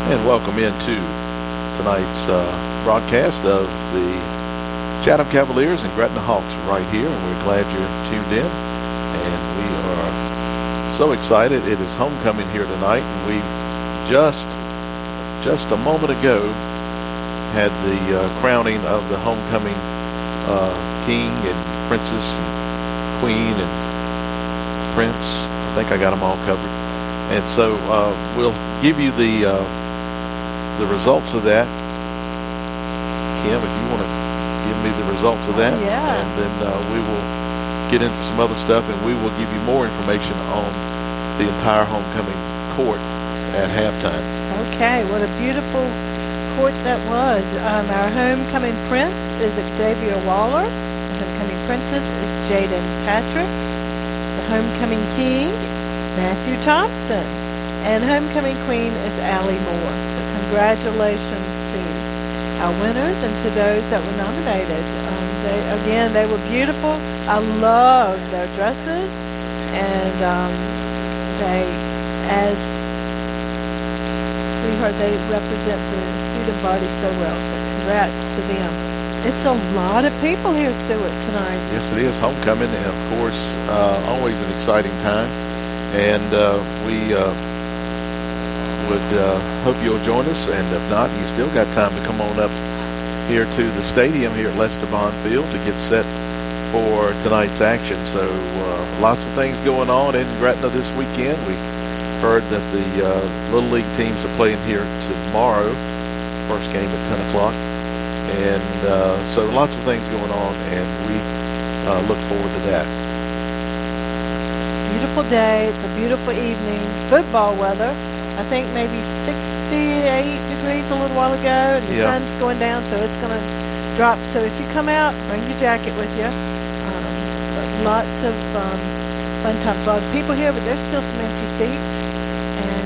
And welcome into tonight's broadcast of the Chatham Cavaliers and Gretna Hawks right here. And we're glad you're tuned in. And we are so excited. It is homecoming here tonight. And we just a moment ago had the crowning of the homecoming king and princess and queen and prince. I think I got them all covered. And so we'll give you the results of that. Kim, if you want to give me the results of that. Yeah. And then we will get into some other stuff, and we will give you more information on the entire homecoming court at halftime. Okay, what a beautiful court that was. Our homecoming prince is Xavier Waller. The homecoming princess is Jaden Patrick. The homecoming king, Matthew Thompson. And homecoming queen is Allie Moore. So congratulations to our winners and to those that were nominated. They were beautiful. I love their dresses, and as we heard, they represent the student body so well. So congrats to them. It's a lot of people here, Stuart, tonight. Yes, it is homecoming, and of course, always an exciting time. And we would hope you'll join us, and if not, you still got time to come on up here to the stadium here at Lester Bond Field to get set for tonight's action. So lots of things going on in Gretna this weekend. We heard that the Little League teams are playing here tomorrow, first game at 10 o'clock. And so lots of things going on, and we look forward to that. Beautiful day. It's a beautiful evening. Football weather. I think maybe 68 degrees a little while ago, and the sun's going down, so it's going to drop. So if you come out, bring your jacket with you. Lots of fun times. A lot of people here, but there's still some empty seats, and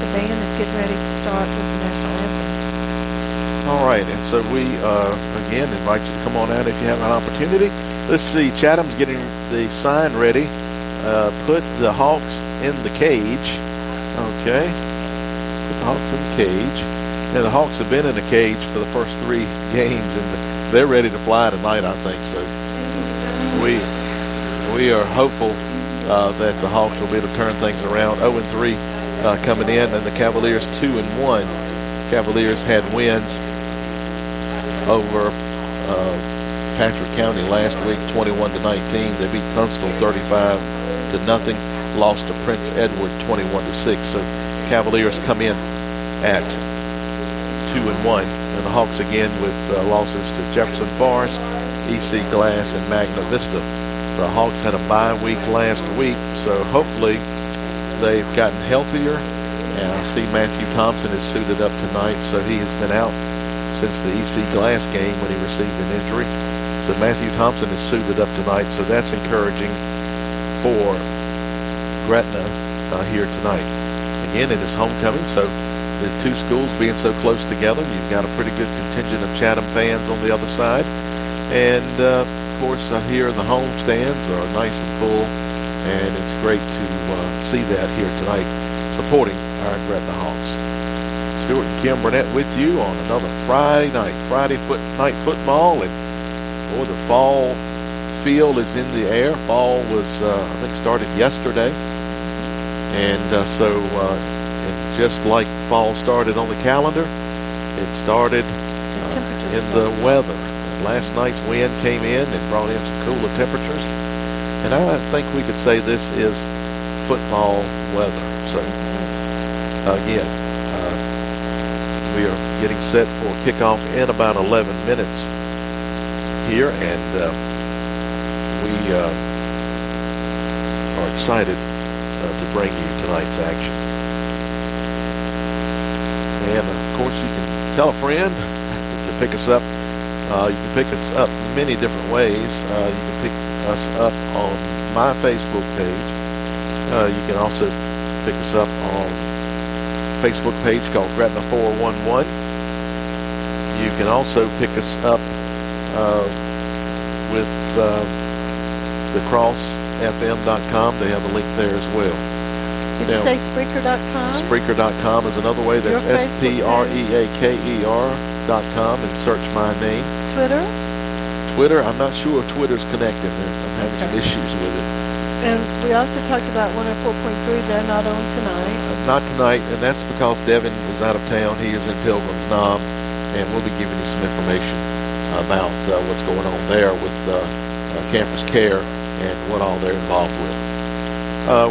the band is getting ready to start with the national anthem. All right, and so we again invite you to come on out if you have an opportunity. Let's see, Chatham's getting the sign ready. Put the Hawks in the cage. Okay. Put the Hawks in the cage. And the Hawks have been in the cage for the first 3 games, and they're ready to fly tonight, I think. So we are hopeful that the Hawks will be able to turn things around. 0-3 coming in, and the Cavaliers 2-1. Cavaliers had wins over Patrick County last week, 21-19. They beat Tunstall 35-0. Lost to Prince Edward 21-6. So Cavaliers come in at 2-1, and the Hawks again with losses to Jefferson Forest, EC Glass, and Magna Vista. The Hawks had a bye week last week, so hopefully they've gotten healthier. And I see Matthew Thompson is suited up tonight, so he has been out since the EC Glass game when he received an injury. So Matthew Thompson is suited up tonight, so that's encouraging for Gretna here tonight. Again, it is homecoming, so the 2 schools being so close together, you've got a pretty good contingent of Chatham fans on the other side. And, of course, here the home stands are nice and full, and it's great to see that here tonight, supporting our Gretna Hawks. Stuart and Kim Burnett with you on another Friday night night football, and boy, the fall feel is in the air. Fall was, I think, started yesterday. And and just like fall started on the calendar, it started in the weather. Last night's wind came in and brought in some cooler temperatures. And I think we could say this is football weather. So, again, we are getting set for kickoff in about 11 minutes here. And we are excited to bring you tonight's action. And of course, you can tell a friend to pick us up. You can pick us up many different ways. You can pick us up on my Facebook page. You can also pick us up on Facebook page called Gretna 411. You can also pick us up with the crossfm.com. They have a link there as well. Did you say Spreaker.com? Spreaker.com is another way. That's Your Facebook Spreaker.com, and search my name. Twitter, I'm not sure if Twitter's connected. I'm having some issues with it. And we also talked about 104.3. They're not on tonight. Not tonight, and that's because Devin is out of town. He is in Pilgrim's Knob, and we'll be giving you some information about what's going on there with Campus Care and what all they're involved with.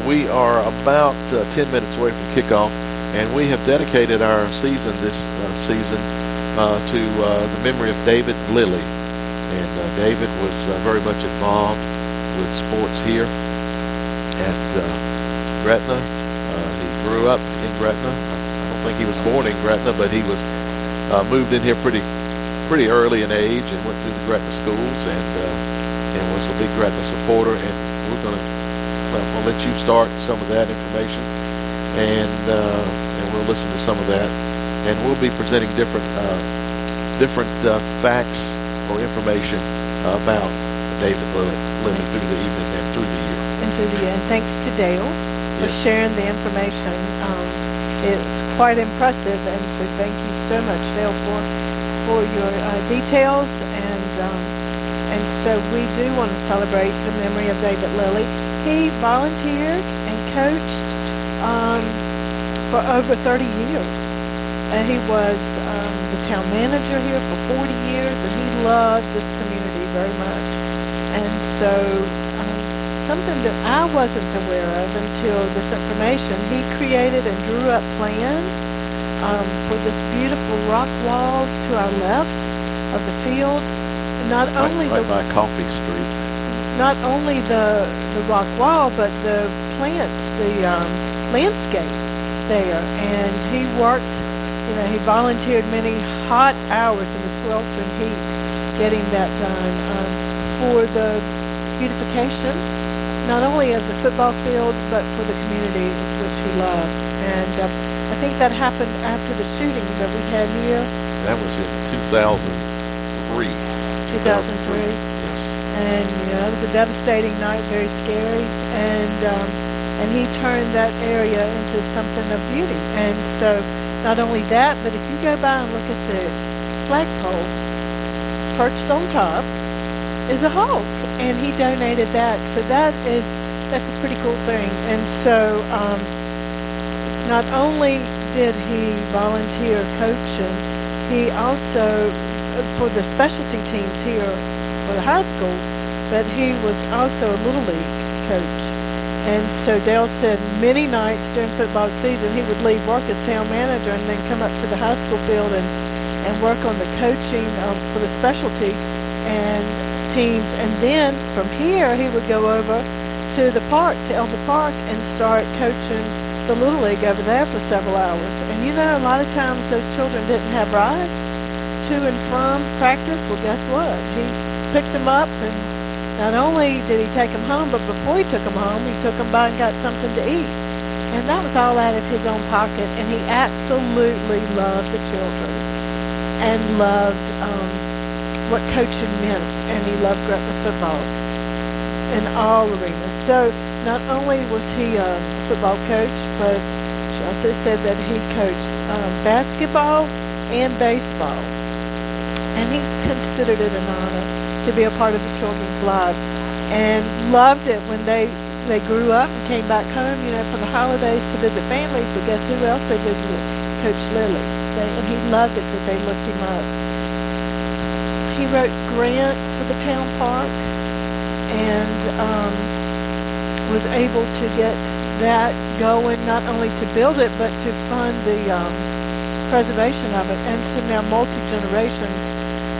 We are about 10 minutes away from kickoff, and we have dedicated our season this season to the memory of David Lilly. And David was very much involved with sports here at Gretna. He grew up in Gretna. I don't think he was born in Gretna, but he was moved in here pretty early in age and went through the Gretna schools and was a big Gretna supporter. And I'll let you start some of that information, and we'll listen to some of that, and we'll be presenting different facts or information about David Lilly through the evening and through the year. And thanks to Dale for sharing the information. It's quite impressive, and so thank you so much, Dale, for your details. And so we do want to celebrate the memory of David Lilly. He volunteered and coached for over 30 years. And he was the town manager here for 40 years, and he loved this community very much. And so something that I wasn't aware of until this information, he created and drew up plans for this beautiful rock wall to our left of the field. Not only right by Coffee Street. Not only the rock wall, but the plants, the landscape there. And he worked, he volunteered many hot hours in the sweltering heat getting that done for the beautification, not only of the football field, but for the community which he loved. And I think that happened after the shooting that we had here. That was in 2003. 2003. Yes. And it was a devastating night, very scary, and he turned that area into something of beauty. And so not only that, but if you go by and look at the flagpole, perched on top is a hawk, and he donated that. So that's a pretty cool thing. And so not only did he volunteer coaching, he also for the specialty teams here for the high school, but he was also a Little League coach. And so Dale said many nights during football season he would leave work as town manager and then come up to the high school field and work on the coaching for the specialty and teams. And then from here he would go over to the park, to Elder Park, and start coaching the Little League over there for several hours. And a lot of times those children didn't have rides to and from practice. Well, guess what? He picked them up, and not only did he take them home, but before he took them home, he took them by and got something to eat. And that was all out of his own pocket, and he absolutely loved the children and loved what coaching meant, and he loved Gretna football in all arenas. So not only was he a football coach, but she also said that he coached basketball and baseball. And he considered it an honor to be a part of the children's lives, and loved it when they grew up and came back home, for the holidays to visit families. But guess who else they visited? Coach Lilly. And he loved it that they looked him up. He wrote grants for the town park and was able to get that going, not only to build it, but to fund the preservation of it. And so now multi-generations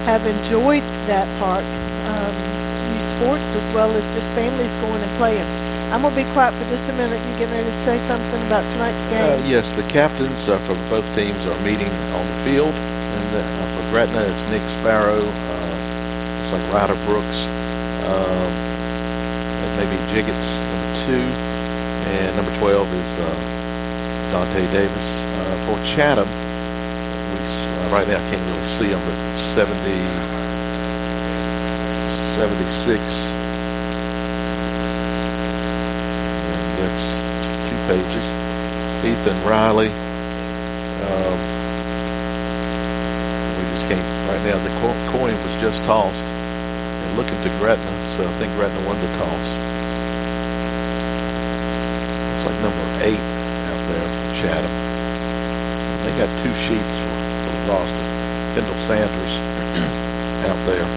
have enjoyed that park, youth sports as well as just families going and playing. I'm going to be quiet for just a minute. You get ready to say something about tonight's game? Yes, the captains for both teams are meeting on the field. And for Gretna, it's Nick Sparrow, looks like Ryder Brooks, and maybe Jiggets, number 2, and number 12 is Dante Davis. For Chatham, right now I can't really see them, but 76. And that's 2 pages. Ethan Riley. We just can't right now. The coin was just tossed. And looking to Gretna, so I think Gretna won the toss. Looks like number 8 out there from Chatham. They got 2 sheets for the roster. Kendall Sanders out there.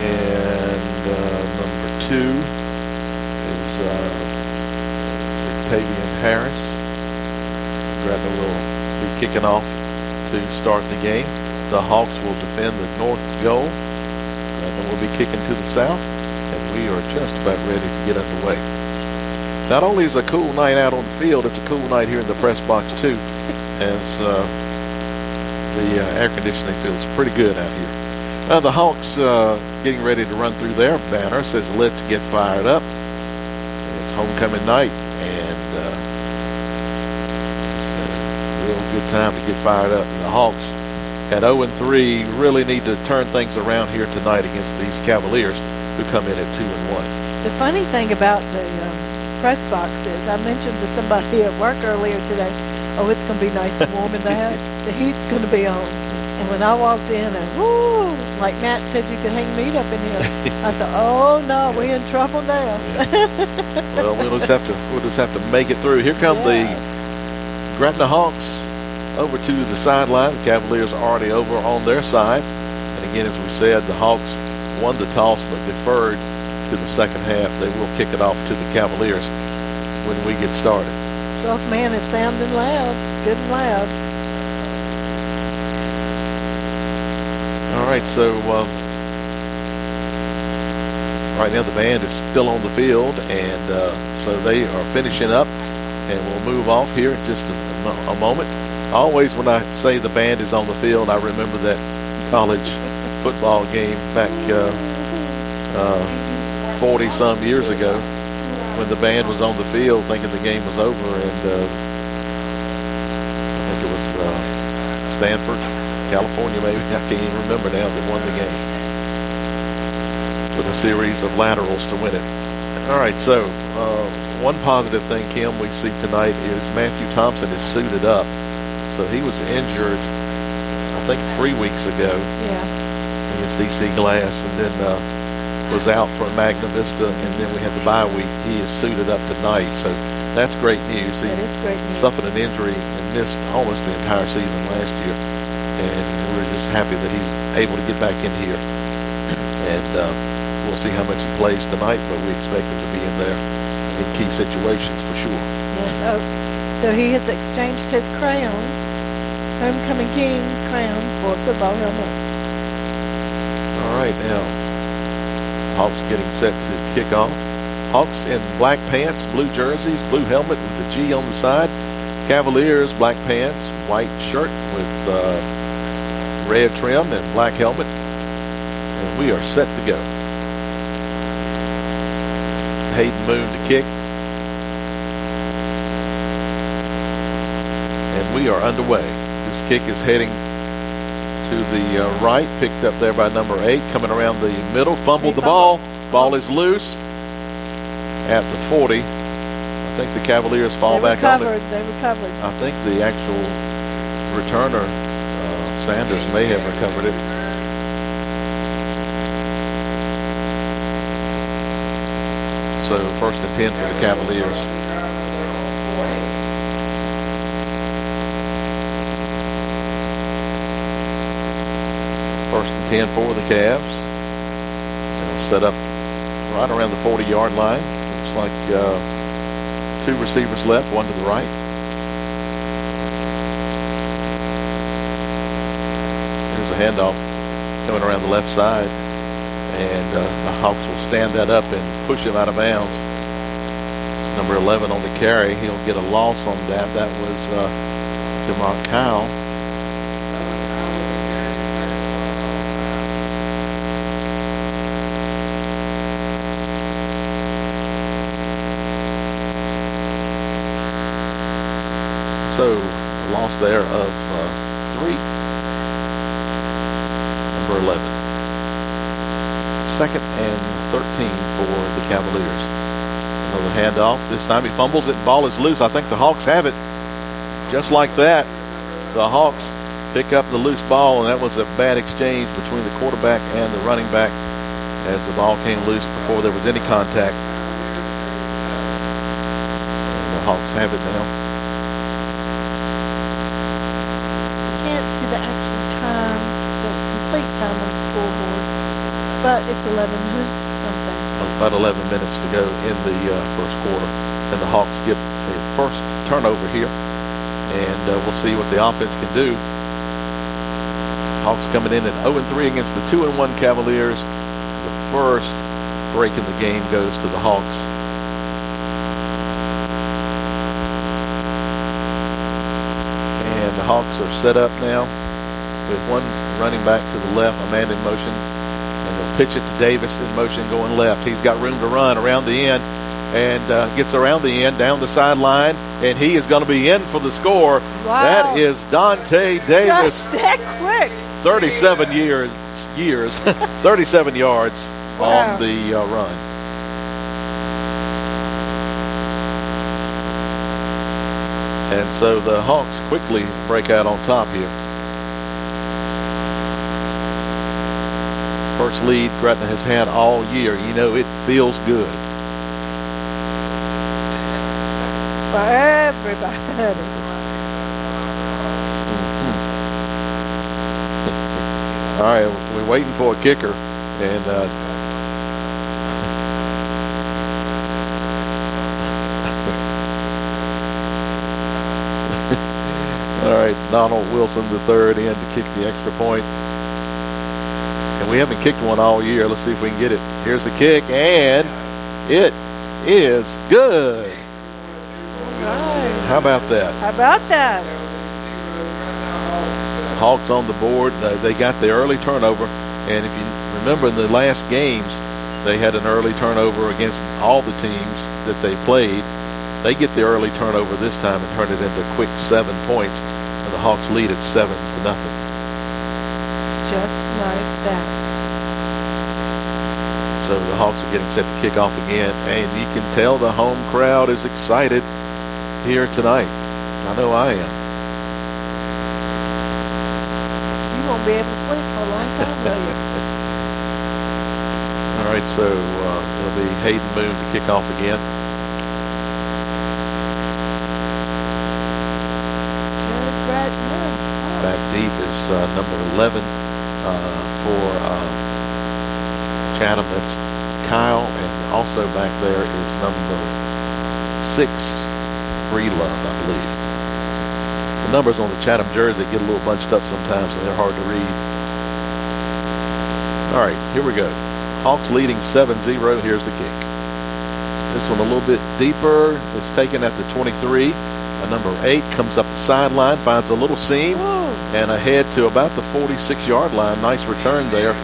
And number 2 is Octavian Harris. Gretna will be kicking off to start the game. The Hawks will defend the north goal. Gretna will be kicking to the south, and we are just about ready to get underway. Not only is it a cool night out on the field, it's a cool night here in the press box too, as the air conditioning feels pretty good out here. The Hawks getting ready to run through their banner. Says, let's get fired up. It's homecoming night, and it's a real good time to get fired up. The Hawks at 0-3 really need to turn things around here tonight against these Cavaliers, who come in at 2-1. The funny thing about the press box is, I mentioned to somebody at work earlier today, oh, it's going to be nice and warm in the house. The heat's going to be on. And when I walked in, and whoo, like Matt said, you could hang meat up in here. I thought, oh no, we're in trouble now. Well, we'll just have to make it through. Here come the Gretna Hawks over to the sideline. The Cavaliers are already over on their side. And again, as we said, the Hawks won the toss but deferred to the second half. They will kick it off to the Cavaliers when we get started. 12th man is sounding loud, good and loud. All right, so right now the band is still on the field, and so they are finishing up, and we'll move off here in just a moment. Always when I say the band is on the field, I remember that college football game back 40-some years ago when the band was on the field thinking the game was over, and I think it was Stanford, California maybe, I can't even remember now, that won the game with a series of laterals to win it. All right, so one positive thing, Kim, we see tonight is Matthew Thompson is suited up. So he was injured, I think, 3 weeks ago against DC Glass, and then was out for Magna Vista, and then we had the bye week. He is suited up tonight, so that's great news. That is great news. Suffered an injury and missed almost the entire season last year, and we're just happy that he's able to get back in here. And we'll see how much he plays tonight, but we expect him to be in there in key situations for sure. Yes. Oh, so he has exchanged his crown, homecoming king crown, for a football helmet. All right, now Hawks getting set to kick off. Hawks in black pants, blue jerseys, blue helmet with the G on the side. Cavaliers, black pants, white shirt with red trim and black helmet. And we are set to go. Hayden Moon to kick. And we are underway. This kick is heading to the right, picked up there by number 8, coming around the middle, fumbled the ball. Ball is loose at the 40. I think the Cavaliers fall back on it. They recovered. I think the actual returner, Sanders, may have recovered it. So 1st and 10 for the Cavaliers. First and 10 for the Cavs. Set up right around the 40-yard line. Looks like 2 receivers left, one to the right. Here's a handoff coming around the left side. And the Hawks will stand that up and push him out of bounds. Number 11 on the carry. He'll get a loss on that. That was DeMar Kyle. So, a loss there of 3. Number 11. 2nd and 13 for the Cavaliers. Another handoff. This time he fumbles it. Ball is loose. I think the Hawks have it. Just like that, the Hawks pick up the loose ball, and that was a bad exchange between the quarterback and the running back as the ball came loose before there was any contact. And the Hawks have it now. I can't see the actual time, the complete time on the scoreboard, but it's 11 something. About 11 minutes to go in the first quarter. And the Hawks get the first turnover here. And we'll see what the offense can do. Hawks coming in at 0-3 against the 2-1 Cavaliers. The first break in the game goes to the Hawks. And the Hawks are set up now with one running back to the left, a man in motion. And they'll pitch it to Davis in motion going left. He's got room to run around the end and gets around the end, down the sideline, and he is going to be in for the score. Wow. That is Dante Davis. Just that quick. 37 years, 37 yards wow. on the run. And so the Hawks quickly break out on top here. First lead Gretna has had all year. You know, it feels good. For everybody. All right, we're waiting for a kicker, and all right, Donald Wilson III in to kick the extra point. And we haven't kicked one all year. Let's see if we can get it. Here's the kick, and it is good. Right. How about that? How about that? Hawks on the board. They got the early turnover. And if you remember in the last games, they had an early turnover against all the teams that they played. They get the early turnover this time and turn it into a quick 7 points. And the Hawks lead at 7-0. Just like that. So the Hawks are getting set to kick off again. And you can tell the home crowd is excited here tonight. I know I am. You won't be able to sleep for a long time, will you? All right, so it'll be Hayden Moon to kick off again. Back deep is number 11 for Chatham. That's Kyle, and also back there is number 6, Breedlove, I believe. The numbers on the Chatham jersey get a little bunched up sometimes, and they're hard to read. All right, here we go. Hawks leading 7-0. Here's the kick. This one a little bit deeper. It's taken at the 23. Number 8 comes up the sideline, finds a little seam, and ahead to about the 46-yard line. Nice return there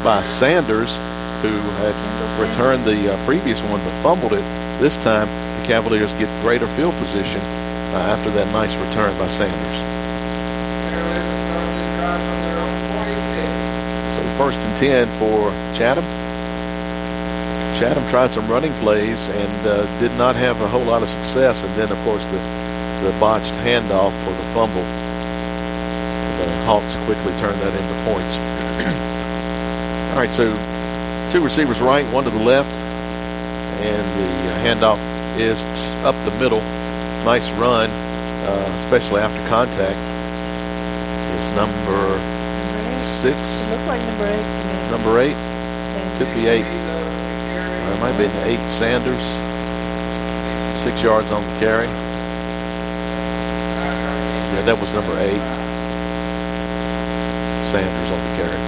by Sanders, who had returned the previous one but fumbled it. This time, the Cavaliers get greater field position after that nice return by Sanders. So 1st and 10 for Chatham. Chatham tried some running plays and did not have a whole lot of success. And then, of course, the botched handoff for the fumble. The Hawks quickly turned that into points. All right, so 2 receivers right, 1 to the left, and the handoff is up the middle. Nice run, especially after contact. It's number 6. It looks like number 8 to me. Number 8? Could be 8. It might be 8, Sanders. 6 yards on the carry. Yeah, that was number 8. Sanders on the carry.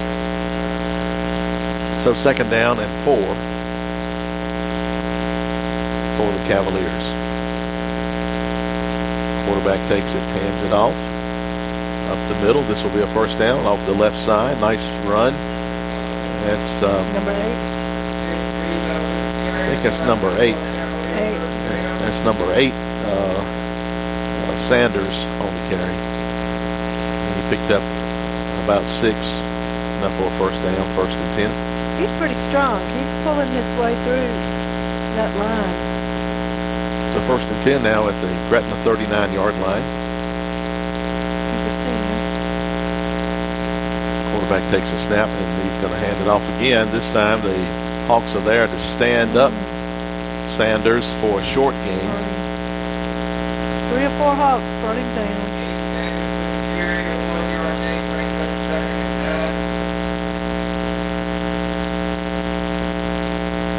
So 2nd down and 4 for the Cavaliers. Quarterback takes it, hands it off. Up the middle, this will be a 1st down off the left side. Nice run. That's number 8. I think that's number 8. 8. That's number 8. Sanders on the carry. And he picked up about 6. Enough for a 1st down, 1st and 10. He's pretty strong. He's pulling his way through that line. So 1st and 10 now at the Gretna 39-yard line. He's a senior. Quarterback takes a snap, and he's going to hand it off again. This time the Hawks are there to stand up Sanders for a short game. 3 or 4 Hawks brought him down.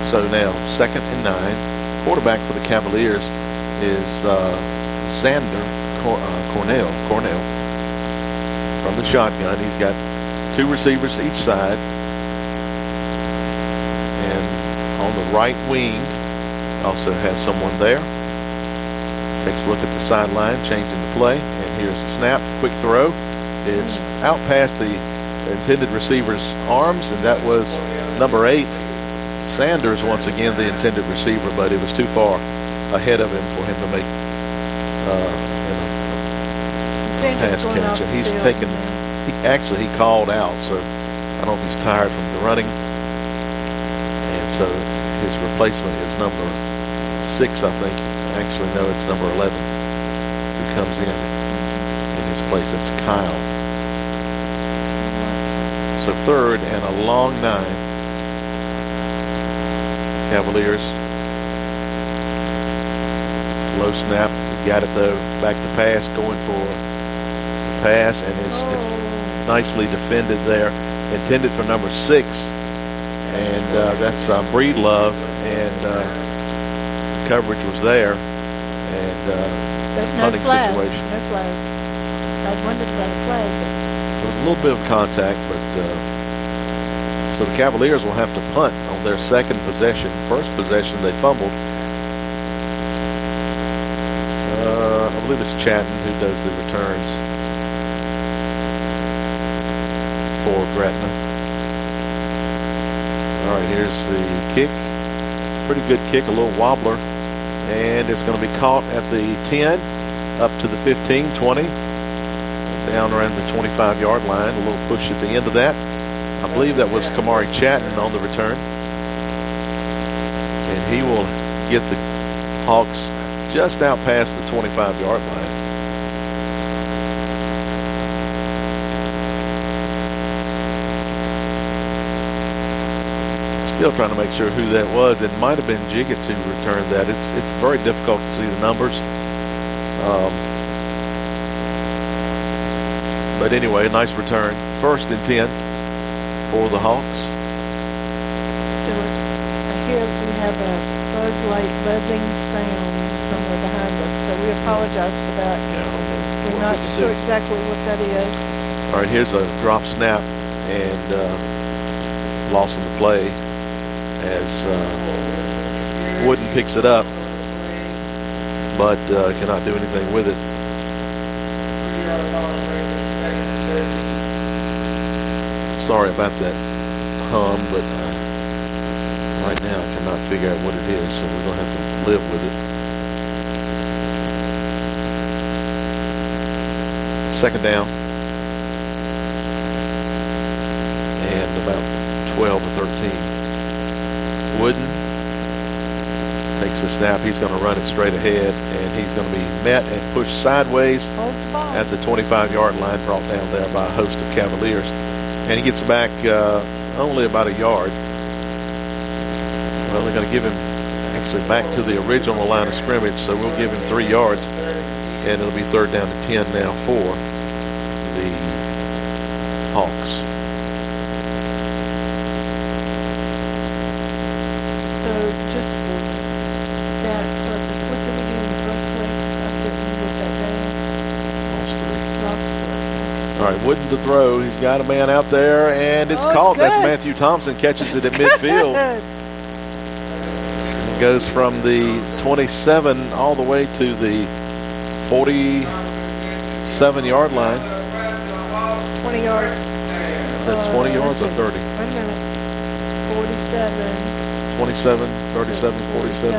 So now 2nd and 9. Quarterback for the Cavaliers is Xander Cornell from the shotgun. He's got 2 receivers each side. And on the right wing also has someone there. Takes a look at the sideline, changing the play. And here's the snap. Quick throw. It's out past the intended receiver's arms, and that was number 8. Sanders, once again, the intended receiver, but it was too far ahead of him for him to make pass catch. And he's taken, he called out, so I don't know if he's tired from the running. And so his replacement is number 6, I think. Actually, no, it's number 11 who comes in his place. It's Kyle. So 3rd and a long 9. Cavaliers. Low snap. He got it though. Back to pass. Going for the pass, and it's nicely defended there. Intended for number 6. And that's Breedlove. And the coverage was there. And punting situation. No flag. I wondered about a flag. There was a little bit of contact, but so the Cavaliers will have to punt on their 2nd possession. First possession, they fumbled. I believe it's Chatham who does the returns for Gretna. All right, here's the kick. Pretty good kick, a little wobbler. And it's going to be caught at the 10, up to the 15, 20, down around the 25-yard line. A little push at the end of that. I believe that was Kamari Chatton on the return. And he will get the Hawks just out past the 25-yard line. Still trying to make sure who that was. It might have been Jiggett who returned that. It's very difficult to see the numbers. But anyway, nice return. 1st and 10 for the Hawks. So here we have a buzz-like buzzing sound somewhere behind us. So we apologize for that. Yeah, we're not sure exactly what that is. All right, here's a drop snap and loss in the play as Wooden picks it up, but cannot do anything with it. Sorry about that hum, but right now I cannot figure out what it is, so we're going to have to live with it. 2nd down. And about 12 or 13. Wooden takes the snap. He's going to run it straight ahead, and he's going to be met and pushed sideways at the 25-yard line, brought down there by a host of Cavaliers. And he gets back only about a yard. Well, they're going to give him actually back to the original line of scrimmage, so we'll give him 3 yards. And it'll be 3rd down to 10 now for the Hawks. So just that purpose, what did we do in the first place? I didn't get that down. All right, Wooden to throw. He's got a man out there, and it's caught. Good. That's Matthew Thompson, catches it at midfield. It goes from the 27 all the way to the 47-yard line. 20 yards. Is that 20 yards or 30? Wait a minute. 47. 27, 37, 47.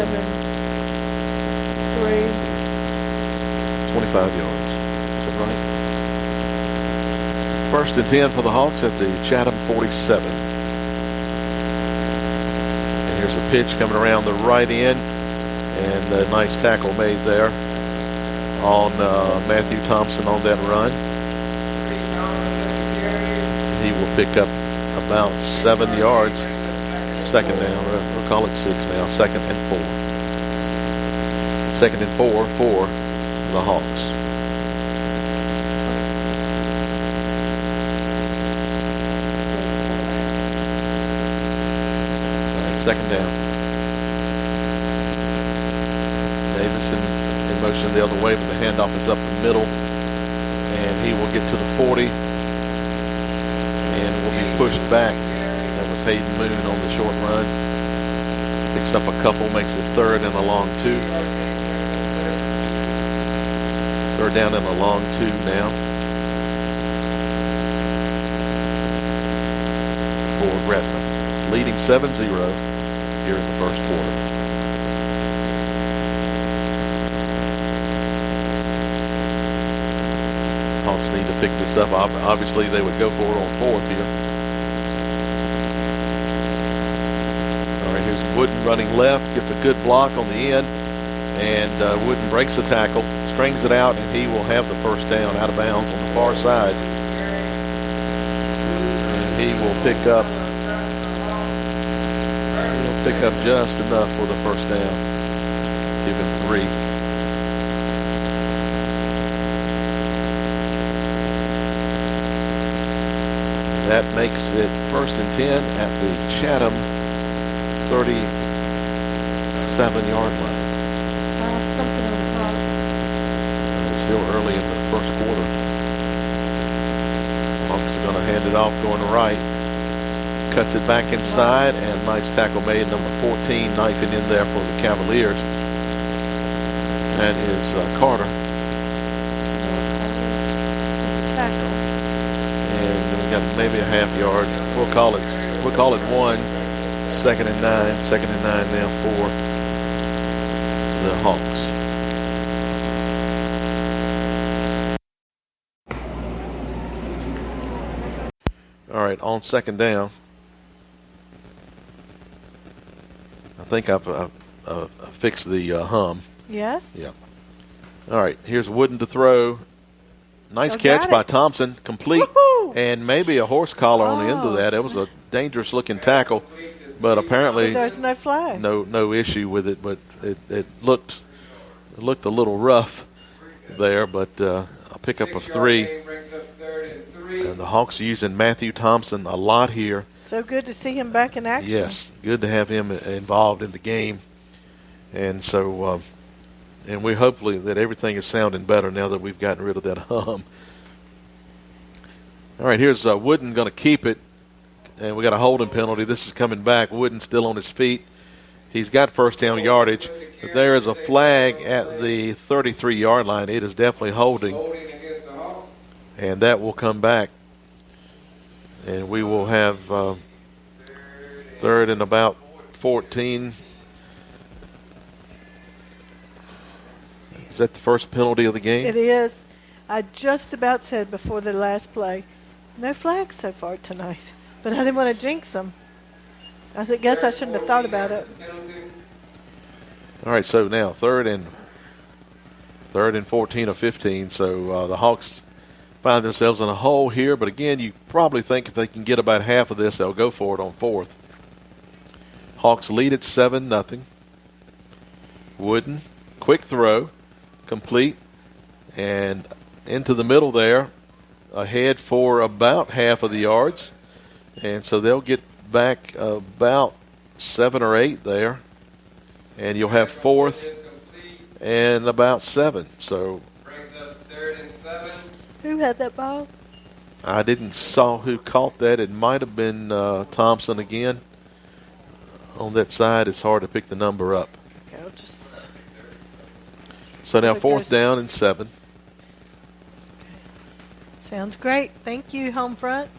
3. 25 yards. Is that right? 1st and 10 for the Hawks at the Chatham 47. Here's a pitch coming around the right end, and a nice tackle made there on Matthew Thompson on that run. He will pick up about 7 yards. Second down. We'll call it 6 now. 2nd and 4. 2nd and 4 for the Hawks. Second down. Davis in motion the other way, but the handoff is up the middle. And he will get to the 40. And will be pushed back. That was Hayden Moon on the short run. Picks up a couple, makes it 3rd and a long 2. 3rd down and a long 2 now. For Gretna. Leading 7-0. Here in the first quarter. Hawks need to pick this up. Obviously, they would go for it on 4th here. All right, here's Wooden running left. Gets a good block on the end. And Wooden breaks the tackle, strings it out, and he will have the first down out of bounds on the far side. And he will pick up just enough for the first down. Give him 3. That makes it 1st and 10 at the Chatham 37-yard line. Something on top. It's still early in the first quarter. Hawks are going to hand it off going right. Cuts it back inside, and nice tackle made. Number 14 knifing in there for the Cavaliers. That is Carter. Tackle. And we got maybe a half yard. We'll call it 1. 2nd and 9. 2nd and 9 now for the Hawks. All right, on 2nd down. I think I've fixed the hum. Yes? Yeah. All right, here's Wooden to throw. Nice catch by Thompson. Complete. Woo-hoo! And maybe a horse collar on the end of that. It was a dangerous-looking tackle, but apparently there's no flag. No issue with it, but it looked a little rough there, but a pickup of 3. And the Hawks using Matthew Thompson a lot here. So good to see him back in action. Yes, good to have him involved in the game. And so, and we hopefully that everything is sounding better now that we've gotten rid of that hum. All right, here's Wooden going to keep it. And we got a holding penalty. This is coming back. Wooden still on his feet. He's got first down yardage. But there is a flag at the 33-yard line. It is definitely holding. And that will come back. And we will have 3rd and about 14. Is that the first penalty of the game? It is. I just about said before the last play, no flags so far tonight. But I didn't want to jinx them. I guess I shouldn't have thought about it. All right, so now 3rd and 14 or 15. So the Hawks find themselves in a hole here. But again, you probably think if they can get about half of this, they'll go for it on 4th. Hawks lead at 7-0. Wooden, quick throw, complete, and into the middle there, ahead for about half of the yards. And so they'll get back about 7 or 8 there. And you'll have 4th and about 7. So brings up 3rd and 7. Who had that ball? I didn't saw who caught that. It might have been Thompson again. On that side, it's hard to pick the number up. Okay, I'll just. So now 4th down and 7. Sounds great. Thank you, home front.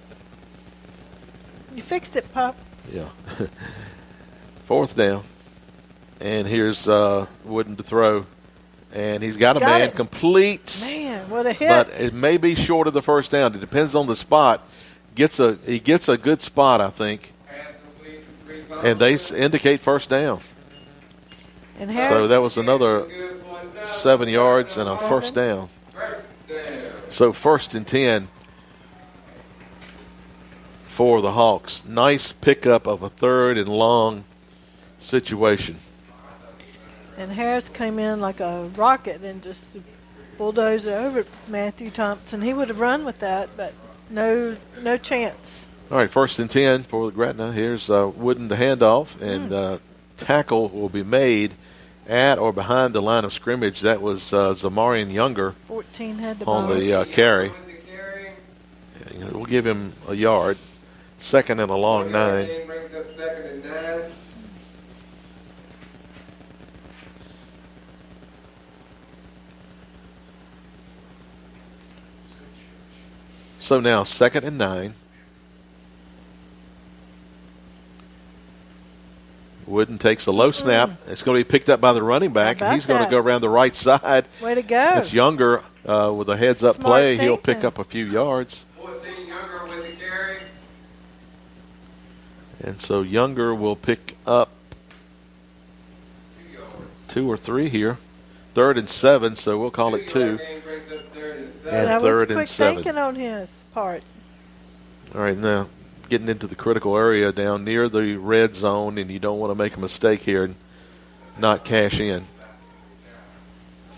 You fixed it, Pop. Yeah. 4th down. And here's Wooden to throw. And he's got a man complete. Man, what a hit. But it may be short of the first down. It depends on the spot. He gets a good spot, I think. Pass complete for 3 And they indicate first down. And So Harris, that was another 7 yards and a first down. So 1st and 10 for the Hawks. Nice pickup of a 3rd and long situation. and Harris came in like a rocket and just bulldozed over Matthew Thompson. He would have run with that, but no chance. All right, 1st and 10 for the Gretna. Here's Wooden the handoff, and tackle will be made at or behind the line of scrimmage. That was Zamarian Younger 14 had the on ball. the carry. We'll give him a yard. 2nd and a long 9. Brings up 2nd and 9. So now 2nd and 9. Wooden takes a low snap. It's going to be picked up by the running back, How and about he's going to that? go around the right side. Way to go. That's Younger with a heads-up Smart play. He'll pick thinking. up a few yards. 14 Younger with the carry. And so Younger will pick up 2 yards. 2 or 3 here. 3rd and 7, so we'll call it 2. Gain brings up 3rd and 7. And that 3rd was and quick 7. thinking on his part. All right, now getting into the critical area down near the red zone, and you don't want to make a mistake here and not cash in.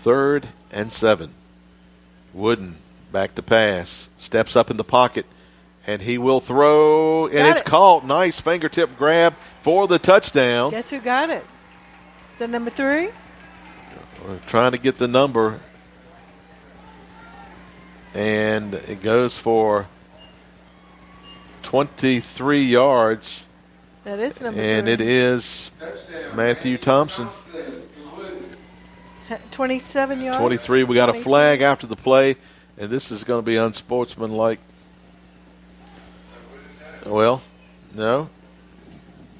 3rd and 7. Wooden back to pass. Steps up in the pocket, and he will throw, and Got it's it. caught. Nice fingertip grab for the touchdown. Guess who got it? Is that number 3? We're trying to get the number, and it goes for 23 yards, That is number 3. and it is Touchdown. Matthew Thompson. 27 yards. 23. We got a 23. flag after the play, and this is going to be unsportsmanlike. Well, no.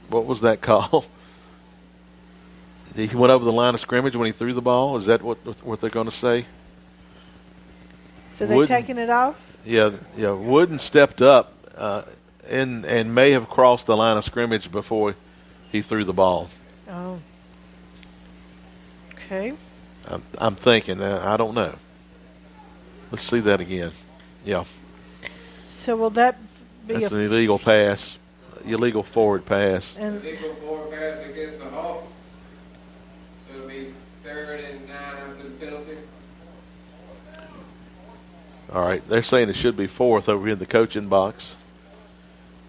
What was that call? He went over the line of scrimmage when he threw the ball. Is that what they're going to say? So they Wooden. taking it off? Yeah. Wooden stepped up and may have crossed the line of scrimmage before he threw the ball. Oh. Okay. I'm thinking. I don't know. Let's see that again. Yeah. So will that be That's an illegal pass, illegal forward pass. and Illegal forward pass against the Hawks. So it'll be 3rd and 9 after the penalty. All right, they're saying it should be 4th over here in the coaching box.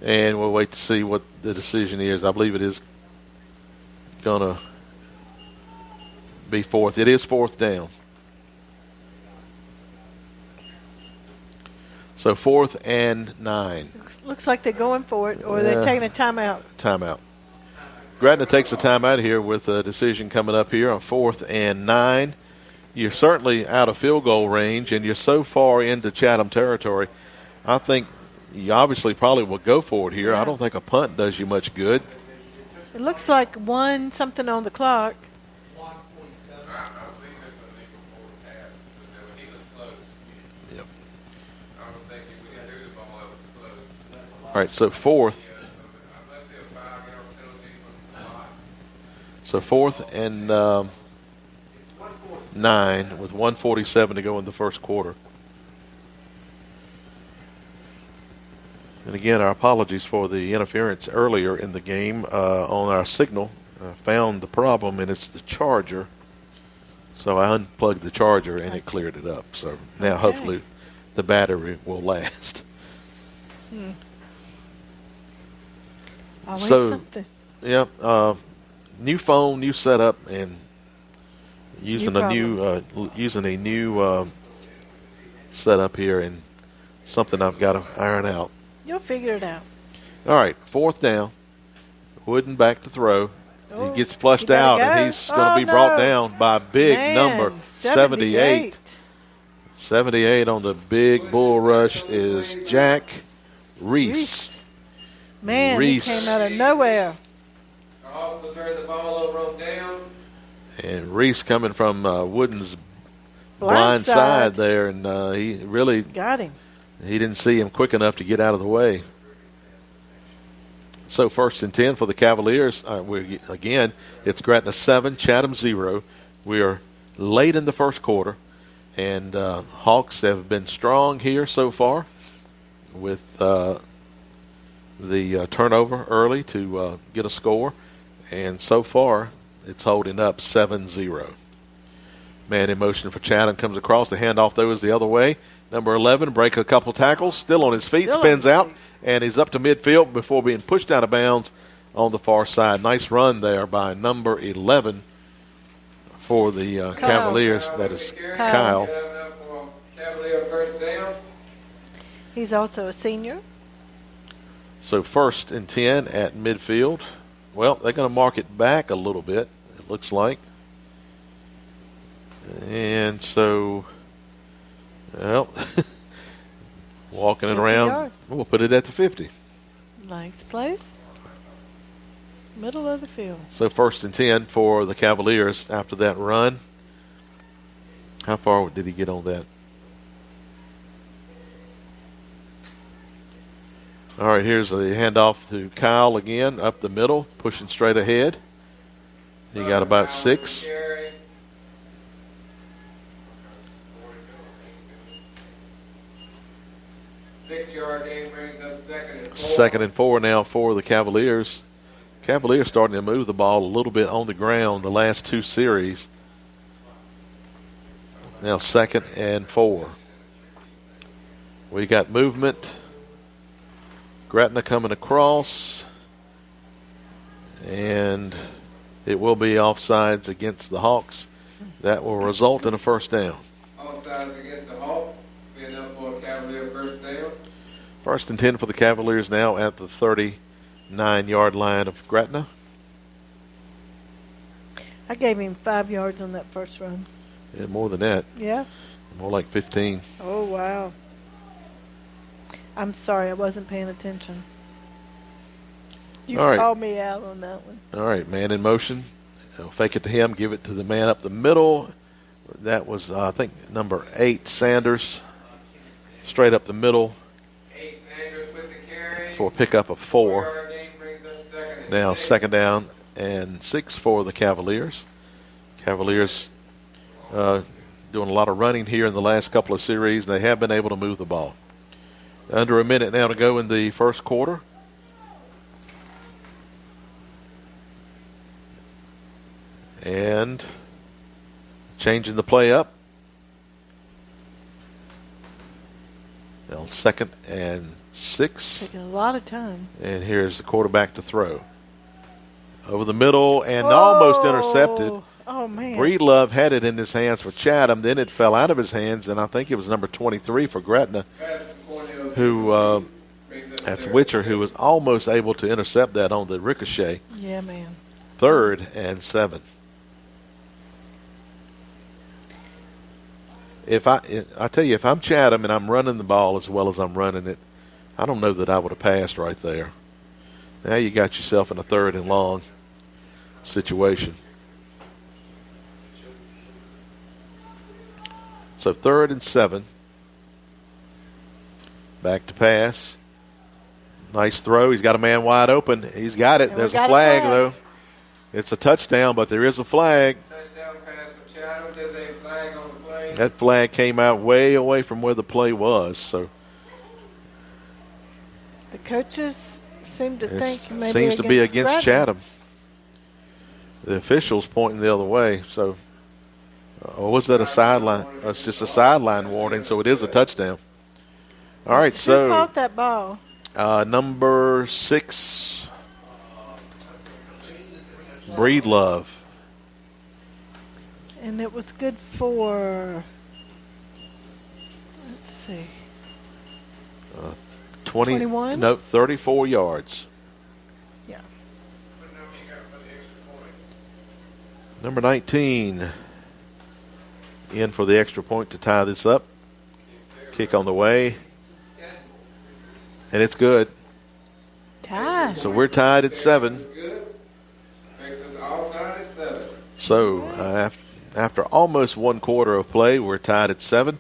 And we'll wait to see what the decision is. I believe it is going to be 4th. It is 4th down. So 4th and 9. looks like they're going for it, or they're Yeah. taking a timeout. Timeout. Gretna takes a timeout here with a decision coming up here on 4th and 9. You're certainly out of field goal range, and you're so far into Chatham territory. I think you obviously probably will go for it here. Yeah. I don't think a punt does you much good. It looks like 1 something on the clock. I believe it's a legal forward pass, but when he was close. Yep. I was thinking we threw the ball up close. All right, so 4th. Unless be a 5-yard penalty from the spot. So 4th and 9 with 1:47 to go in the first quarter. And again, our apologies for the interference earlier in the game on our signal. Found the problem, and it's the charger. So I unplugged the charger, and it cleared it up. So now hopefully the battery will last. Always So- something. Yep. New phone, new setup, and using a new setup here, and something I've got to iron out. You'll figure it out. All right, 4th down. Wooden back to throw. Oh, He gets flushed he better out, go. and he's going to be brought down by a big Man, number, 78. 78 on the big bull rush is Jack Reese. Man, Reese. he came out of nowhere. The Hawks will turn the ball over on downs. And Reese coming from Wooden's blind side there, and he really Got him. he didn't see him quick enough to get out of the way. So 1st and 10 for the Cavaliers. It's Gretna 7, Chatham 0. We are late in the first quarter, and Hawks have been strong here so far with the turnover early to get a score. And so far, it's holding up 7-0. Man in motion for Chatham comes across. The handoff, though, is the other way. Number 11, break a couple tackles. Still on his feet, spins out, and he's up to midfield before being pushed out of bounds on the far side. Nice run there by number 11 for the Cavaliers. That is Kyle. Cavalier first down. He's also a senior. So 1st and 10 at midfield. Well, they're going to mark it back a little bit, it looks like. And so, well, walking it around, we'll put it at the 50. Nice place. Middle of the field. So 1st and 10 for the Cavaliers after that run. How far did he get on that? All right, here's the handoff to Kyle again, up the middle, pushing straight ahead. He got about 6. 6-yard gain brings up 2nd and 4. 2nd and 4 now for the Cavaliers. Cavaliers starting to move the ball a little bit on the ground the last 2 series. Now 2nd and 4. We got movement. Gretna coming across, and it will be offsides against the Hawks. That will result in a first down. Offsides against the Hawks, being up for a Cavalier first down. 1st and 10 for the Cavaliers now at the 39-yard line of Gretna. I gave him 5 yards on that first run. Yeah, more than that. Yeah. More like 15. Oh, wow. I'm sorry, I wasn't paying attention. You called me out on that one. All right, man in motion. Fake it to him, give it to the man up the middle. That was, I think, number 8, Sanders. Straight up the middle. 8 Sanders with the carry. For a pickup of 4. 4-yard gain brings up 2nd and Now 6. 2nd down and 6 for the Cavaliers. Cavaliers doing a lot of running here in the last couple of series. They have been able to move the ball. Under a minute now to go in the first quarter. And changing the play up. Now 2nd and 6. Taking a lot of time. And here's the quarterback to throw. Over the middle and almost intercepted. Oh, man. Breedlove had it in his hands for Chatham. Then it fell out of his hands, and I think it was number 23 for Gretna, who that's Witcher, who was almost able to intercept that on the ricochet. Yeah, man. 3rd and 7. I tell you, if I'm Chatham and I'm running the ball as well as I'm running it, I don't know that I would have passed right there. Now you got yourself in a 3rd and long situation. So 3rd and 7. Back to pass. Nice throw. He's got a man wide open. He's got it. There's a flag, though. It's a touchdown, but there is a flag. Touchdown pass for Chatham. There's a flag on the play. That flag came out way away from where the play was. So the coaches seem to think maybe seems to be against Gretna. Chatham. The officials pointing the other way. So, or was that a sideline? It's just a sideline warning, so it is a touchdown. All right, Who caught that ball? Number 6, Breedlove. And it was good for, let's see, 21? No, 34 yards. Yeah. Number 19 in for the extra point to tie this up. Kick on the way. And it's good. Tied. So we're tied at 7. Makes us all tied at 7. So after almost one quarter of play, we're tied at 7.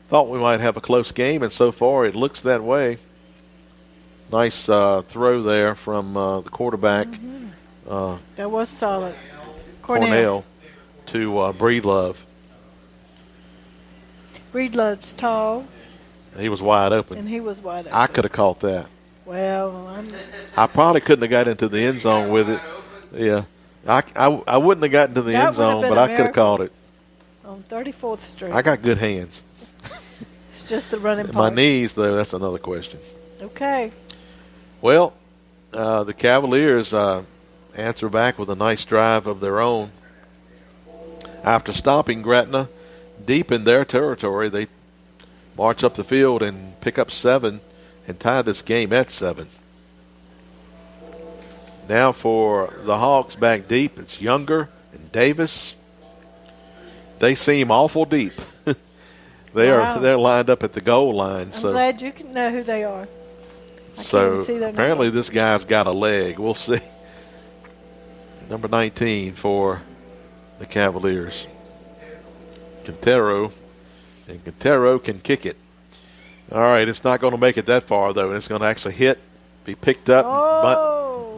Thought we might have a close game, and so far it looks that way. Nice throw there from the quarterback, That was solid. Cornell, to Breedlove. Breedlove's tall, He was wide open. and he was wide open. I could have caught that. Well, I probably couldn't have got into the end zone with it. Yeah. I wouldn't have gotten to the That end would have zone, been but a I could have caught it. on 34th Street. I got good hands. It's just the running My part. knees, though, that's another question. Okay. Well, the Cavaliers answer back with a nice drive of their own. After stopping Gretna deep in their territory, they march up the field and pick up 7 and tie this game at 7. Now for the Hawks back deep, it's Younger and Davis. They seem awful deep. They're lined up at the goal line. I'm glad you can know who they are. I So can't even see their apparently number. this guy's got a leg. We'll see. Number 19 for the Cavaliers. Quintero. And Quintero can kick it. All right, it's not going to make it that far, though. It's going to actually hit, be picked up,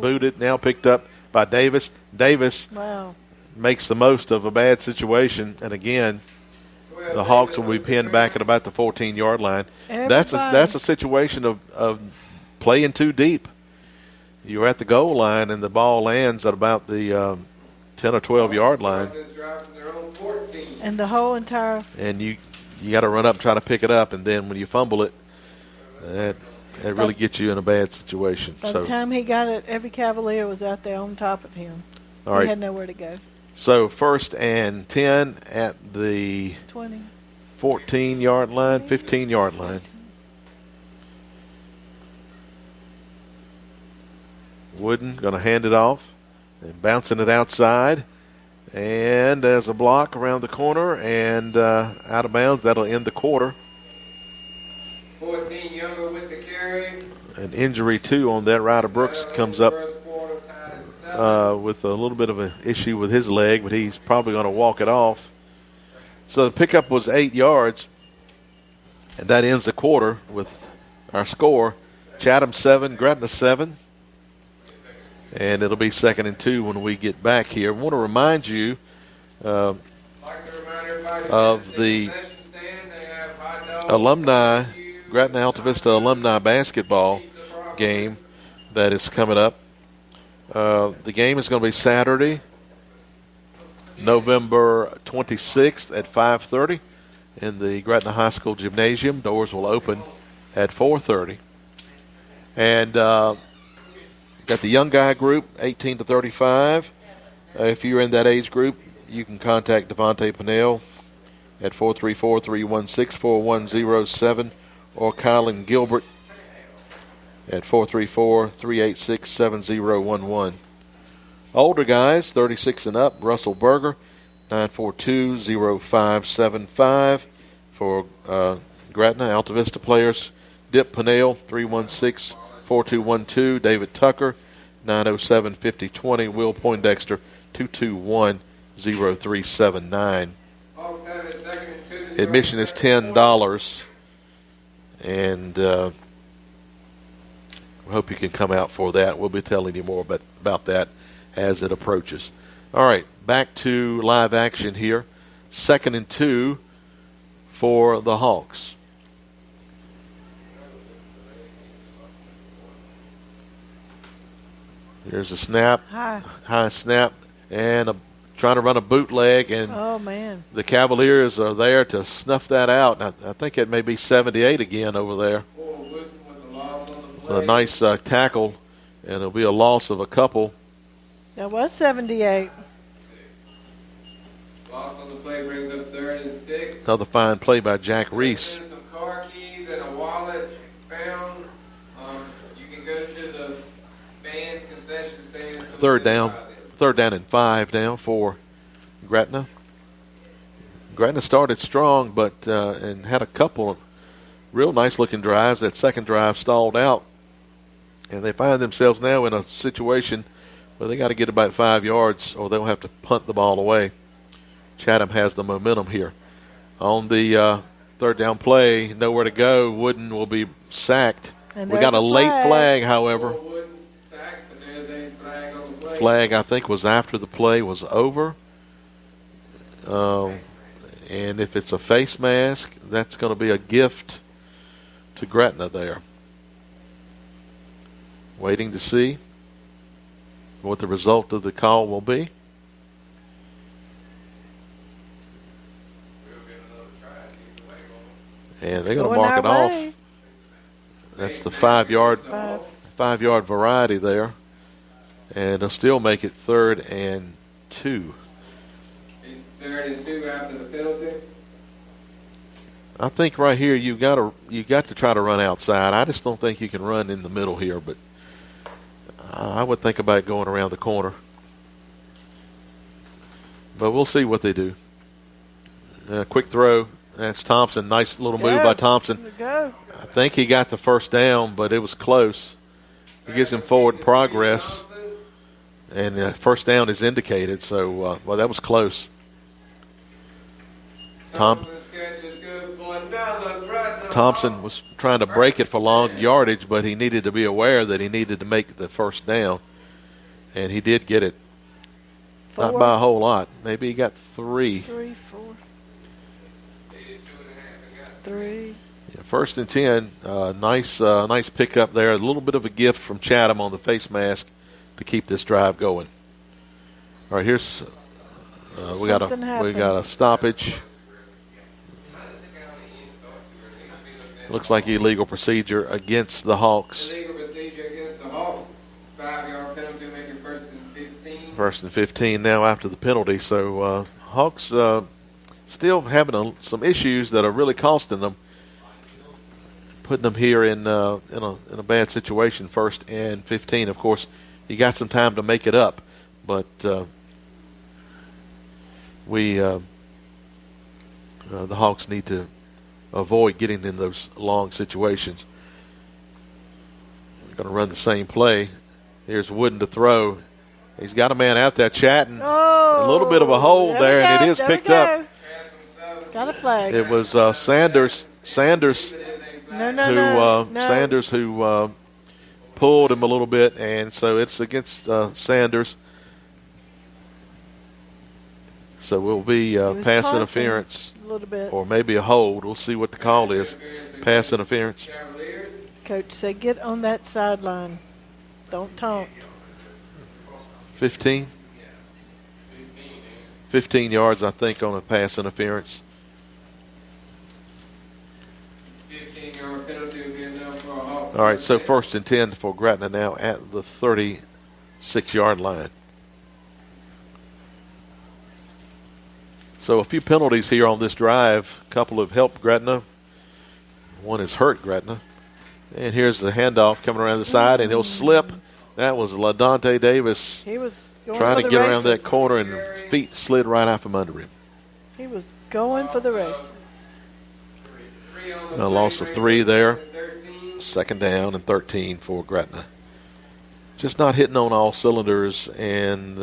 booted, now picked up by Davis. Davis Wow. makes the most of a bad situation, and again, the Hawks will be pinned back at about the 14-yard line. That's a situation of playing too deep. You're at the goal line, and the ball lands at about the 10 or 12-yard line. And the whole entire. And you got to run up and try to pick it up, and then when you fumble it, that really gets you in a bad situation. By the time he got it, every Cavalier was out there on top of him. All right. He had nowhere to go. So 1st and 10 at the 20. 14-yard line, 15-yard line. Wooden going to hand it off and bouncing it outside. And there's a block around the corner and out of bounds. That'll end the quarter. 14 Younger with the carry. An injury, too, on that. Ryder Brooks comes up with a little bit of an issue with his leg, but he's probably going to walk it off. So the pickup was 8 yards, and that ends the quarter with our score. Chatham 7, Gretna 7. And it'll be 2nd and 2 when we get back here. I want to remind you of the Alumni, Gretna Alta Vista Alumni basketball game that is coming up. The game is going to be Saturday, November 26th at 5:30 in the Gretna High School Gymnasium. Doors will open at 4:30. And got the young guy group, 18 to 35. If you're in that age group, you can contact Devontae Pinnell at 434-316-4107 or Kylan Gilbert at 434-386-7011. Older guys, 36 and up, Russell Berger, 942-0575. For Gretna, Alta Vista players, Dip Pinnell, 316-4212. David Tucker, 907-5020. Will Poindexter, 221-0379. Admission is $10, and I hope you can come out for that. We'll be telling you more about that as it approaches. All right, back to live action here. 2nd and 2 for the Hawks. Here's a snap, high snap, and trying to run a bootleg, and oh man, the Cavaliers are there to snuff that out. I think it may be 78 again over there. A nice tackle, and it'll be a loss of a couple. That was 78. Loss on the play brings up 3rd and 6. Another fine play by Jack Reese. Some car keys and a wallet found. You can go to the band concession stand. 3rd down and 5 now for Gretna. Gretna started strong, but and had a couple of real nice-looking drives. That second drive stalled out, and they find themselves now in a situation where they got to get about 5 yards, or they'll have to punt the ball away. Chatham has the momentum here. On the 3rd down play, nowhere to go. Wooden will be sacked And We there's got a late flag, however. Wooden stack, but there's a flag on the plate. Flag, I think, was after the play was over. And if it's a face mask, that's going to be a gift to Gretna there. Waiting to see what the result of the call will be. We'll get another try. Either way, And they're going to Going mark it our off. way. That's the 5-yard Five. 5-yard variety there. And they'll still make it 3rd and 2. It's 3rd and 2 after the penalty. I think right here you got to try to run outside. I just don't think you can run in the middle here, but I would think about going around the corner. But we'll see what they do. Quick throw. That's Thompson. Nice little move by Thompson. There we go. I think he got the first down, but it was close. It gives him forward progress. And first down is indicated, so, well, that was close. Thompson was trying to break it for long yardage, but he needed to be aware that he needed to make the first down. And he did get it. Not 4. by a whole lot. Maybe he got 3. 3, 4. 3. Yeah, 1st and 10. Nice pickup there. A little bit of a gift from Chatham on the face mask to keep this drive going. All right, here's we got a stoppage. Looks like illegal procedure against the Hawks. Illegal procedure against the Hawks. 5-yard penalty, making 1st and 15. 1st and 15 now after the penalty. So Hawks still having some issues that are really costing them, putting them here in a bad situation. 1st and 15. Of course, you got some time to make it up, but the Hawks need to avoid getting in those long situations. We're going to run the same play. Here's Wooden to throw. He's got a man out there chatting. Oh, a little bit of a hold there, and it is picked up. Got a flag. It was Sanders who pulled him a little bit, and so it's against Sanders. So we'll be pass interference. A little bit. Or maybe a hold. We'll see what the call is. Pass interference. Coach said, get on that sideline. Don't taunt. 15? 15 yards, I think, on a pass interference. 15-yard penalty will be enough for a Hawks. All right, so 1st and 10 for Gretna now at the 36-yard line. So a few penalties here on this drive. A couple have helped Gretna. One has hurt Gretna. And here's the handoff coming around the side, and he'll slip. That was LaDonte Davis He was going trying for to the get around races. that corner, and feet slid right out from under him. He was going for the races. A loss of 3 there. 2nd down and 13 for Gretna. Just not hitting on all cylinders, and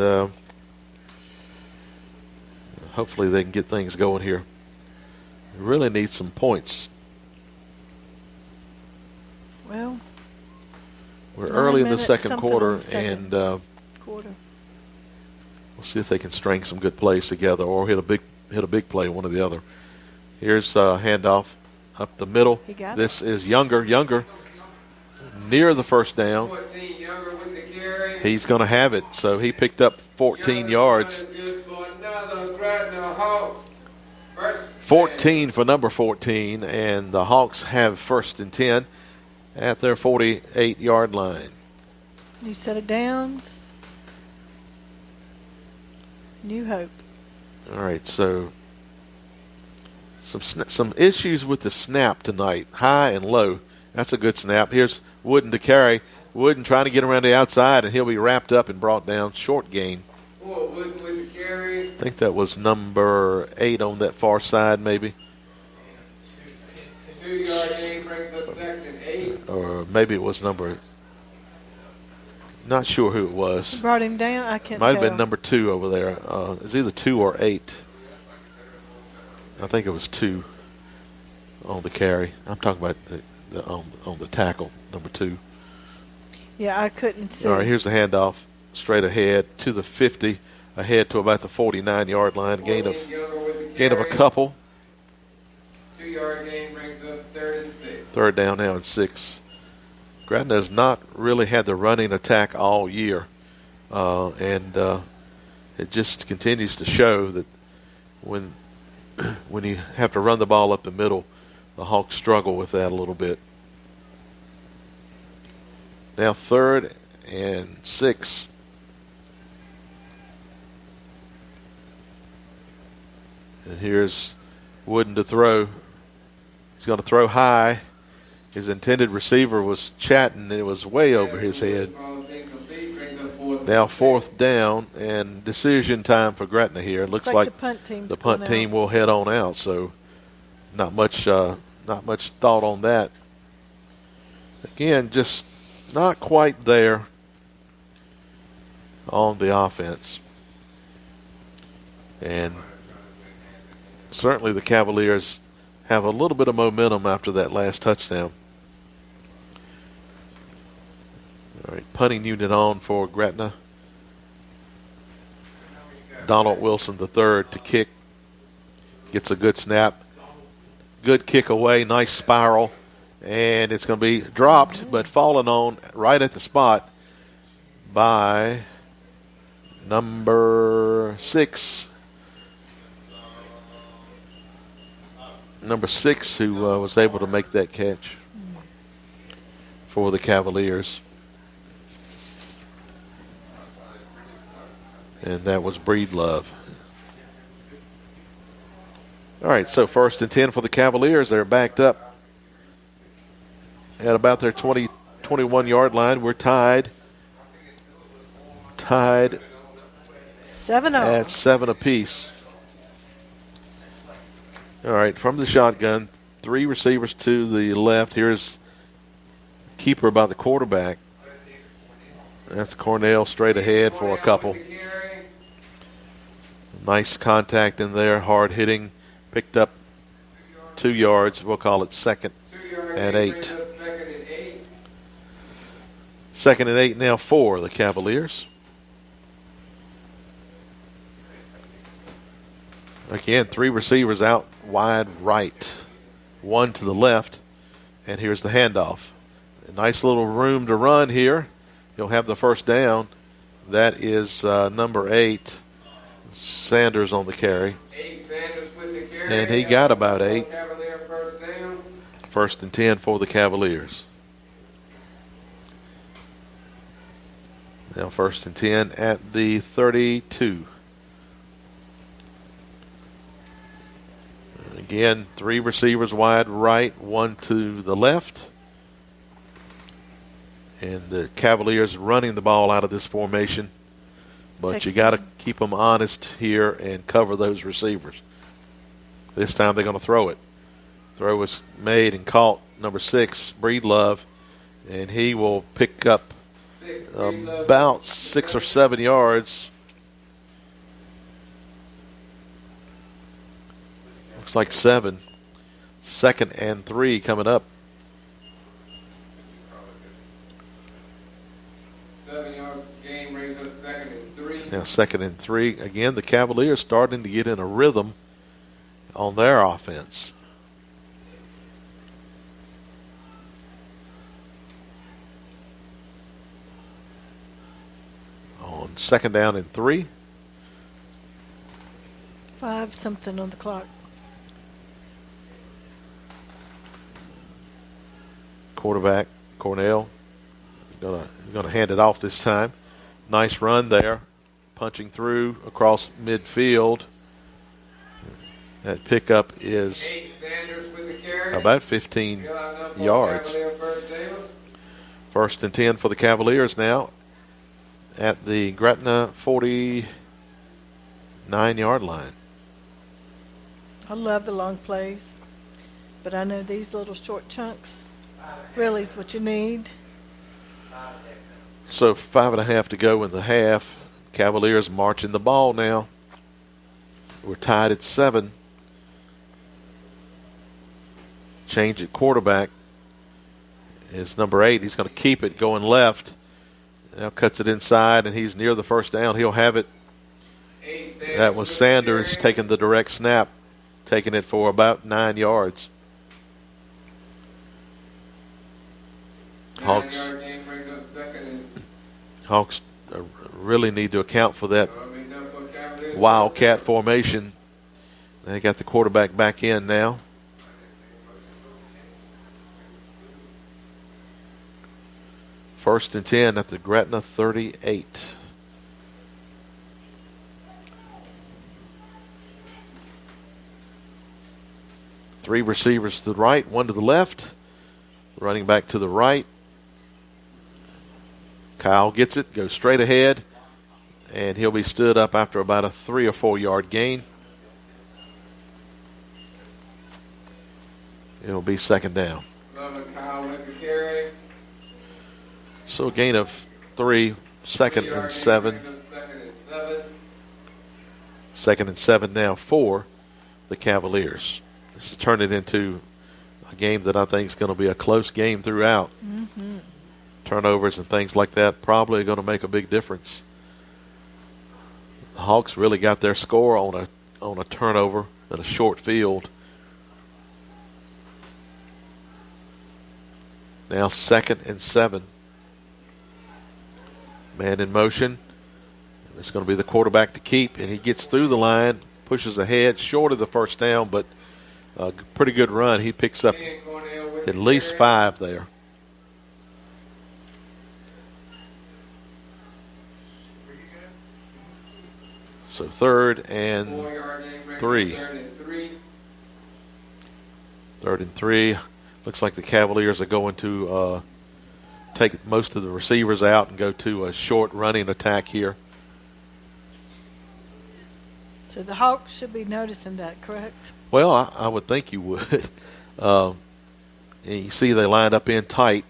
hopefully they can get things going here. Really need some points. Well, we're 9 early in the minutes, second something quarter, on the second and quarter. we'll see if they can string some good plays together or hit a big play, one or the other. Here's handoff up the middle. He got This is Younger near the first down. 14 Younger with the carry. He's going to have it, so he picked up 14 yards. 14 for number 14, and the Hawks have 1st and 10 at their 48-yard line. New set of downs. New hope. All right, so some issues with the snap tonight, high and low. That's a good snap. Here's Wooden to carry. Wooden trying to get around the outside, and he'll be wrapped up and brought down. Short gain. Wooden with the carry. I think that was number 8 on that far side, maybe. 2-yard gain brings up 2nd and 8. Or maybe it was number. Not sure who it was. Brought him down. I can't Might tell. have been number 2 over there. It's either 2 or 8. I think it was 2 on the carry. I'm talking about on the tackle, number 2. Yeah, I couldn't see. All right, here's the handoff straight ahead to the 50, ahead to about the 49-yard line. Gain of a couple. 2-yard gain brings up 3rd and 6. Third down now and 6. Gretna has not really had the running attack all year, and it just continues to show that when you have to run the ball up the middle, the Hawks struggle with that a little bit. Now 3rd and 6. And here's Wooden to throw. He's going to throw high. His intended receiver was Chatham, and it was way over his head. Now 4th down, and decision time for Gretna here. Looks like the punt team will head on out, so not much thought on that. Again, just not quite there on the offense. And certainly the Cavaliers have a little bit of momentum after that last touchdown. All right, punting unit on for Gretna. Donald Wilson III to kick. Gets a good snap. Good kick away. Nice spiral. And it's going to be dropped, but fallen on right at the spot by number 6. Number 6, who was able to make that catch for the Cavaliers. And that was Breedlove. All right, so 1st and 10 for the Cavaliers. They're backed up at about their 21-yard line. We're tied 7 at 7 apiece. All right, from the shotgun, 3 receivers to the left. Here's keeper by the quarterback. That's Cornell straight ahead for a couple. Nice contact in there, hard hitting. Picked up 2 yards. We'll call it 2nd and 8. 2nd and 8 now for the Cavaliers. Again, 3 receivers out wide right, 1 to the left, and here's the handoff. A nice little room to run here. He'll have the 1st down. That is number 8, Sanders on the carry. 8 Sanders with the carry. And he got about 8. Cavalier 1st down. 1st and 10 for the Cavaliers. Now 1st and 10 at the 32. Again, 3 receivers wide right, 1 to the left. And the Cavaliers running the ball out of this formation. But you got to keep them honest here and cover those receivers. This time they're going to throw it. Throw was made and caught, number 6, Breedlove. And he will pick up about 6 or 7 yards. Looks like 7. 2nd and 3 coming up. 7 yards game brings up 2nd and 3. Now 2nd and 3. Again, the Cavaliers starting to get in a rhythm on their offense. On 2nd down and 3. 5 something on the clock. Quarterback Cornell gonna hand it off this time. Nice run there, punching through across midfield. That pickup is 8 Sanders with the carry. about 15 yards. 1st and 10 for the Cavaliers now at the Gretna 49-yard line. I love the long plays, but I know these little short chunks really is what you need. So 5.5 to go in the half. Cavaliers marching the ball now. We're tied at 7. Change at quarterback. is number 8. He's going to keep it going left. Now cuts it inside, and he's near the first down. He'll have it. That was Sanders taking the direct snap, taking it for about 9 yards. Hawks really need to account for that wildcat formation. They got the quarterback back in now. First and 10 at the Gretna 38. Three receivers to the right, one to the left. Running back to the right. Kyle gets it, goes straight ahead, and he'll be stood up after about a 3 or 4 yard gain. It'll be second down. So a gain of 3, second and 7. Second and 7 now for the Cavaliers. This is turning into a game that I think is going to be a close game throughout. Mm-hmm. Turnovers and things like that probably going to make a big difference. The Hawks really got their score on a turnover in a short field. Now second and 7. Man in motion. It's going to be the quarterback to keep, and he gets through the line, pushes ahead, short of the first down, but a pretty good run. He picks up at least 5 there. So third and 3. Third and 3. Looks like the Cavaliers are going to take most of the receivers out and go to a short running attack here. So the Hawks should be noticing that, correct? Well, I would think you would. And you see they lined up in tight,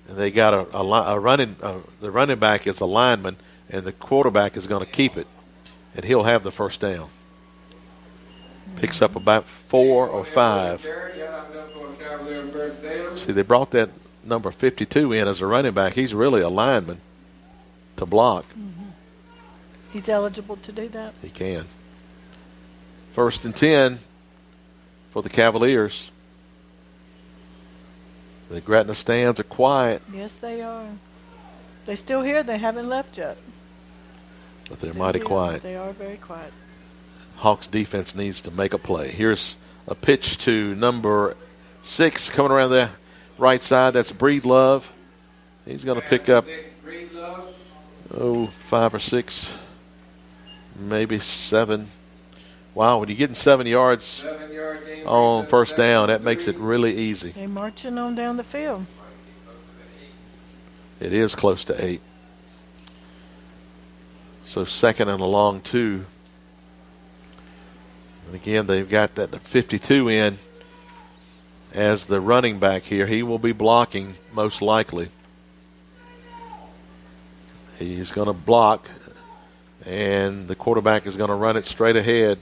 and they got a running. The running back is a lineman, and the quarterback is going to keep it, and he'll have the first down. Picks up about 4 or 5. See, they brought that number 52 in as a running back. He's really a lineman to block. Mm-hmm. He's eligible to do that? He can. First and 10 for the Cavaliers. The Gretna stands are quiet. Yes, they are. They're still here. They haven't left yet. But they're mighty quiet. They are very quiet. Hawks defense needs to make a play. Here's a pitch to number 6 coming around the right side. That's Breedlove. He's going to pick up 5 or 6, maybe 7. Wow, when you're getting 7 yards on first down, that makes it really easy. They're marching on down the field. It is close to 8. So second and a long 2. And again, they've got that 52 in as the running back here. He will be blocking most likely. He's going to block, and the quarterback is going to run it straight ahead.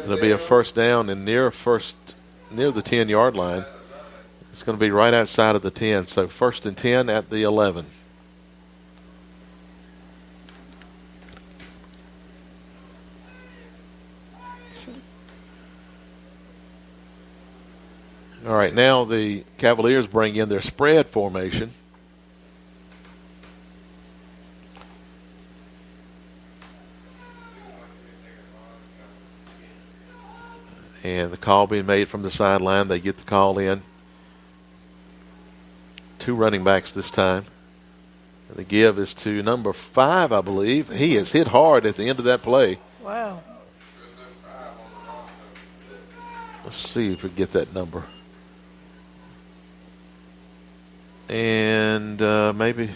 It'll be a first down and near the 10-yard line. It's going to be right outside of the 10. So first and 10 at the 11. All right, now the Cavaliers bring in their spread formation. And the call being made from the sideline. They get the call in. 2 running backs this time. And the give is to number 5, I believe. He is hit hard at the end of that play. Wow. Let's see if we get that number. And maybe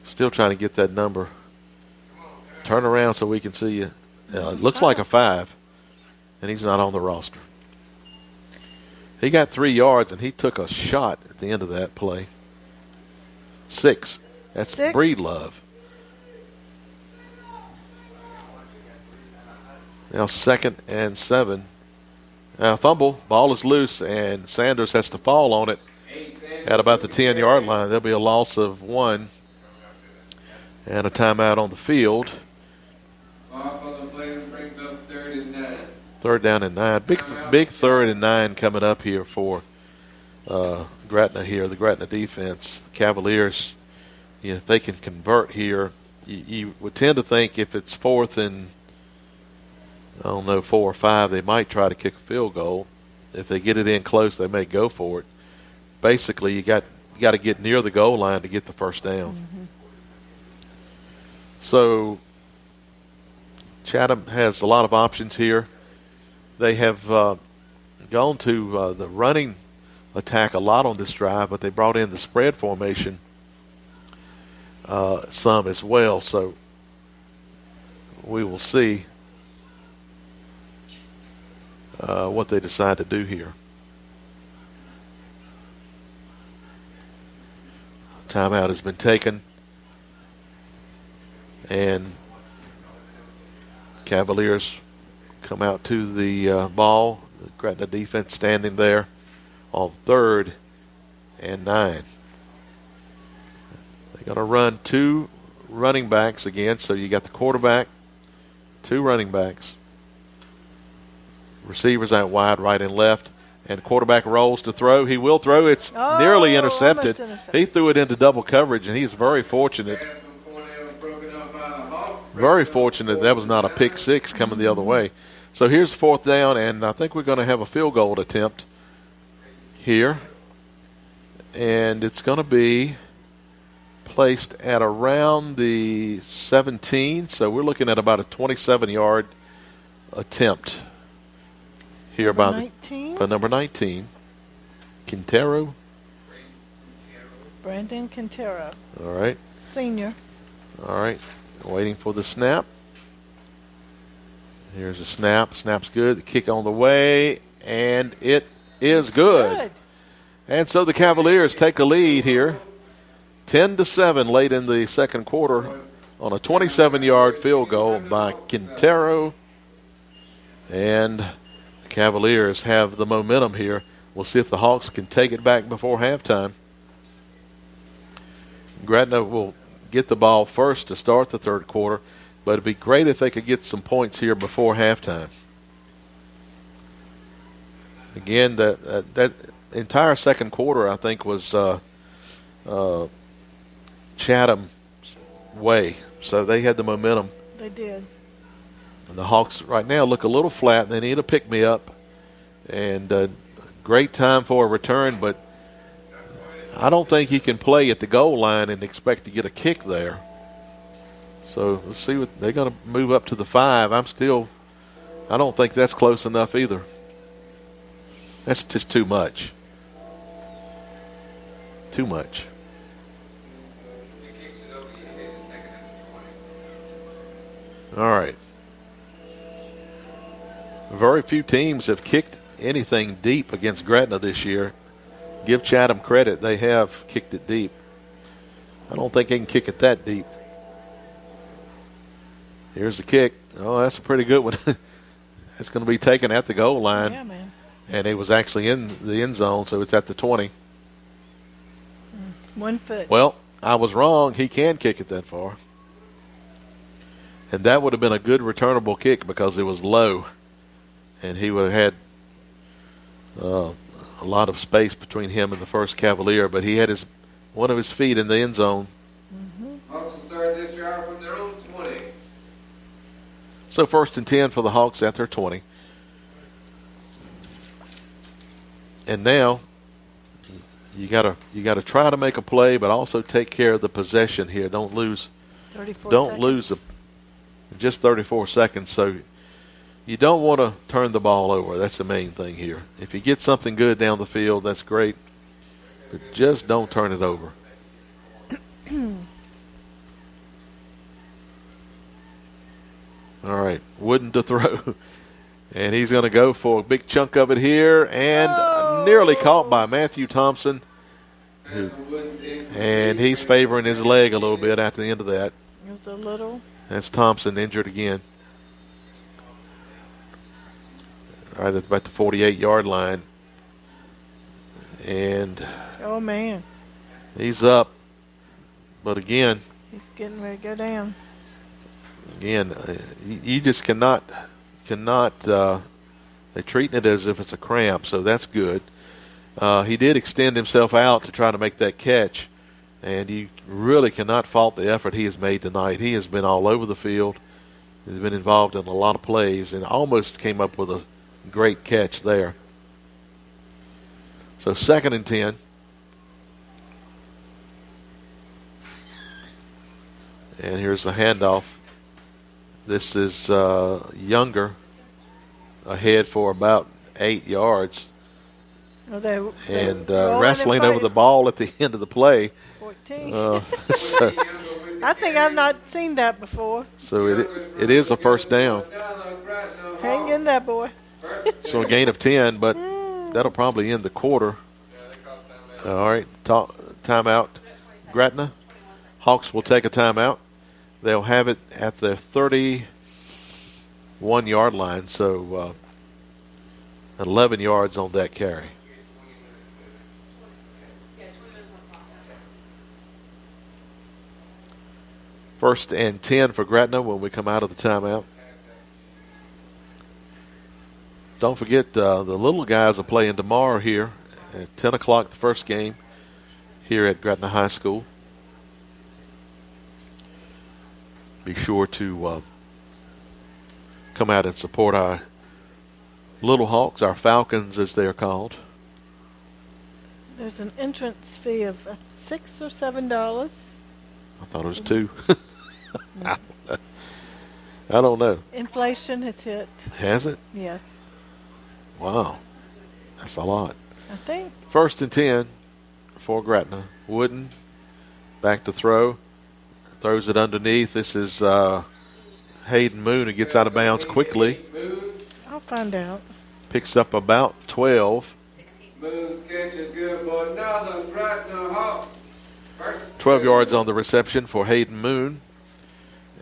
still trying to get that number. Turn around so we can see you. It looks like a 5. And he's not on the roster. He got 3 yards, and he took a shot at the end of that play. 6. That's 6. Breedlove. Now second and 7 Fumble. Ball is loose, and Sanders has to fall on it at about the 10-yard line. There'll be a loss of 1 and a timeout on the field. Off on the play brings up 3rd and 9. 3rd down and 9. Big 3rd and 9 coming up here for Gretna here, the Gretna defense. The Cavaliers, if they can convert here, you would tend to think if it's 4th and, 4 or 5, they might try to kick a field goal. If they get it in close, they may go for it. Basically, you got to get near the goal line to get the first down. Mm-hmm. So Chatham has a lot of options here. They have gone to the running attack a lot on this drive, but they brought in the spread formation some as well. So we will see what they decide to do here. Timeout has been taken, and Cavaliers come out to the ball. The Gretna defense standing there on 3rd and 9. They're going to run 2 running backs again. So you got the quarterback, 2 running backs. Receivers out wide, right and left. And quarterback rolls to throw. He will throw. It's nearly intercepted. He threw it into double coverage, and he's very fortunate. Very fortunate that was not a pick 6 coming the other way. So here's 4th down, and I think we're going to have a field goal attempt here. And it's going to be placed at around the 17. So we're looking at about a 27-yard attempt here by number 19. Quintero. Brandon Quintero. All right. Senior. All right. Waiting for the snap. Here's a snap. Snap's good. The kick on the way, and it is good. And so the Cavaliers take a lead here, 10-7 late in the second quarter on a 27-yard field goal by Quintero. And the Cavaliers have the momentum here. We'll see if the Hawks can take it back before halftime. Gretna will get the ball first to start the third quarter, but it'd be great if they could get some points here before halftime. Again, that entire second quarter, I think, was Chatham's way. So they had the momentum. They did. And the Hawks right now look a little flat. They need a pick-me-up. And great time for a return, but I don't think he can play at the goal line and expect to get a kick there. So let's see what they're going to move up to the 5. I don't think that's close enough either. That's just too much. Too much. All right. Very few teams have kicked anything deep against Gretna this year. Give Chatham credit. They have kicked it deep. I don't think they can kick it that deep. Here's the kick. Oh, that's a pretty good one. It's going to be taken at the goal line. Yeah, man. And it was actually in the end zone, so it's at the 20. 1 foot. Well, I was wrong. He can kick it that far. And that would have been a good returnable kick because it was low. And he would have had a lot of space between him and the first Cavalier, but he had one of his feet in the end zone. Hawks will start this drive from their own 20. So 1st and 10 for the Hawks at their 20. And now you gotta try to make a play, but also take care of the possession here. Don't lose. 34 don't seconds. lose just 34 seconds. So you don't want to turn the ball over. That's the main thing here. If you get something good down the field, that's great. But just don't turn it over. All right, Wooden to throw. And he's going to go for a big chunk of it here, and nearly caught by Matthew Thompson. And he's favoring his leg a little bit at the end of that. It was a little. That's Thompson injured again. right at about the 48-yard line. And Oh, man. he's up. But again, He's getting ready to go down. you just cannot, they're treating it as if it's a cramp, so that's good. He did extend himself out to try to make that catch, and you really cannot fault the effort he has made tonight. He has been all over the field. He's been involved in a lot of plays and almost came up with a great catch there. So 2nd and 10. And here's the handoff. This is Younger ahead for about 8 yards. Well, they're And rolling wrestling and over the ball at the end of the play. 14. So I think I've not seen that before. it is a first down. Hang in there, boy. So a gain of 10, but that'll probably end the quarter. All right, timeout. Gretna. Hawks will take a timeout. They'll have it at their 31-yard line, so 11 yards on that carry. First and 10 for Gretna when we come out of the timeout. Don't forget the little guys are playing tomorrow here at 10 o'clock, the first game here at Gretna High School. Be sure to come out and support our Little Hawks, our Falcons as they're called. There's an entrance fee of $6 or $7. I thought it was $2. I don't know. Inflation has hit. Has it? Yes. Wow. That's a lot. I think. First and 10 for Gretna. Wooden back to throw. Throws it underneath. This is Hayden Moon who gets out of bounds quickly. I'll find out. Picks up about 12. Moon's catch is good for another Gretna Hawks. 12 yards on the reception for Hayden Moon.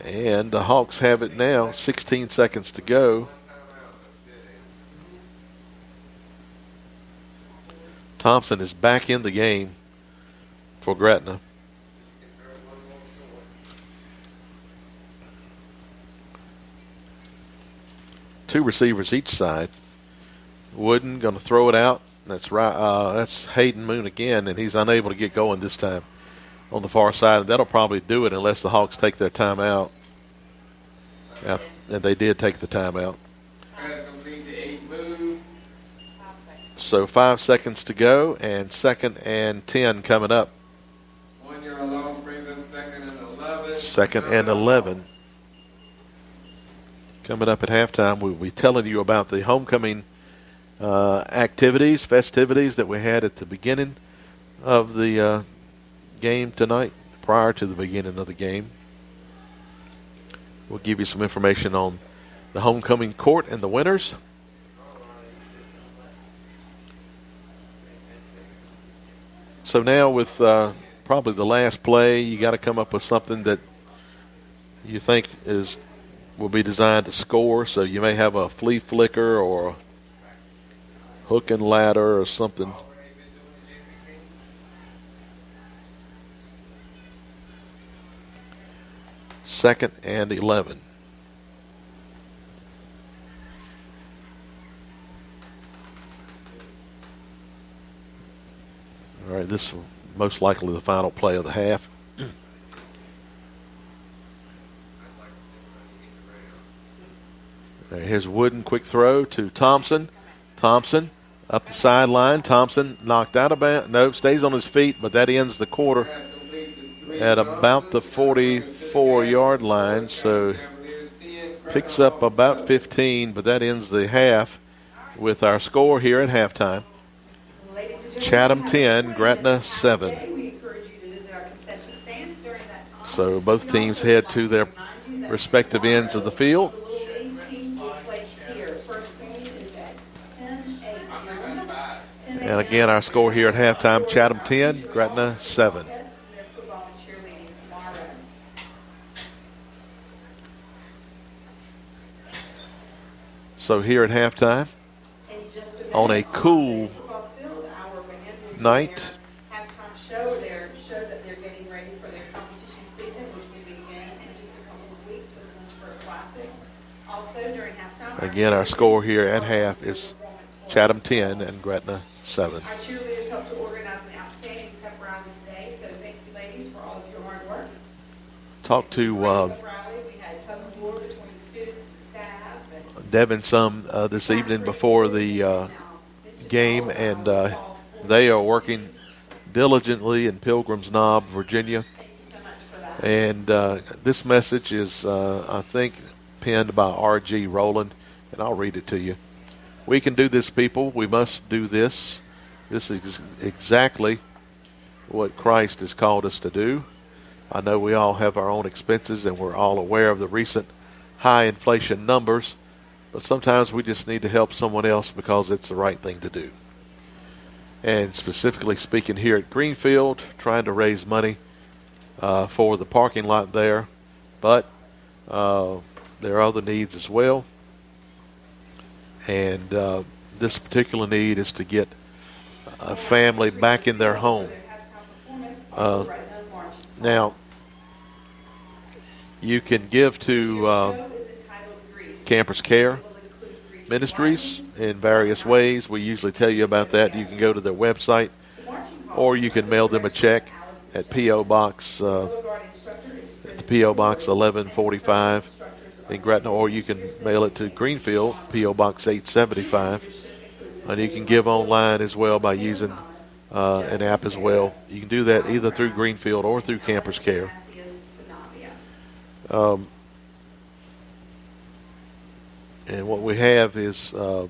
And the Hawks have it now. 16 seconds to go. Thompson is back in the game for Gretna. Two receivers each side. Wooden going to throw it out. That's right. That's Hayden Moon again, and he's unable to get going this time on the far side. That'll probably do it unless the Hawks take their timeout. Yeah, and they did take the timeout. So 5 seconds to go, and 2nd and 10 coming up. 1 yard loss brings up 2nd and 11. 2nd and 11. Coming up at halftime, we'll be telling you about the homecoming festivities that we had at the beginning of the game tonight, prior to the beginning of the game. We'll give you some information on the homecoming court and the winners. So now with probably the last play, you got to come up with something that you think will be designed to score. So you may have a flea flicker or a hook and ladder or something. Second and 11. All right, this is most likely the final play of the half. All right, here's Wooden, quick throw to Thompson. Thompson up the sideline. Thompson knocked out of bounds. No, stays on his feet, but that ends the quarter at about the 44-yard line. So picks up about 15, but that ends the half with our score here at halftime. Chatham 10, Gretna 7. So both teams head to their respective ends of the field. And again, our score here at halftime, Chatham 10, Gretna 7. So here at halftime, on a cool night. Halftime show there show that they're getting ready for their competition season, which will begin in just a couple of weeks for the Lynchburg Classic. Also during halftime, Again, our score here at half is Chatham 10 and Gretna 7. Our cheerleaders helped to organize an outstanding pep rally today, so thank you, ladies, for all of your hard work. Talked to Pep rally, we had tug of war between the students and staff. And Devin some this evening before the game, and they are working diligently in Pilgrim's Knob, Virginia. thank you so much for that. And this message is, I think, penned by R.G. Rowland, and I'll read it to you. We can do this, people. We must do this. This is exactly what Christ has called us to do. I know we all have our own expenses, and we're all aware of the recent high inflation numbers, but sometimes we just need to help someone else because it's the right thing to do. And specifically speaking here at Greenfield, trying to raise money for the parking lot there, but there are other needs as well. And this particular need is to get a family back in their home. Now, you can give to Campers Care Ministries in various ways. We usually tell you about that. You can go to their website, or you can mail them a check at P.O. Box, P.O. Box 1145 in Gretna, or you can mail it to Greenfield, P.O. Box 875. And you can give online as well by using an app as well. You can do that either through Greenfield or through Campers Care. And what we have is a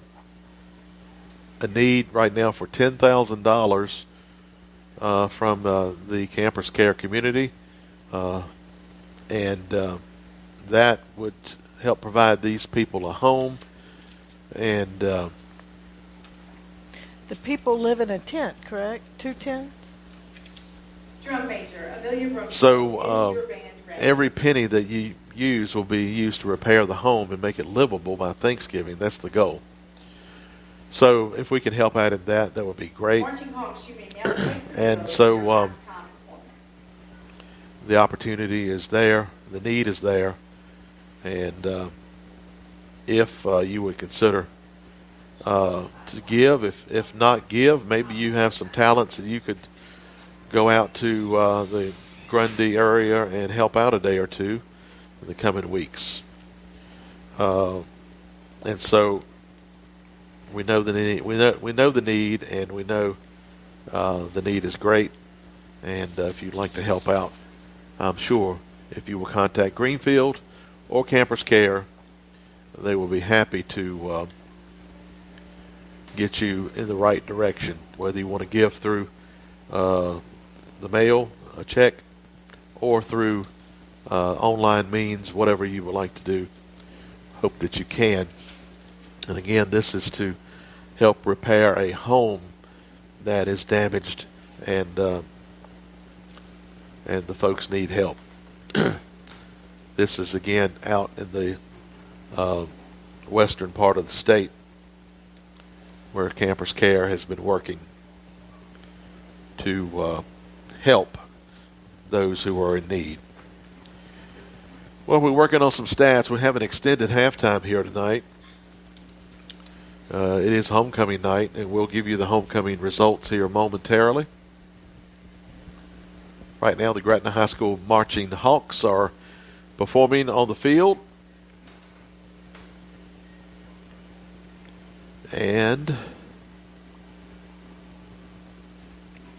need right now for $10,000 from the Campers Care community. And that would help provide these people a home. And The people live in a tent, correct? 2 tents? Drum major, Amelia Brooks. so is your band ready? every penny that you use will be used to repair the home and make it livable by Thanksgiving. That's the goal. So if we can help out in that, that would be great. Marching Hawks, you may now take the And field so, for your halftime performance. The opportunity is there. The need is there. And if you would consider to give, if not give, maybe you have some talents that you could go out to the Grundy area and help out a day or two in the coming weeks. And so we know the need. We know the need, and we know the need is great. And if you'd like to help out, I'm sure if you will contact Greenfield or Campers Care, they will be happy to get you in the right direction, whether you want to give through the mail, a check, or through online means, whatever you would like to do. Hope that you can. And again, this is to help repair a home that is damaged, and the folks need help. This is again out in the western part of the state, where Campers Care has been working to help those who are in need. Well, we're working on some stats. We have an extended halftime here tonight. It is homecoming night, and we'll give you the homecoming results here momentarily. Right now, the Gretna High School Marching Hawks are performing on the field. And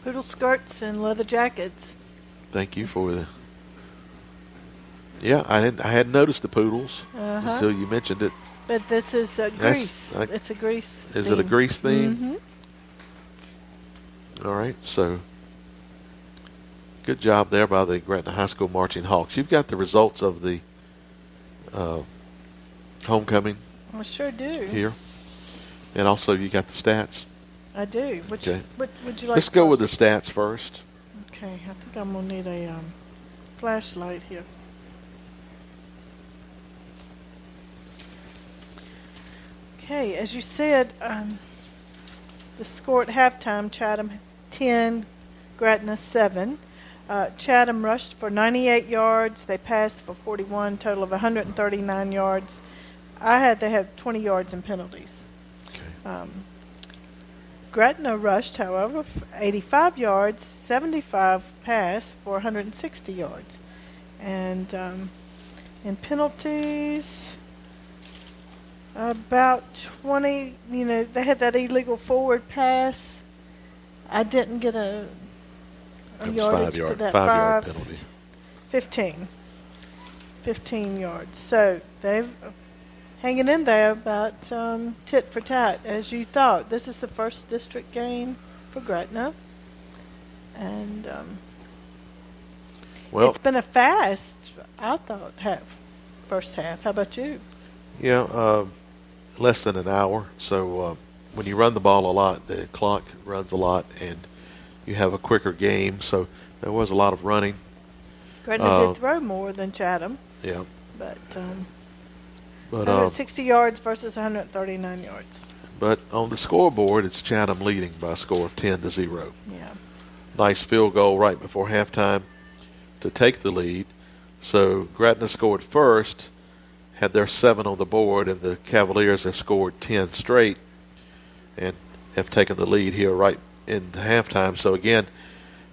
Poodle skirts and leather jackets. thank you for the. Yeah, I hadn't noticed the poodles until you mentioned it. But this is Greece. It's a Greece Is theme. it a Greece theme? Mm-hmm. All right, so good job there by the Gretna High School Marching Hawks. You've got the results of the homecoming I sure do. here, and also you got the stats. I do. Okay. What would you like? Let's go with the first? stats first. Okay, I think I'm gonna need a flashlight here. Okay, as you said, The score at halftime, Chatham 10, Gretna 7. Chatham rushed for 98 yards. They passed for 41, total of 139 yards. They had 20 yards in penalties. Okay. Gretna rushed, however, for 85 yards, 75 passed for 160 yards. And in penalties, about 20, they had that illegal forward pass. I didn't get a yardage for that. 5-yard penalty. 15 yards. So they've hanging in there about tit for tat, as you thought. This is the first district game for Gretna. And it's been a fast, I thought, first half. How about you? Yeah, less than an hour. So when you run the ball a lot, the clock runs a lot, and you have a quicker game. So there was a lot of running. Gretna did throw more than Chatham. Yeah. But 160 yards versus 139 yards. But on the scoreboard, it's Chatham leading by a score of 10-0. Yeah. Nice field goal right before halftime to take the lead. So Gretna scored first, had their 7 on the board, and the Cavaliers have scored 10 straight and have taken the lead here right into halftime. So again,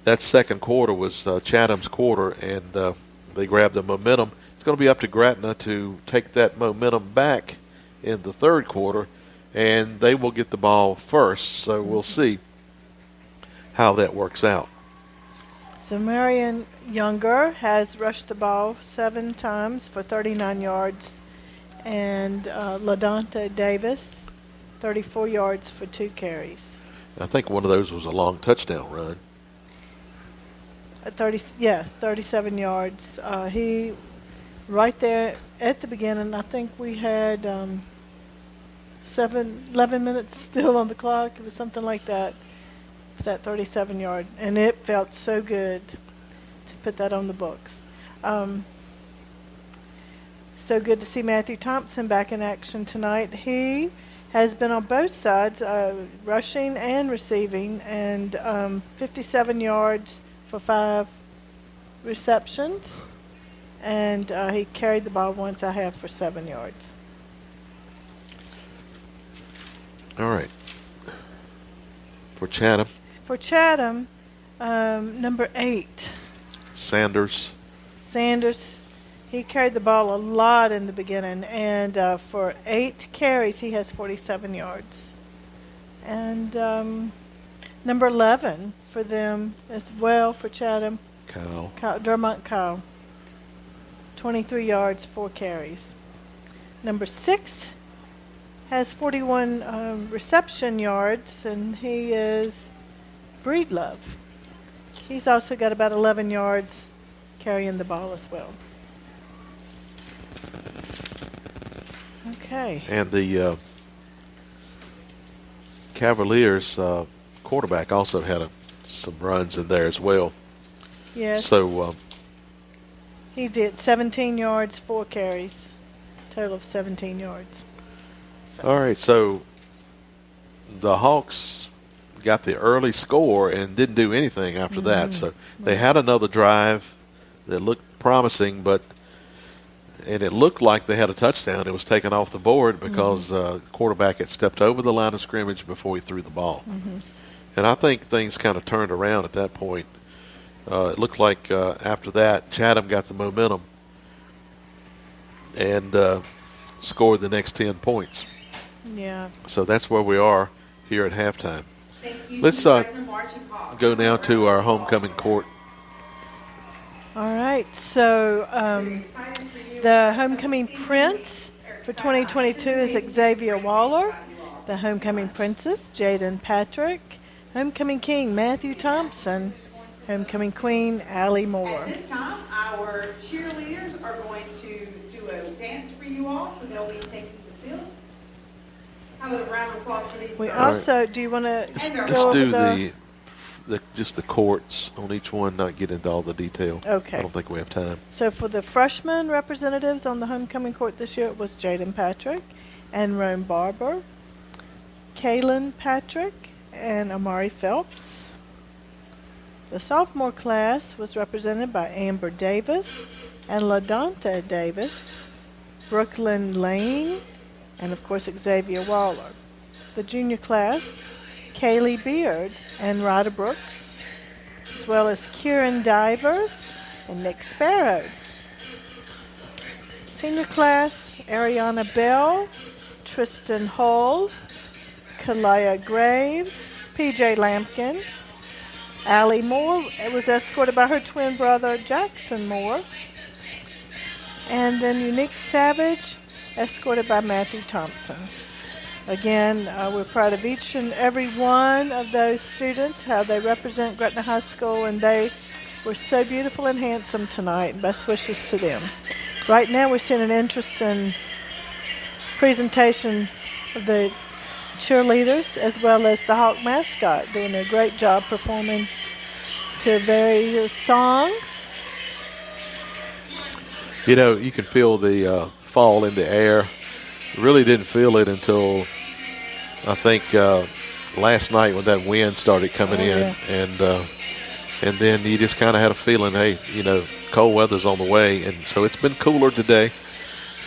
that second quarter was Chatham's quarter, and they grabbed the momentum. It's going to be up to Gretna to take that momentum back in the third quarter, and they will get the ball first. So we'll see how that works out. So Marion Younger has rushed the ball 7 times for 39 yards, and LaDonta Davis 34 yards for 2 carries. I think one of those was a long touchdown run. 37 yards. He right there at the beginning. I think we had 11 minutes still on the clock. It was something like that. That 37-yard, and it felt so good to put that on the books. So good to see Matthew Thompson back in action tonight. He has been on both sides, rushing and receiving, and 57 yards for 5 receptions, and he carried the ball once I have for 7 yards. All right. For Chatham. For Chatham, number 8. Sanders, he carried the ball a lot in the beginning, and for 8 carries, he has 47 yards. And number 11 for them as well for Chatham, Dermont Kyle, 23 yards, 4 carries. Number 6 has 41 reception yards, and he is Breedlove. He's also got about 11 yards carrying the ball as well. Okay. and the Cavaliers quarterback also had some runs in there as well. Yes. So he did 17 yards, 4 carries, total of 17 yards. all right, so the Hawks got the early score and didn't do anything after that. So they had another drive that looked promising, and it looked like they had a touchdown. It was taken off the board because the quarterback had stepped over the line of scrimmage before he threw the ball. And I think things kind of turned around at that point. It looked like after that, Chatham got the momentum and scored the next 10 points. Yeah. So that's where we are here at halftime. Thank you. Let's go now to our homecoming court. All right. So the homecoming prince for 2022 is Xavier Waller. The homecoming princess, Jaden Patrick. Homecoming king, Matthew Thompson. Homecoming queen, Allie Moore. At this time, our cheerleaders are going to do a dance for you all, so they'll be taking the field. How about a round of applause for these We girls? also, do you want to Let's go over do just the courts on each one, not get into all the detail. Okay. I don't think we have time. So for the freshman representatives on the homecoming court this year, it was Jaden Patrick and Rome Barber, Kaylin Patrick, and Amari Phelps. The sophomore class was represented by Amber Davis and LaDonta Davis, Brooklyn Lane, and of course Xavier Waller. The junior class, Kaylee Beard and Ryder Brooks, as well as Kieran Divers and Nick Sparrow. Senior class, Ariana Bell, Tristan Hull, Kalaya Graves, PJ Lampkin. Allie Moore was escorted by her twin brother, Jackson Moore. And then Unique Savage, escorted by Matthew Thompson. Again, we're proud of each and every one of those students, how they represent Gretna High School, and they were so beautiful and handsome tonight. Best wishes to them. Right now we're seeing an interesting presentation of the cheerleaders as well as the Hawk mascot doing a great job performing to various songs. You know, you can feel the fall in the air. Really didn't feel it until I think last night when that wind started coming in, yeah. and then you just kind of had a feeling, hey, you know, cold weather's on the way, and so it's been cooler today,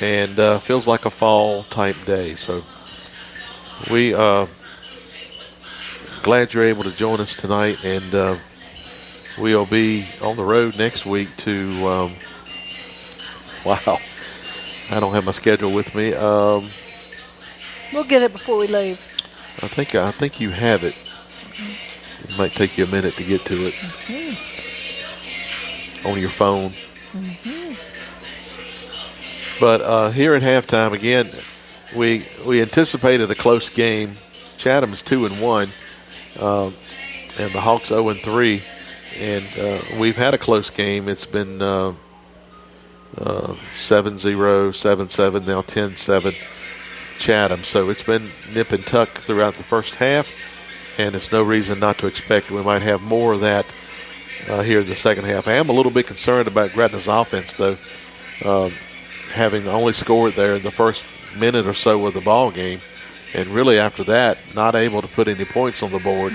and feels like a fall type day. So we glad you're able to join us tonight, and we'll be on the road next week to wow. I don't have my schedule with me. We'll get it before we leave. I think you have it. It might take you a minute to get to it on your phone. But here at halftime, again, we anticipated a close game. Chatham's 2-1, and the Hawks 0-3, and we've had a close game. It's been 7-0, 7-7, now 10-7 Chatham. So it's been nip and tuck throughout the first half, and it's no reason not to expect we might have more of that here in the second half. I am a little bit concerned about Gretna's offense, though, having only scored there in the first minute or so of the ball game, and really after that not able to put any points on the board.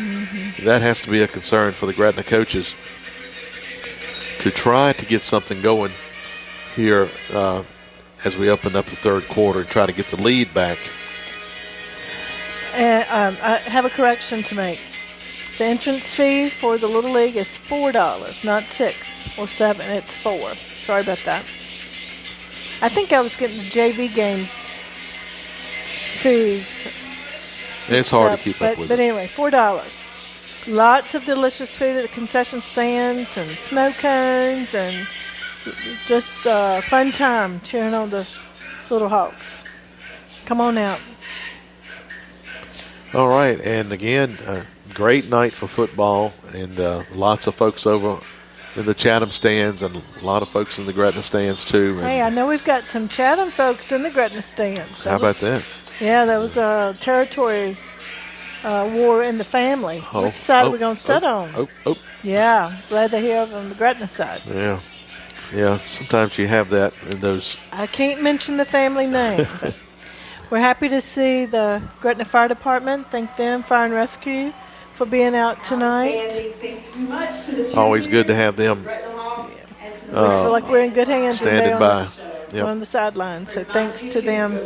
That has to be a concern for the Gretna coaches to try to get something going here as we open up the third quarter and try to get the lead back. I have a correction to make. The entrance fee for the Little League is $4, not $6 or $7. It's $4. Sorry about that. I think I was getting the JV games fees. It's hard to keep up with But it. anyway, $4. Lots of delicious food at the concession stands and snow cones, and just fun time cheering on the Little Hawks. Come on out. All right, and again, great night for football, and lots of folks over in the Chatham stands, and a lot of folks in the Gretna stands too. And Hey, I know we've got some Chatham folks in the Gretna stands. how about that? Yeah, there was a territory war in the family. Which side are we going to sit on? Yeah, glad to hear on the Gretna side. Yeah. Sometimes you have that in those. I can't mention the family name, but we're happy to see the Gretna Fire Department. Thank them, Fire and Rescue, for being out tonight. Outstanding. Thanks so much to the Always good to have them Gretna Hawk and to the We feel like we're in good hands when standing they're by. on the sidelines. So thanks to them.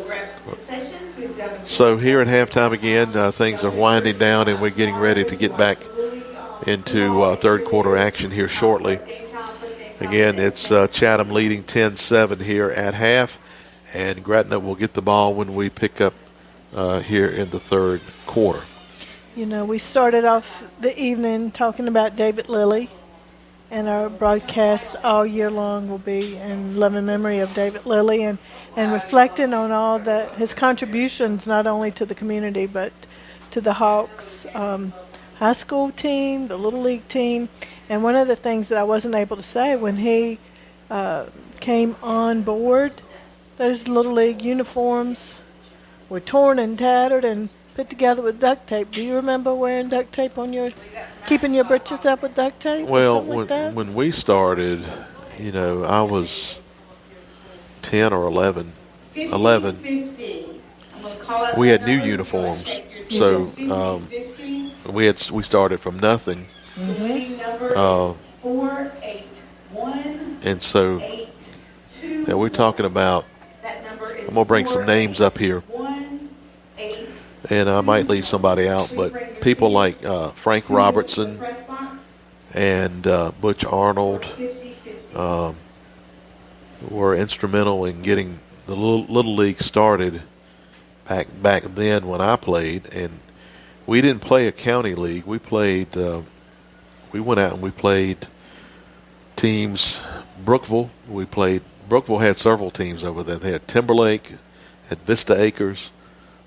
So here at halftime again, things are winding down, and we're getting ready to get back into third quarter action here shortly. Again, it's Chatham leading 10-7 here at half, and Gretna will get the ball when we pick up here in the third quarter. You know, we started off the evening talking about David Lilly, and our broadcast all year long will be in loving memory of David Lilly, and reflecting on all his contributions, not only to the community but to the Hawks high school team, the Little League team. And one of the things that I wasn't able to say when he came on board, those Little League uniforms were torn and tattered and put together with duct tape. Do you remember wearing duct tape on keeping your britches up with duct tape? Well, or something like that? when we started, you know, I was 10 or 11. 15. I'm gonna call out We the had new numbers. uniforms, Check your so, digits. 15, we started from nothing. The winning number Uh, is 481. And so 821. now we're talking about, That number is I'm going to bring some names up here, 481. and I might leave somebody out, but people like Frank Robertson Press box. and Butch Arnold 50-50. were instrumental in getting the little league started back then when I played. And we didn't play a county league. We played. We went out and we played teams. Brookville. Brookville had several teams over there. They had Timberlake, had Vista Acres,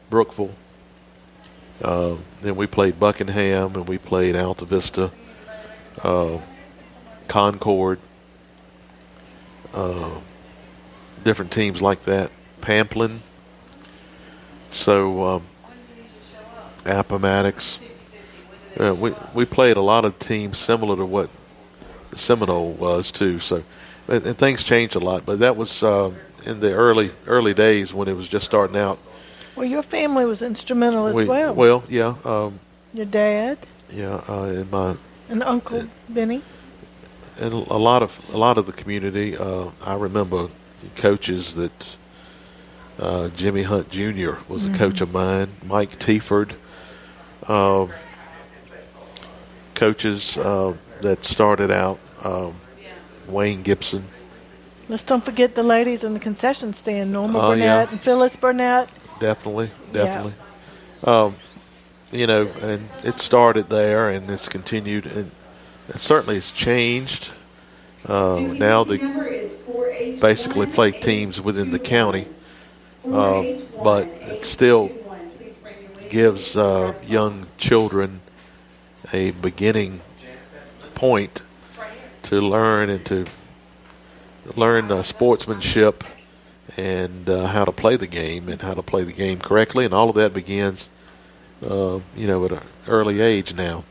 Brookville. Then we played Buckingham and we played Alta Vista, Concord. Different teams like that. Pamplin. So Appomattox. We played a lot of teams similar to what the Seminole was too. So and things changed a lot, but that was in the early days when it was just starting out. Well, your family was instrumental as well. Well, yeah. Your dad. Yeah, and Uncle Benny. And a lot of the community. I remember coaches that Jimmy Hunt Jr. was a coach of mine. Mike Teaford. Coaches that started out. Wayne Gibson. Let's don't forget the ladies in the concession stand. Norma Oh, Burnett yeah. and Phyllis Burnett. Definitely. Yeah. And it started there, and it's continued, and it certainly has changed. Now they number is 481. basically play teams within the county, but it still gives young children a beginning point to learn and to learn sportsmanship and how to play the game and how to play the game correctly, and all of that begins, at an early age now.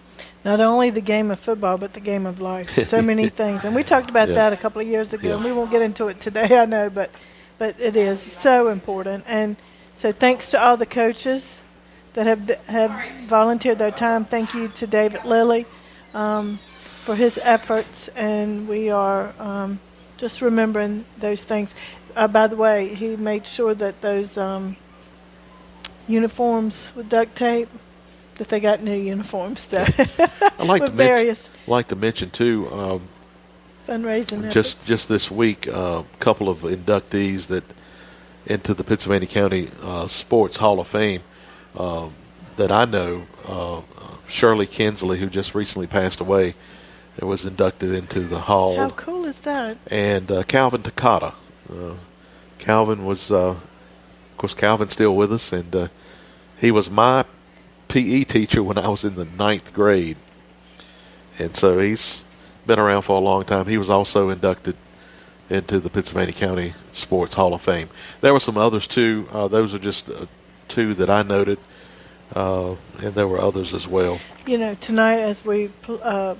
Not only the game of football, but the game of life. So many things, and we talked about that a couple of years ago. Yeah. And we won't get into it today, I know, but it is so important. And so, thanks to all the coaches that have volunteered their time. Thank you to David Lilly for his efforts, and we are just remembering those things. By the way, he made sure that those uniforms with duct tape, that they got new uniforms. So I like with to various mention too. fundraising efforts. Just this week, a couple of inductees that into the Pennsylvania County Sports Hall of Fame that I know. Shirley Kinsley, who just recently passed away, was inducted into the hall. How cool is that? And Calvin Takata. Calvin was, of course, Calvin's still with us, and he was my PE teacher when I was in the 9th grade. And so he's been around for a long time. He was also inducted into the Pennsylvania County Sports Hall of Fame. There were some others too. Those are just two that I noted, and there were others as well. Tonight as we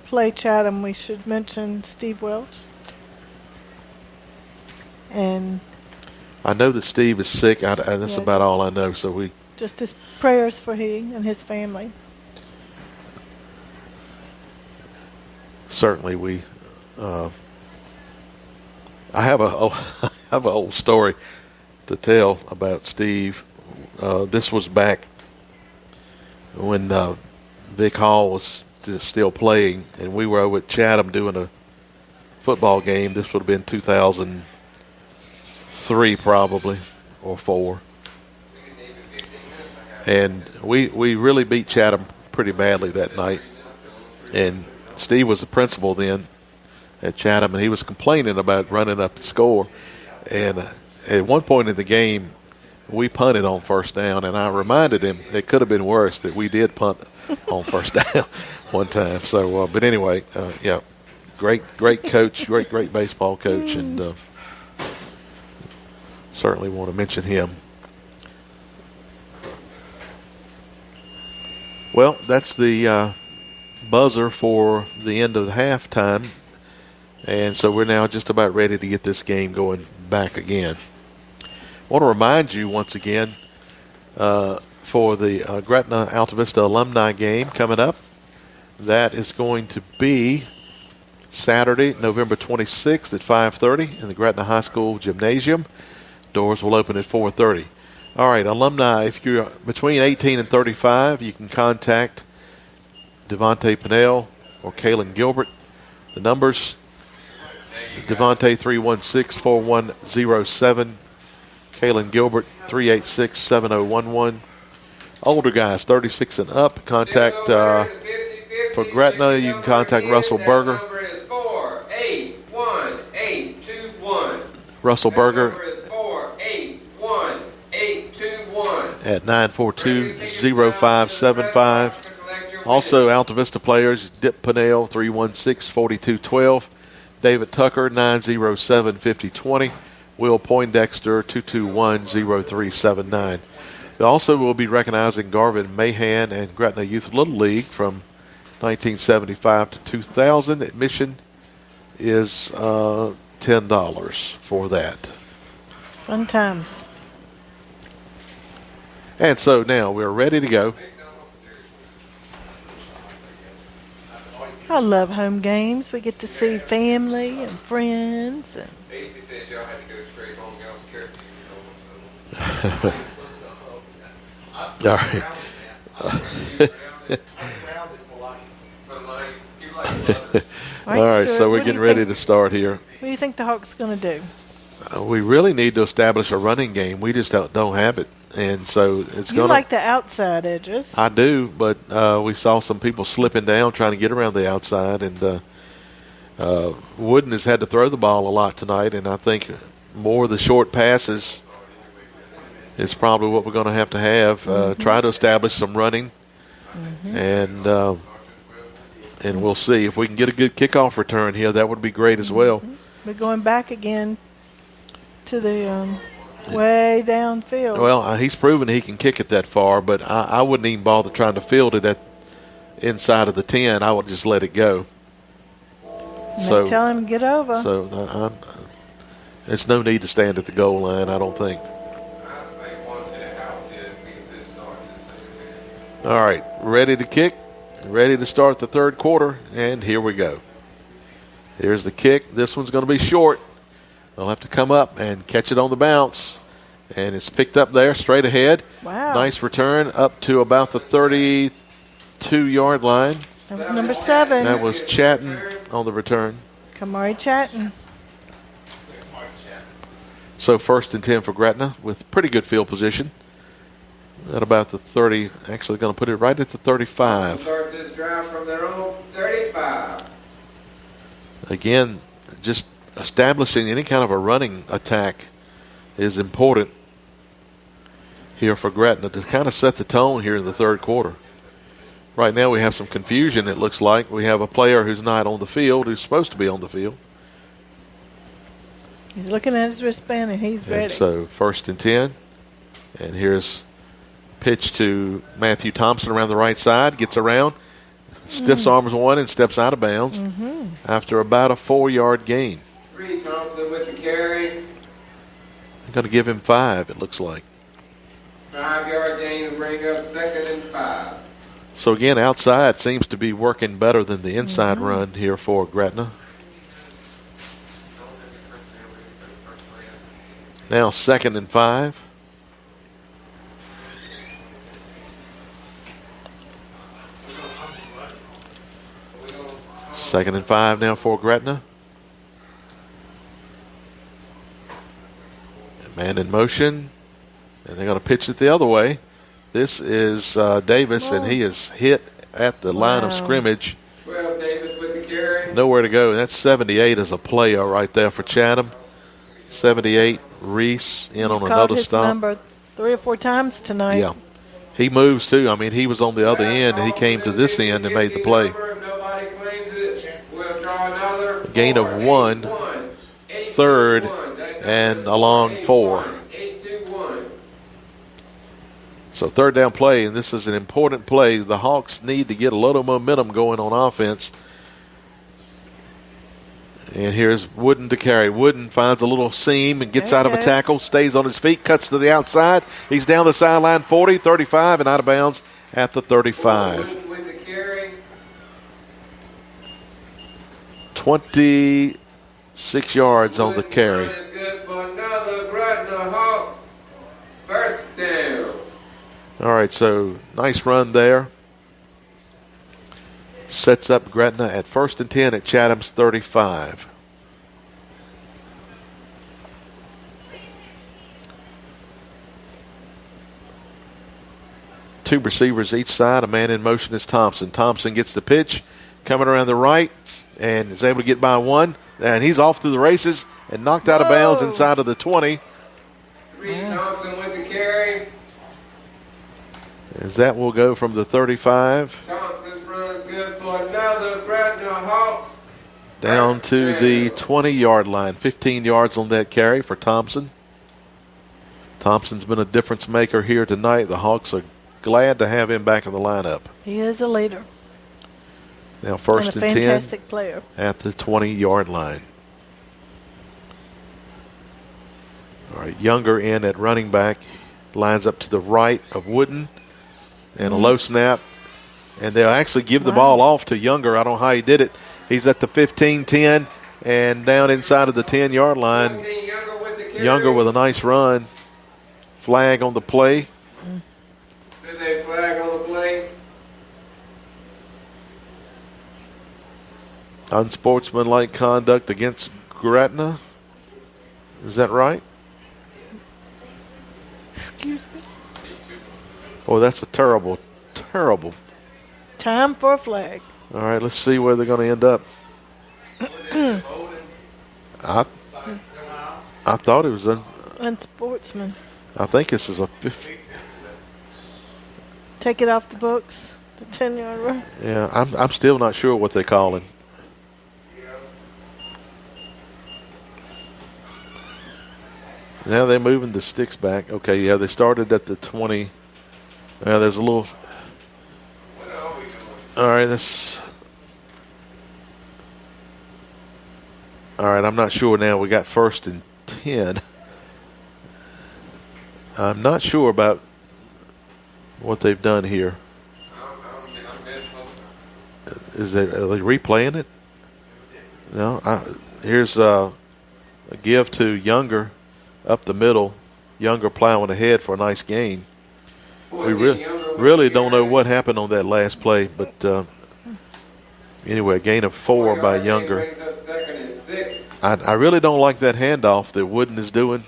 play Chatham, we should mention Steve Welch. And I know that Steve is sick. That's about all I know. So we just his prayers for he and his family. Certainly, we. I have an old story to tell about Steve. This was back when Vic Hall was still playing, and we were over at Chatham doing a football game. This would have been 2003 probably, or 4. And we really beat Chatham pretty badly that night. And Steve was the principal then at Chatham, and he was complaining about running up the score. And at one point in the game, we punted on first down, and I reminded him it could have been worse that we did punt on first down one time. So, but anyway, great coach, great baseball coach, and certainly want to mention him. Well, that's the buzzer for the end of the halftime, and so we're now just about ready to get this game going back again. I want to remind you once again, for the Gretna Alta Vista Alumni game coming up. That is going to be Saturday, November 26th at 5:30 in the Gretna High School Gymnasium. Doors will open at 4:30. All right, alumni, if you're between 18 and 35, you can contact Devontae Pinnell or Kaylin Gilbert. The numbers, Devontae 316-4107, Kaylin Gilbert 386-7011. Older guys, 36 and up, contact for Gretna, you can contact Russell Berger. Number is 481-821. Russell Berger Number is 481-821. at 942-0575. Also, Alta Vista players, Dip Pinnell, 316-4212. David Tucker, 907-5020. Will Poindexter, 221-0379. They also will be recognizing Garvin Mahan and Gretna Youth Little League from 1975 to 2000. Admission is $10 for that. Fun times. And so now we're ready to go. I love home games. We get to see family and friends. And Casey said y'all had to go straight home. Y'all was careful. All right, so we're getting ready to start here. What do you think the Hawks going to do? We really need to establish a running game. We just don't have it. And so it's You going like the outside edges. I do, but we saw some people slipping down trying to get around the outside, and Wooden has had to throw the ball a lot tonight, and I think more of the short passes is probably what we're going to have. Try to establish some running, and we'll see if we can get a good kickoff return here. That would be great as well. We're going back again to the way downfield. Well, he's proven he can kick it that far, but I wouldn't even bother trying to field it at inside of the 10. I would just let it go. So tell him to get over. So there's no need to stand at the goal line, I don't think. All right, ready to kick, ready to start the third quarter, and here we go. Here's the kick. This one's going to be short. They'll have to come up and catch it on the bounce. And it's picked up there, straight ahead. Wow. Nice return up to about the 32-yard line. That was number 7. That was Chatham on the return. Kamari Chatton. So 1st and 10 for Gretna with pretty good field position. At about the 30, actually going to put it right at the 35. Start this drive from their own 35. Again, just establishing any kind of a running attack is important here for Gretna to kind of set the tone here in the third quarter. Right now we have some confusion, it looks like. We have a player who's not on the field, who's supposed to be on the field. He's looking at his wristband, and he's ready. And so 1st and 10. And here's pitch to Matthew Thompson around the right side. Gets around, stiffs arms one, and steps out of bounds after about a 4-yard gain. 3, Thompson with the carry. I'm going to give him 5, it looks like. 5-yard gain to bring up 2nd and 5. So again, outside seems to be working better than the inside run here for Gretna. Now 2nd and 5. Second and 5 now for Gretna. Man in motion. And they're going to pitch it the other way. This is Davis, and he is hit at the line of scrimmage. 12, Davis with the carry. Nowhere to go. That's 78 as a player right there for Chatham. 78, Reese in on another his stop. Number 3 or 4 times tonight. Yeah. He moves too. I mean, he was on the other end, and he came to this end and made the play. Gain of 1, 3rd, and a long 4. So 3rd down play, and this is an important play. The Hawks need to get a little momentum going on offense. And here's Wooden to carry. Wooden finds a little seam and gets There out he of a goes. tackle, stays on his feet, cuts to the outside. He's down the sideline 40, 35, and out of bounds at the 35. Wooden with the carry. 26 yards on the Wooden carry. run is good for another Gretna Hawks. First down. All right, so nice run there. Sets up Gretna at 1st and 10 at Chatham's 35. Two receivers each side. A man in motion is Thompson. Thompson gets the pitch, coming around the right, and is able to get by one. And he's off to the races and knocked out of bounds inside of the 20. Thompson with the carry. As that will go from the 35 Thompson's run is good for another Gretna Hawks. down to the 20-yard line. 15 yards on that carry for Thompson. Thompson's been a difference maker here tonight. The Hawks are glad to have him back in the lineup. He is a leader. Now 1st and and a 10 fantastic player. at the 20-yard line. All right, Younger in at running back. Lines up to the right of Wooden. And a low snap. And they'll actually give the ball off to Younger. I don't know how he did it. He's at the 15-10 and down inside of the 10-yard line. 14 Younger with the carry. Younger with a nice run. Flag on the play. There's a flag on the play. Unsportsmanlike conduct against Gretna. Is that right? Excuse me. Oh, that's a terrible, terrible. Time for a flag. All right, let's see where they're going to end up. I thought it was Unsportsman. I think this is a 50. Take it off the books. The 10-yard run. Yeah, I'm still not sure what they're calling. Now they're moving the sticks back. Okay, yeah, they started at the 20. There's a little. All right, that's. All right, I'm not sure now. We got 1st and 10. I'm not sure about what they've done here. Are they replaying it? No. Here's a give to Younger up the middle. Younger plowing ahead for a nice gain. We really don't know what happened on that last play, but anyway, a gain of 4 by Younger. I really don't like that handoff that Wooden is doing.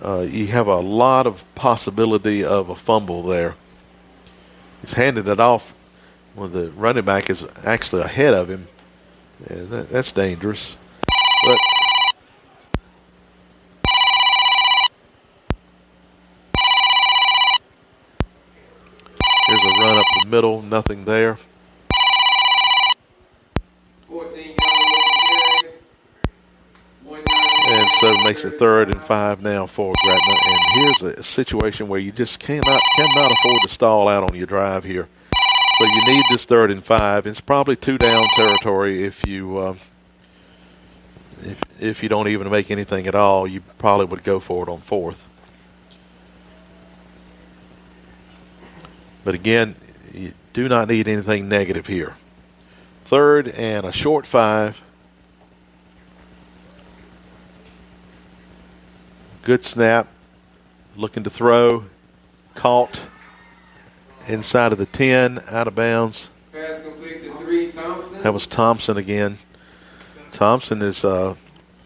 You have a lot of possibility of a fumble there. He's handed it off when the running back is actually ahead of him. And that's dangerous. But here's a run up the middle, nothing there. 14 Younger with the carry. 1 yard. And so it makes it 3rd and 5 now for Gretna. And here's a situation where you just cannot afford to stall out on your drive here. So you need this 3rd and 5. It's probably 2 down territory if you if you don't even make anything at all. You probably would go for it on 4th. But again, you do not need anything negative here. 3rd and a short 5. Good snap. Looking to throw. Caught. Inside of the 10. Out of bounds. Pass complete to 3 Thompson. That was Thompson again. Thompson is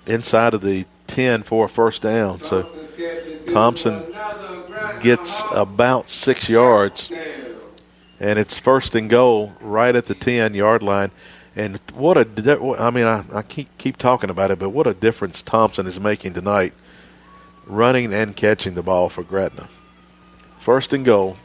inside of the 10 for a 1st down. So Thompson's catch is good Thompson for another Gretna gets Hawks. about 6 yards. Down. And it's 1st and goal right at the 10-yard line. And what I keep talking about it, but what a difference Thompson is making tonight, running and catching the ball for Gretna. 1st and goal.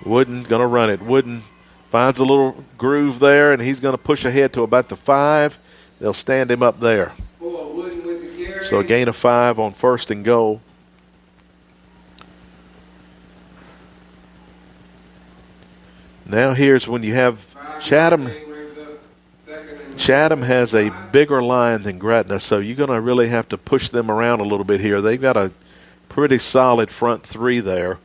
Wooden going to run it. Wooden finds a little groove there, and he's going to push ahead to about the 5. They'll stand him up there. 4 Wooden with the carry. So a gain of 5 on 1st and goal. Now here's when you have Chatham. Chatham has a bigger line than Gretna, so you're going to really have to push them around a little bit here. They've got a pretty solid front three there,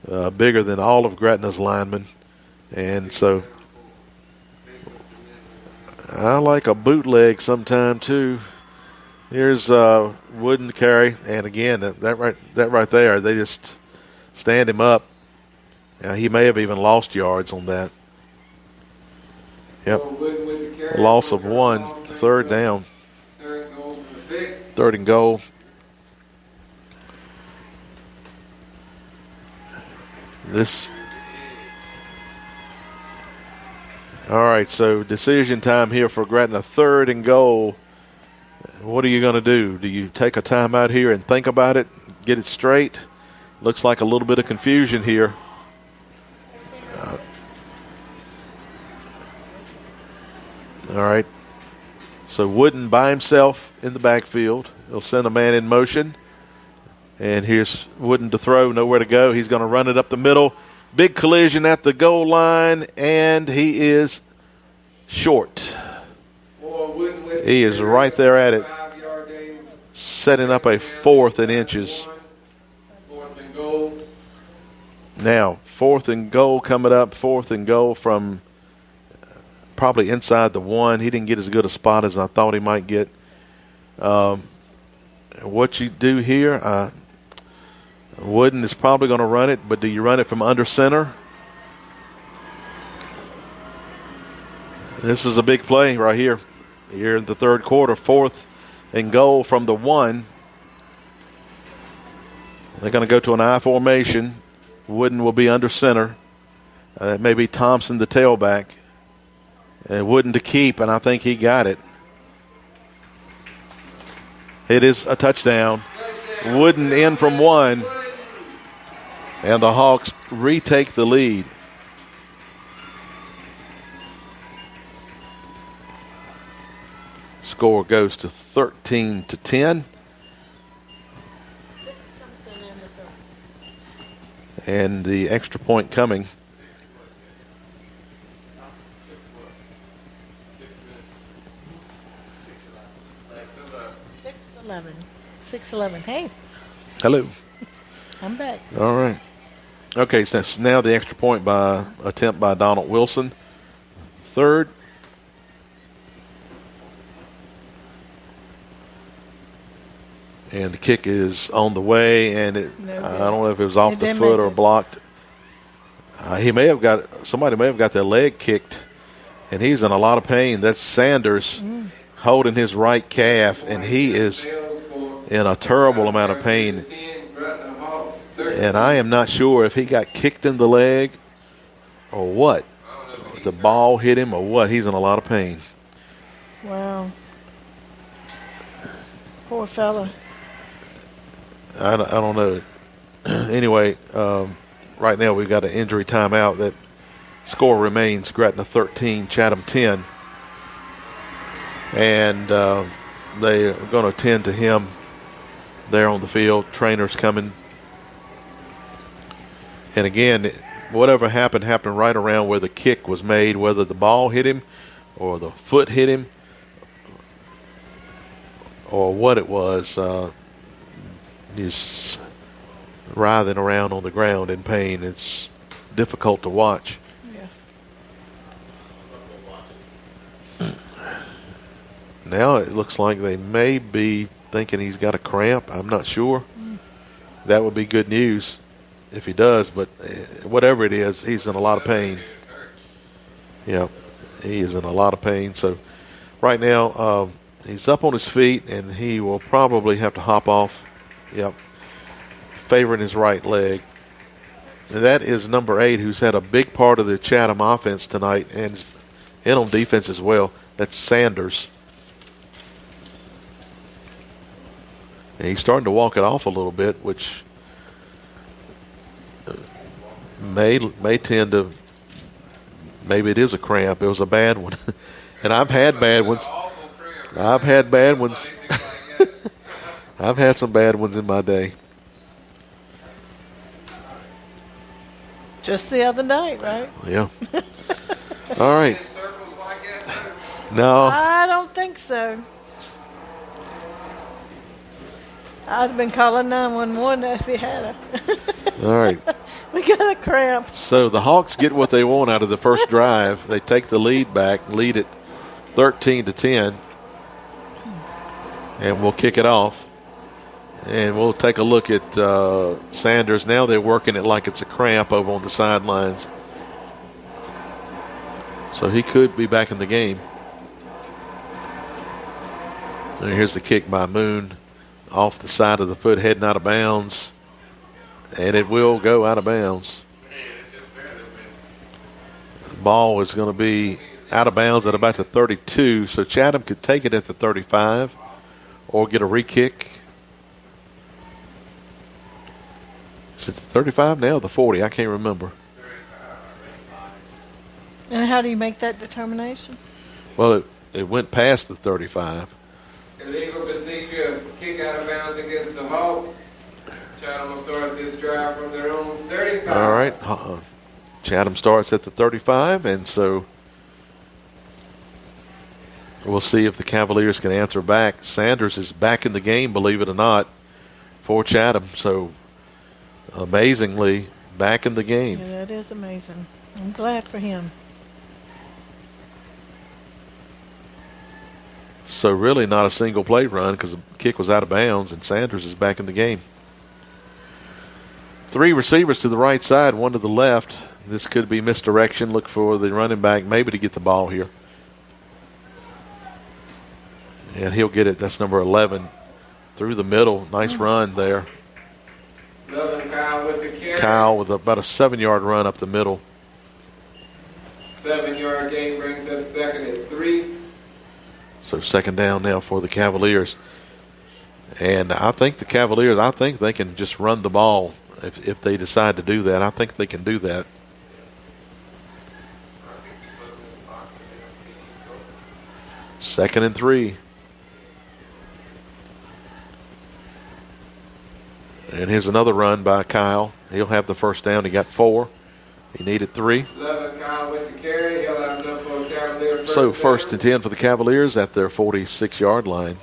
bigger than all of Gretna's linemen. And so I like a bootleg sometime too. Here's Wooden carry, and again, that right there, they just stand him up. He may have even lost yards on that. Yep. Loss of 1, third down. Third and goal. All right, so decision time here for Gretna. Third and goal. What are you going to do? Do you take a timeout here and think about it, get it straight? Looks like a little bit of confusion here. All right. So Wooden by himself in the backfield. He'll send a man in motion. And here's Wooden to throw, nowhere to go. He's going to run it up the middle. Big collision at the goal line, and he is short. He is right there at it, setting up a 4th and inches. Now, 4th and goal coming up, 4th and goal from probably inside the 1. He didn't get as good a spot as I thought he might get. What you do here, Wooden is probably going to run it, but do you run it from under center? This is a big play right here. Here in the third quarter, 4th and goal from the 1. They're going to go to an I formation. Wooden will be under center. That may be Thompson, the tailback. And Wooden to keep, and I think he got it. It is a touchdown. Wooden in from 1. And the Hawks retake the lead. Score goes to 13-10. And the extra point coming. 6-11. Hey. Hello. I'm back. All right. Okay, so that's now the extra point by attempt by Donald Wilson. Third. And the kick is on the way, and I don't know if it was off the foot or blocked. Somebody may have got their leg kicked, and he's in a lot of pain. That's Sanders holding his right calf, and he is in a terrible amount of pain. And I am not sure if he got kicked in the leg or what. If the ball hit him or what. He's in a lot of pain. Wow. Poor fella. I don't know. Anyway, right now we've got an injury timeout. That score remains Gretna 13, Chatham 10. And they are going to attend to him there on the field. Trainers coming. And again, whatever happened right around where the kick was made, whether the ball hit him or the foot hit him or what it was. He's writhing around on the ground in pain. It's difficult to watch. Yes. Now it looks like they may be thinking he's got a cramp. I'm not sure. That would be good news if he does, but whatever it is, he's in a lot of pain. Yeah, he is in a lot of pain. So right now he's up on his feet, and he will probably have to hop off. Yep, favoring his right leg. And that is number 8, who's had a big part of the Chatham offense tonight and in on defense as well. That's Sanders. And he's starting to walk it off a little bit, which may tend to, maybe it is a cramp. It was a bad one. And I've had bad ones. I've had bad ones. I've had some bad ones in my day. Just the other night, right? Yeah. All right. No. I don't think so. I'd have been calling 911 if he had a. All right. We got a cramp. So the Hawks get what they want out of the first drive. They take the lead back, lead it 13-10. And we'll kick it off. And we'll take a look at Sanders. Now they're working it like it's a cramp over on the sidelines. So he could be back in the game. And here's the kick by Moon. Off the side of the foot, heading out of bounds. And it will go out of bounds. The ball is going to be out of bounds at about the 32. So Chatham could take it at the 35 or get a re-kick. Is it the 35 now or the 40? I can't remember. And how do you make that determination? Well, it went past the 35. Illegal procedure, kick out of bounds against the Hawks. Chatham will start this drive from their own 35. All right. Chatham starts at the 35, and so we'll see if the Cavaliers can answer back. Sanders is back in the game, believe it or not, for Chatham. So, amazingly, back in the game. Yeah, that is amazing. I'm glad for him. So really not a single play run because the kick was out of bounds, and Sanders is back in the game. 3 receivers to the right side, 1 to the left. This could be misdirection. Look for the running back maybe to get the ball here. And he'll get it. That's number 11 through the middle. Nice run there. Kyle with the carry. Kyle with about a 7-yard run up the middle. 7-yard gain brings up second and 3. So second down now for the Cavaliers. And I think the Cavaliers, they can just run the ball if they decide to do that. I think they can do that. Second and 3. And here's another run by Kyle. He'll have the first down. He got 4. He needed 3. Kyle with the carry. He'll have enough for a Cavalier So first and 10 for the Cavaliers at their 46-yard line.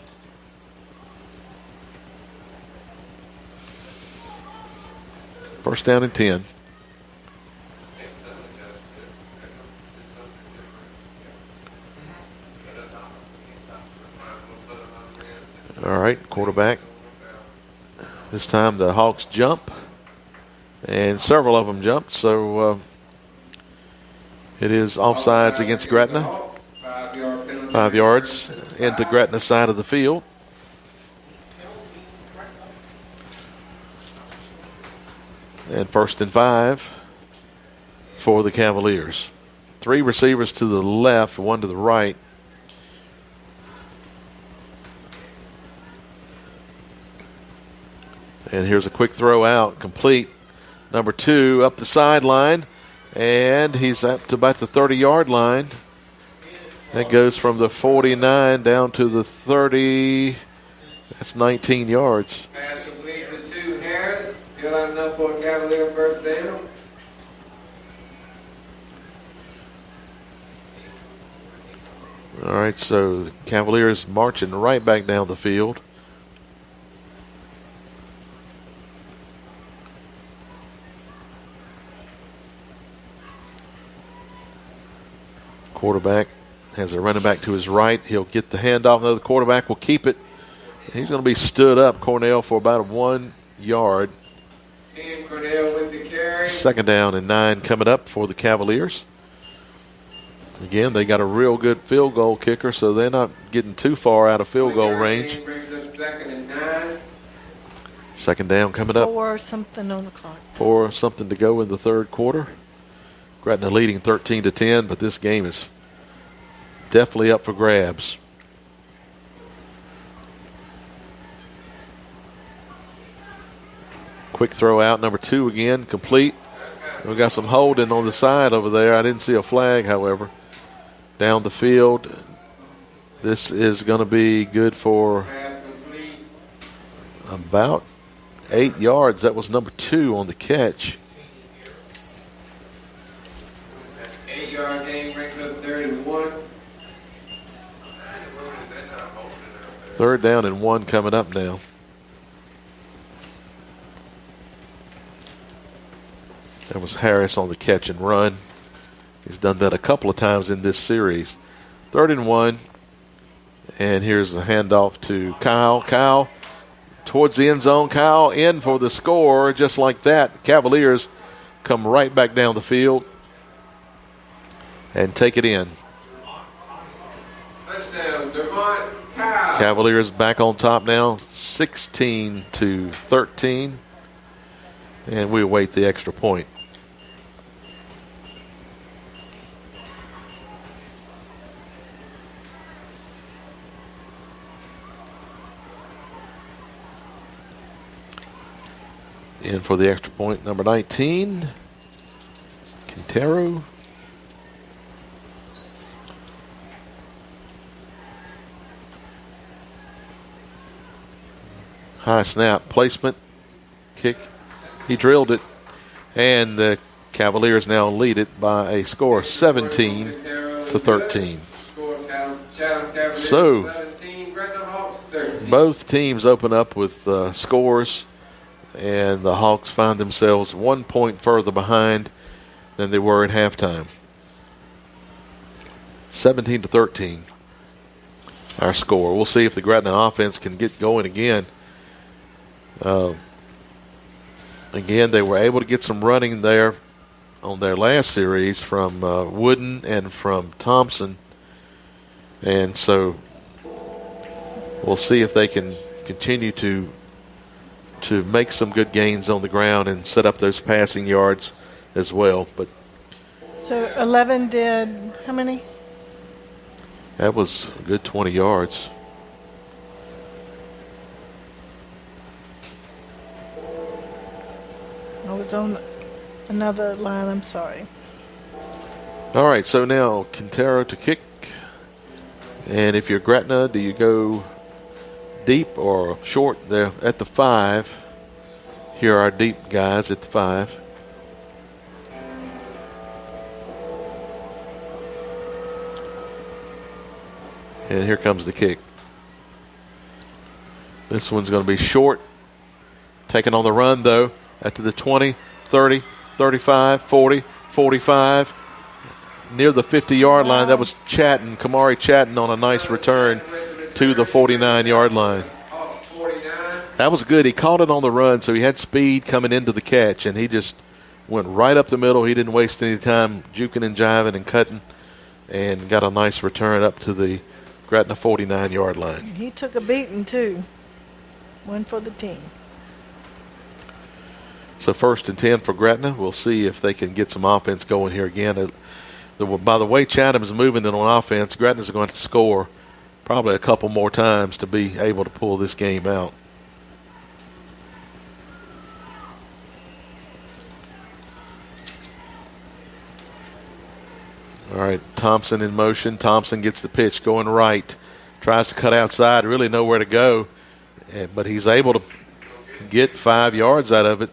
First down and 10. All right, quarterback. This time the Hawks jump, and several of them jumped, so it is offsides against Gretna. 5 yards into Gretna's side of the field. And first and 5 for the Cavaliers. 3 receivers to the left, 1 to the right. And here's a quick throw out, complete. Number 2 up the sideline, and he's up to about the 30-yard line. That goes from the 49 down to the 30. That's 19 yards. Pass complete to 2 Harris. He'll have enough for a Cavalier first down. All right, so the Cavaliers marching right back down the field. Quarterback has a running back to his right. He'll get the handoff. No, the quarterback will keep it. He's going to be stood up, Cornell, for about 1 yard. 10 Cornell with the carry. Second down and 9 coming up for the Cavaliers. Again, they got a real good field goal kicker, so they're not getting too far out of field goal range. Brings up second and 9. Second down coming up. 4 something on the clock. 4 something to go in the third quarter. Gretna leading 13-10, but this game is definitely up for grabs. Quick throw out, number 2 again, complete. We got some holding on the side over there. I didn't see a flag, however. Down the field. This is going to be good for about 8 yards. That was number 2 on the catch. 8-yard gain brings up 31. Third down and 1 coming up now. That was Harris on the catch and run. He's done that a couple of times in this series. 3rd and 1. And here's the handoff to Kyle. Kyle towards the end zone. Kyle in for the score. Just like that, Cavaliers come right back down the field and take it in. Touchdown, Dermont Kyle. Cavaliers back on top now, 16-13. And we await the extra point. In for the extra point, number 19, Quintero. High snap, placement, kick. He drilled it, and the Cavaliers now lead it by a score of 17-13. So, 17, Gretna Hawks 13. both teams open up with scores. And the Hawks find themselves 1 point further behind than they were at halftime. 17-13, our score. We'll see if the Gretna offense can get going again. Again, they were able to get some running there on their last series from Wooden and from Thompson. And so we'll see if they can continue to make some good gains on the ground and set up those passing yards as well. But So 11 did how many? that was a good 20 yards. I was on another line, I'm sorry. All right, so now Quintero to kick. And if you're Gretna, do you go deep or short? There at the 5. Here are our deep guys at the 5. And here comes the kick. This one's going to be short. Taking on the run, though, at the 20, 30, 35, 40, 45. Near the 50-yard line. That was Kamari Chatton on a nice return to the 49-yard line. That was good. He caught it on the run, so he had speed coming into the catch, and he just went right up the middle. He didn't waste any time juking and jiving and cutting, and got a nice return up to the Gretna 49-yard line. He took a beating, too. One for the team. So 1st and 10 for Gretna. We'll see if they can get some offense going here again. By the way Chatham's moving it on offense, Gretna's going to score probably a couple more times to be able to pull this game out. All right, Thompson in motion. Thompson gets the pitch going right. Tries to cut outside, really nowhere to go. But he's able to get 5 yards out of it.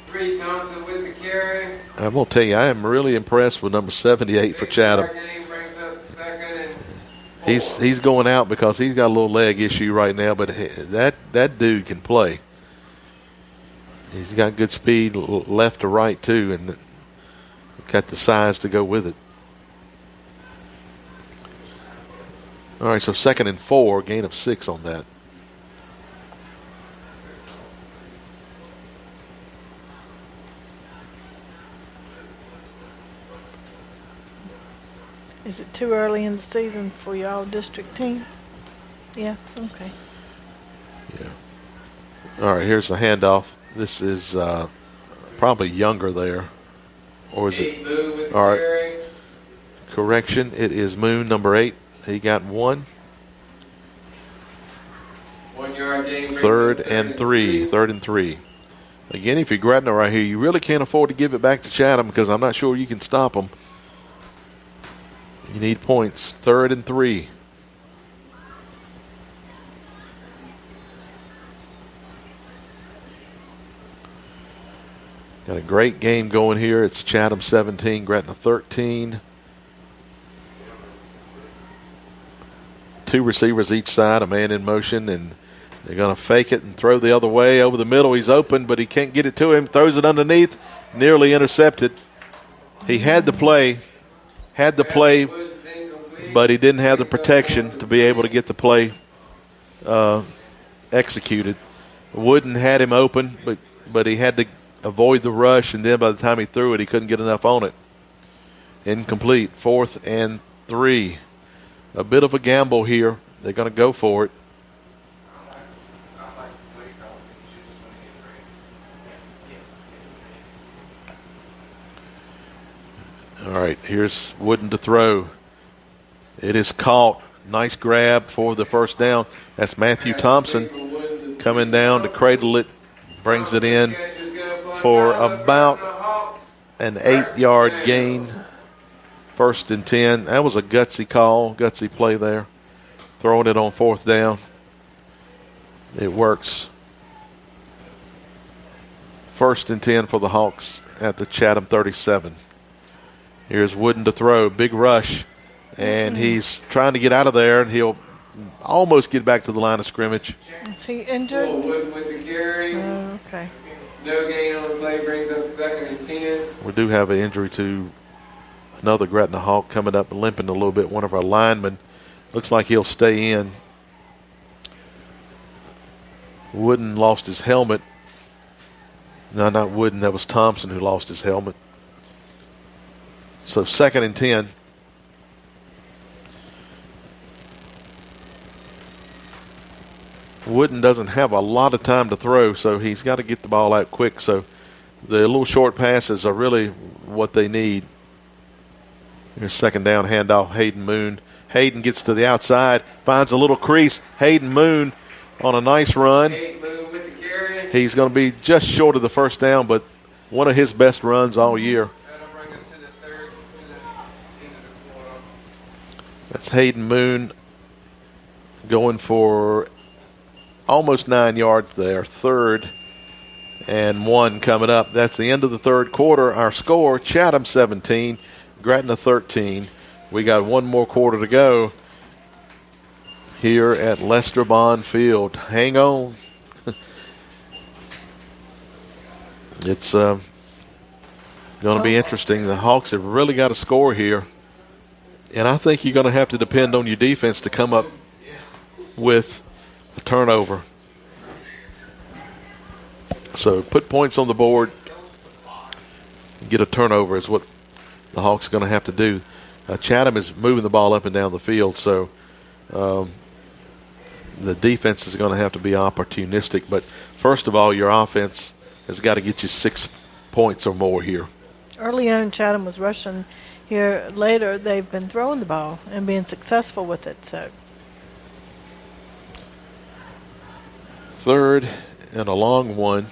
3, Thompson with the carry. I'm going to tell you, I am really impressed with number 78 for Chatham. He's going out because he's got a little leg issue right now, but that dude can play. He's got good speed left to right, too, and got the size to go with it. All right, so 2nd and 4, gain of 6 on that. Is it too early in the season for y'all district team? Yeah, okay. Yeah. All right, here's the handoff. This is probably younger there. Or is it? All right. Correction, it is Moon, number 8. He got 1. 1 yard gain. 3rd and 3. 3rd and 3. Again, if you're Gretna right here, you really can't afford to give it back to Chatham because I'm not sure you can stop them. You need points. 3rd and 3. Got a great game going here. It's Chatham 17, Gretna 13. two receivers each side, a man in motion, and they're going to fake it and throw the other way over the middle. He's open, but he can't get it to him. Throws it underneath, nearly intercepted. He had the play, but he didn't have the protection to be able to get the play executed. Wooden had him open, but he had to avoid the rush, and then by the time he threw it, he couldn't get enough on it. Incomplete. 4th and 3. A bit of a gamble here. They're going to go for it. All right, here's Wooden to throw. It is caught. Nice grab for the first down. That's Matthew Thompson coming down to cradle it. Brings it in for about an 8-yard gain. 1st and 10. That was a gutsy call, gutsy play there. Throwing it on 4th down. It works. 1st and 10 for the Hawks at the Chatham 37. Here's Wooden to throw. Big rush. And he's trying to get out of there, and he'll almost get back to the line of scrimmage. Is he injured? Wooden with the carry. Oh, okay. No gain on the play, brings up 2nd and 10. We do have an injury to another Gretna Hawk coming up and limping a little bit. One of our linemen. Looks like he'll stay in. Wooden lost his helmet. No, not Wooden. That was Thompson who lost his helmet. So 2nd and 10. Wooden doesn't have a lot of time to throw, so he's got to get the ball out quick. So the little short passes are really what they need. Here's 2nd down, handoff, Hayden Moon. Hayden gets to the outside, finds a little crease. Hayden Moon on a nice run. Hayden Moon with the carry. He's going to be just short of the first down, but one of his best runs all year. That'll bring us to the end of the quarter. That's Hayden Moon going for almost 9 yards there. 3rd and 1 coming up. That's the end of the third quarter. Our score, Chatham 17, Gretna 13. We got one more quarter to go here at Lester Bond Field. Hang on. It's going to be interesting. The Hawks have really got to score here. And I think you're going to have to depend on your defense to come up with a turnover. So put points on the board. Get a turnover is what the Hawks are going to have to do. Chatham is moving the ball up and down the field, so the defense is going to have to be opportunistic. But first of all, your offense has got to get you 6 points or more here. Early on, Chatham was rushing. Here later, they've been throwing the ball and being successful with it. So 3rd and a long one.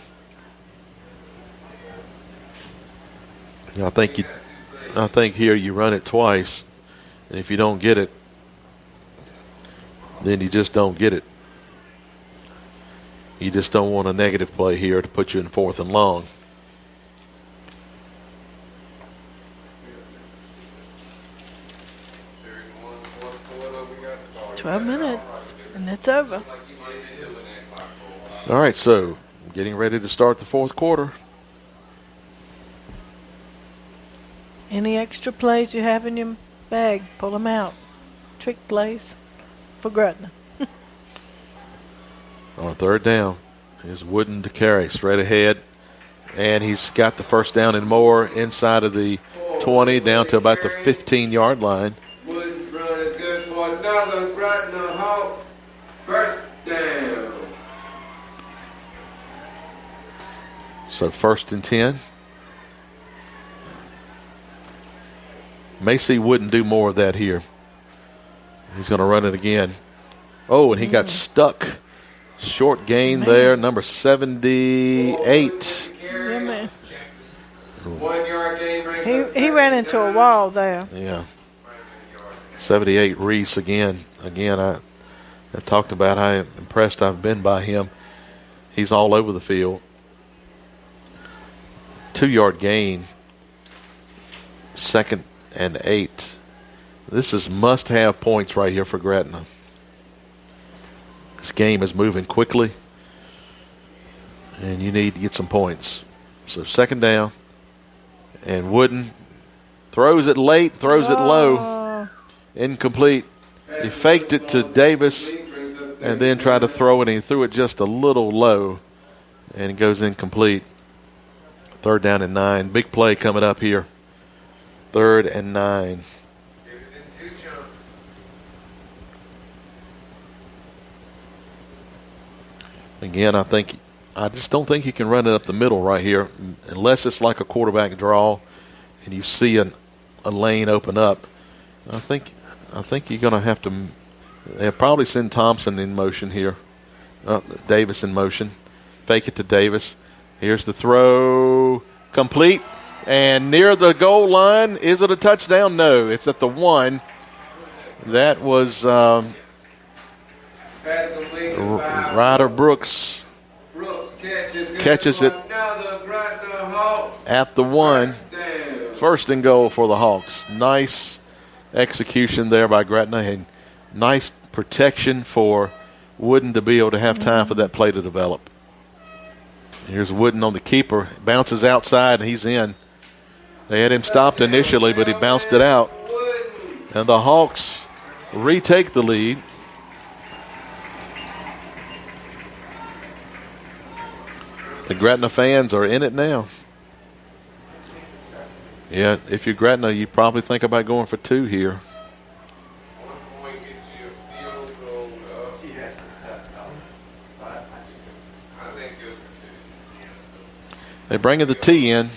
I think here you run it twice, and if you don't get it, then you just don't get it. You just don't want a negative play here to put you in 4th and long. $12 minutes, and it's over. All right, so getting ready to start the 4th quarter. Any extra plays you have in your bag, pull them out. Trick plays for Gretna. On 3rd down, is Wooden to carry straight ahead, and he's got the first down and more inside of the 20 down to about the 15-yard line. Wooden's run is good for another Gretna Hawks first down. So 1st and 10. May see Wooden do more of that here. He's going to run it again. Oh, and he got stuck. Short gain there, number 78. Yeah, man. 1 yard gain. He ran into a wall there. Yeah. 78, Reese again. Again, I talked about how impressed I've been by him. He's all over the field. 2 yard gain. 2nd and 8. This is must-have points right here for Gretna. This game is moving quickly, and you need to get some points. So second down, and Wooden throws it late, throws it low, incomplete. He faked it to Davis and then tried to throw it, and he threw it just a little low, and it goes incomplete. 3rd down and 9. Big play coming up here. 3rd and 9. Again, I just don't think you can run it up the middle right here unless it's like a quarterback draw and you see a lane open up. I think you're going to have to. They'll probably send Thompson in motion here. Davis in motion. Fake it to Davis. Here's the throw. Complete. And near the goal line. Is it a touchdown? No. It's at the 1. That was Ryder Brooks. Catches it at the 1. 1st and goal for the Hawks. Nice execution there by Gretna, and nice protection for Wooden to be able to have time for that play to develop. Here's Wooden on the keeper. Bounces outside, and he's in. They had him stopped initially, but he bounced it out. And the Hawks retake the lead. The Gretna fans are in it now. Yeah, if you're Gretna, you probably think about going for 2 here. They're bringing the tee in.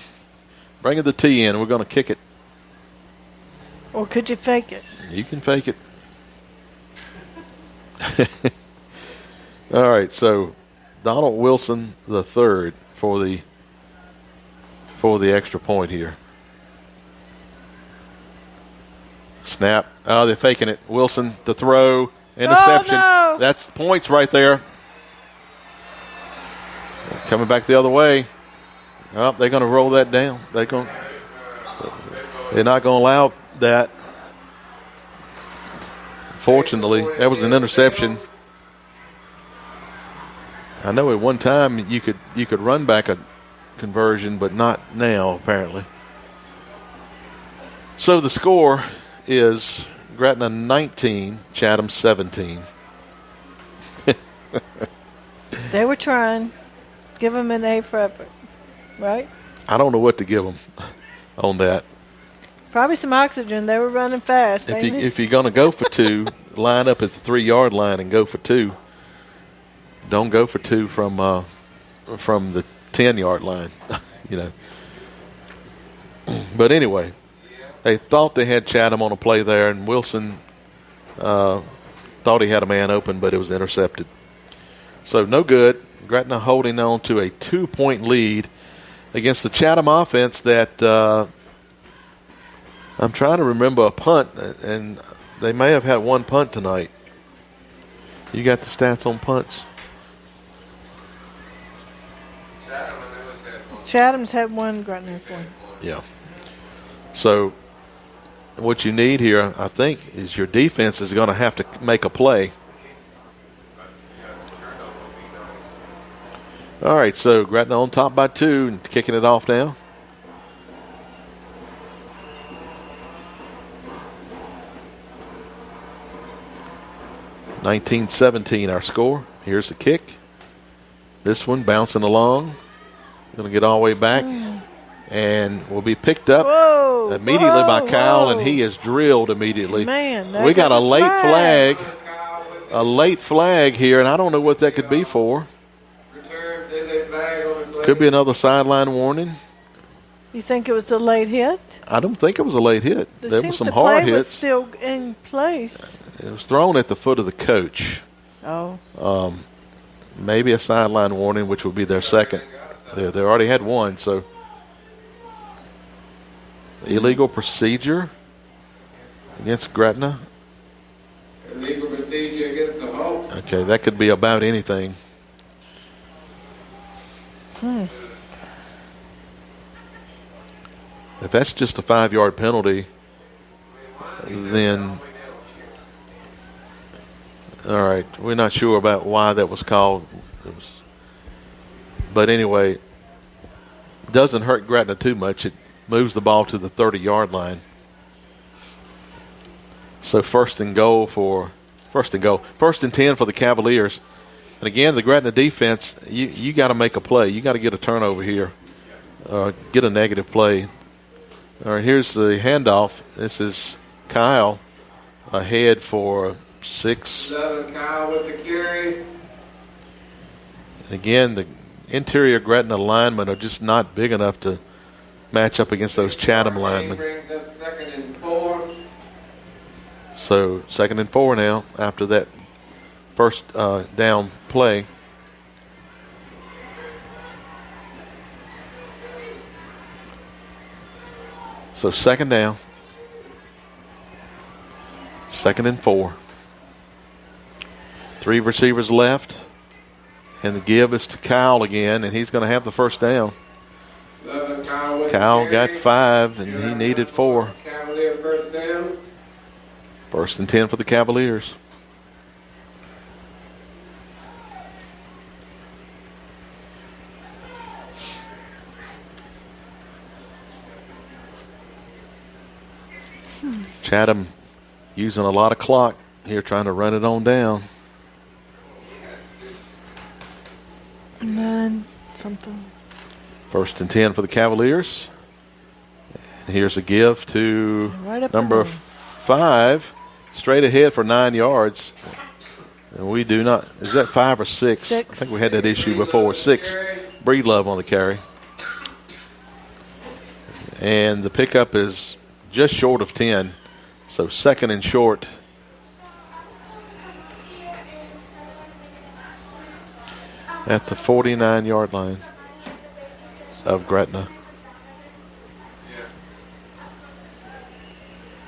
Bringing the tee in. We're going to kick it. Or could you fake it? You can fake it. All right, so Donald Wilson the third for the extra point here. Snap. Oh, they're faking it. Wilson to throw. Interception. Oh, no. That's points right there. Coming back the other way. Oh, they're going to roll that down. They're not going to allow that. Fortunately, that was an interception. I know at one time you could run back a conversion, but not now apparently. So the score is Gretna 19, Chatham 17. They were trying. Give them an A for effort, right? I don't know what to give them on that. Probably some oxygen. They were running fast. If you're going to go for 2, line up at the 3-yard line and go for 2. Don't go for 2 from the 10-yard line, you know. But anyway, they thought they had Chatham on a play there, and Wilson thought he had a man open, but it was intercepted. So no good. Gretna holding on to a 2-point lead against the Chatham offense that I'm trying to remember a punt, and they may have had one punt tonight. You got the stats on punts? Chatham's had one, Gretna's one. Yeah. So what you need here, I think, is your defense is going to have to make a play. All right, so Gretna on top by 2 and kicking it off now. (19-17) our score. Here's the kick. This one bouncing along. Going to get all the way back. And will be picked up immediately by Kyle, and he is drilled immediately. Man, we got a late flag. A late flag here, and I don't know what that could be for. Could be another sideline warning. You think it was a late hit? I don't think it was a late hit. There was some hard hits. Was still in place. It was thrown at the foot of the coach. Oh. Maybe a sideline warning, which would be their second. They already had one, so illegal procedure against Gretna. Illegal procedure against the Hawks. Okay, that could be about anything. If that's just a 5-yard penalty, then All right. We're not sure about why that was called. But anyway, it doesn't hurt Gretna too much. It moves the ball to the 30-yard line. So first and 10 for the Cavaliers. And again, the Gretna defense, you got to make a play. You got to get a turnover here, get a negative play. All right, here's the handoff. This is Kyle ahead for 6. Kyle with the carry. And again, the interior Gretna linemen are just not big enough to match up against those Chatham linemen. Brings up 2nd and 4. So 2nd and 4 now after that first down play. So 2nd down. 2nd and 4. 3 receivers left. And the give is to Kyle again, and he's going to have the first down. Kyle got 5, and he needed 4. Cavalier first down. 1st and 10 for the Cavaliers. Chatham using a lot of clock here, trying to run it on down. 9 something. 1st and 10 for the Cavaliers. And here's a give to number 5, straight ahead for 9 yards. And we do not. Is that 5 or 6? 6. I think we had that issue before. 6. Breedlove on the carry. And the pickup is just short of 10. So 2nd and short. At the 49-yard line of Gretna.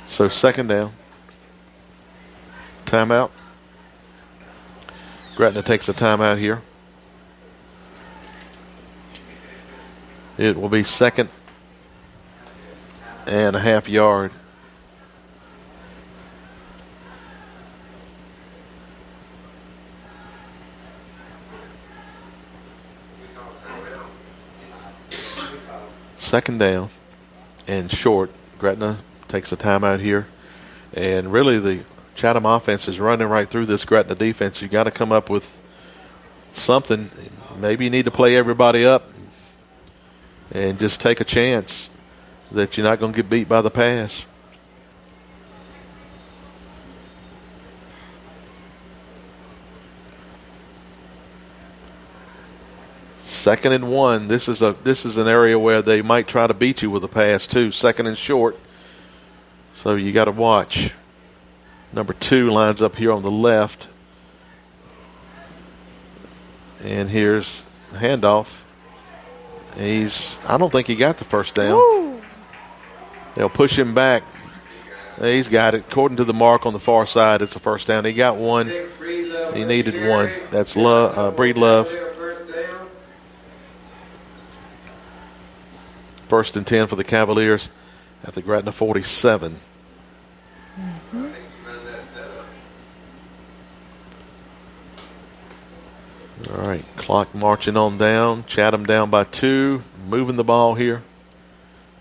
So 2nd down. Timeout. Gretna takes a timeout here. It will be 2nd and a half yard. Second down and short. Gretna takes a timeout here. And really the Chatham offense is running right through this Gretna defense. You got to come up with something. Maybe you need to play everybody up and just take a chance that you're not going to get beat by the pass. Second and 1. This is an area where they might try to beat you with a pass too. 2nd and short. So you got to watch. Number 2 lines up here on the left. And here's the handoff. I don't think he got the first down. Woo. They'll push him back. He's got it. According to the mark on the far side, it's a first down. He got 1. He needed 1. That's Breedlove. 1st and 10 for the Cavaliers at the Gretna 47. Mm-hmm. All right, clock marching on down. Chatham down by 2, moving the ball here.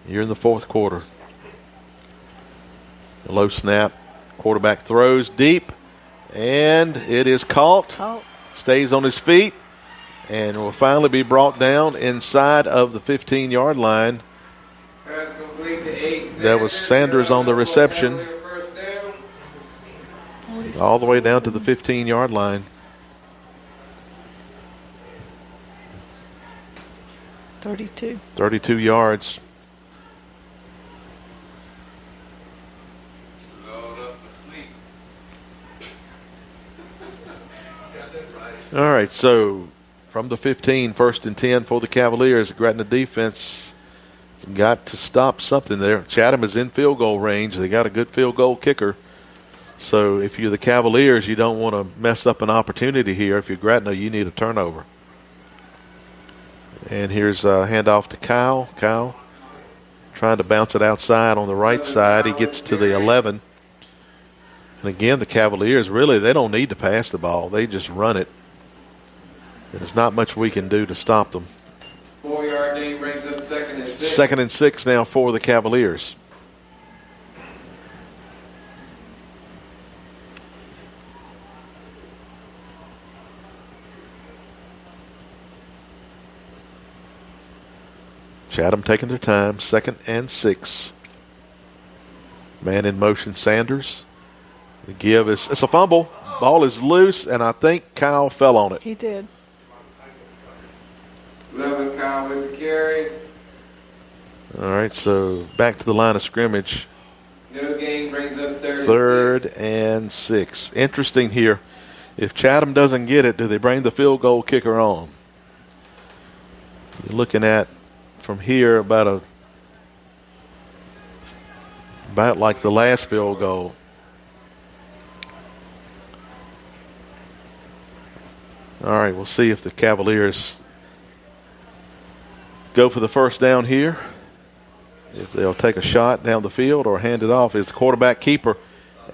You're in the 4th quarter. A low snap. Quarterback throws deep, and it is caught. Stays on his feet, and will finally be brought down inside of the 15-yard line. That was Sanders on the reception. All the way down to the 15-yard line. 32 yards. All right, so from the 15, 1st and 10 for the Cavaliers. Gretna defense got to stop something there. Chatham is in field goal range. They got a good field goal kicker. So if you're the Cavaliers, you don't want to mess up an opportunity here. If you're Gretna, you need a turnover. And here's a handoff to Kyle. Kyle trying to bounce it outside on the right side. He gets to the 11. And again, the Cavaliers, really, they don't need to pass the ball. They just run it. There's not much we can do to stop them. 4-yard gain brings up 2nd and 6. 2nd and 6 now for the Cavaliers. Chatham taking their time. 2nd and 6. Man in motion, Sanders. The give is, it's a fumble. Ball is loose, and I think Kyle fell on it. He did. 11 Kyle with the carry. All right, so back to the line of scrimmage. No gain brings up 3rd and 6. Interesting here. If Chatham doesn't get it, do they bring the field goal kicker on? You're looking at from here about like the last field goal. All right, we'll see if the Cavaliers go for the first down here. If they'll take a shot down the field or hand it off. It's quarterback keeper,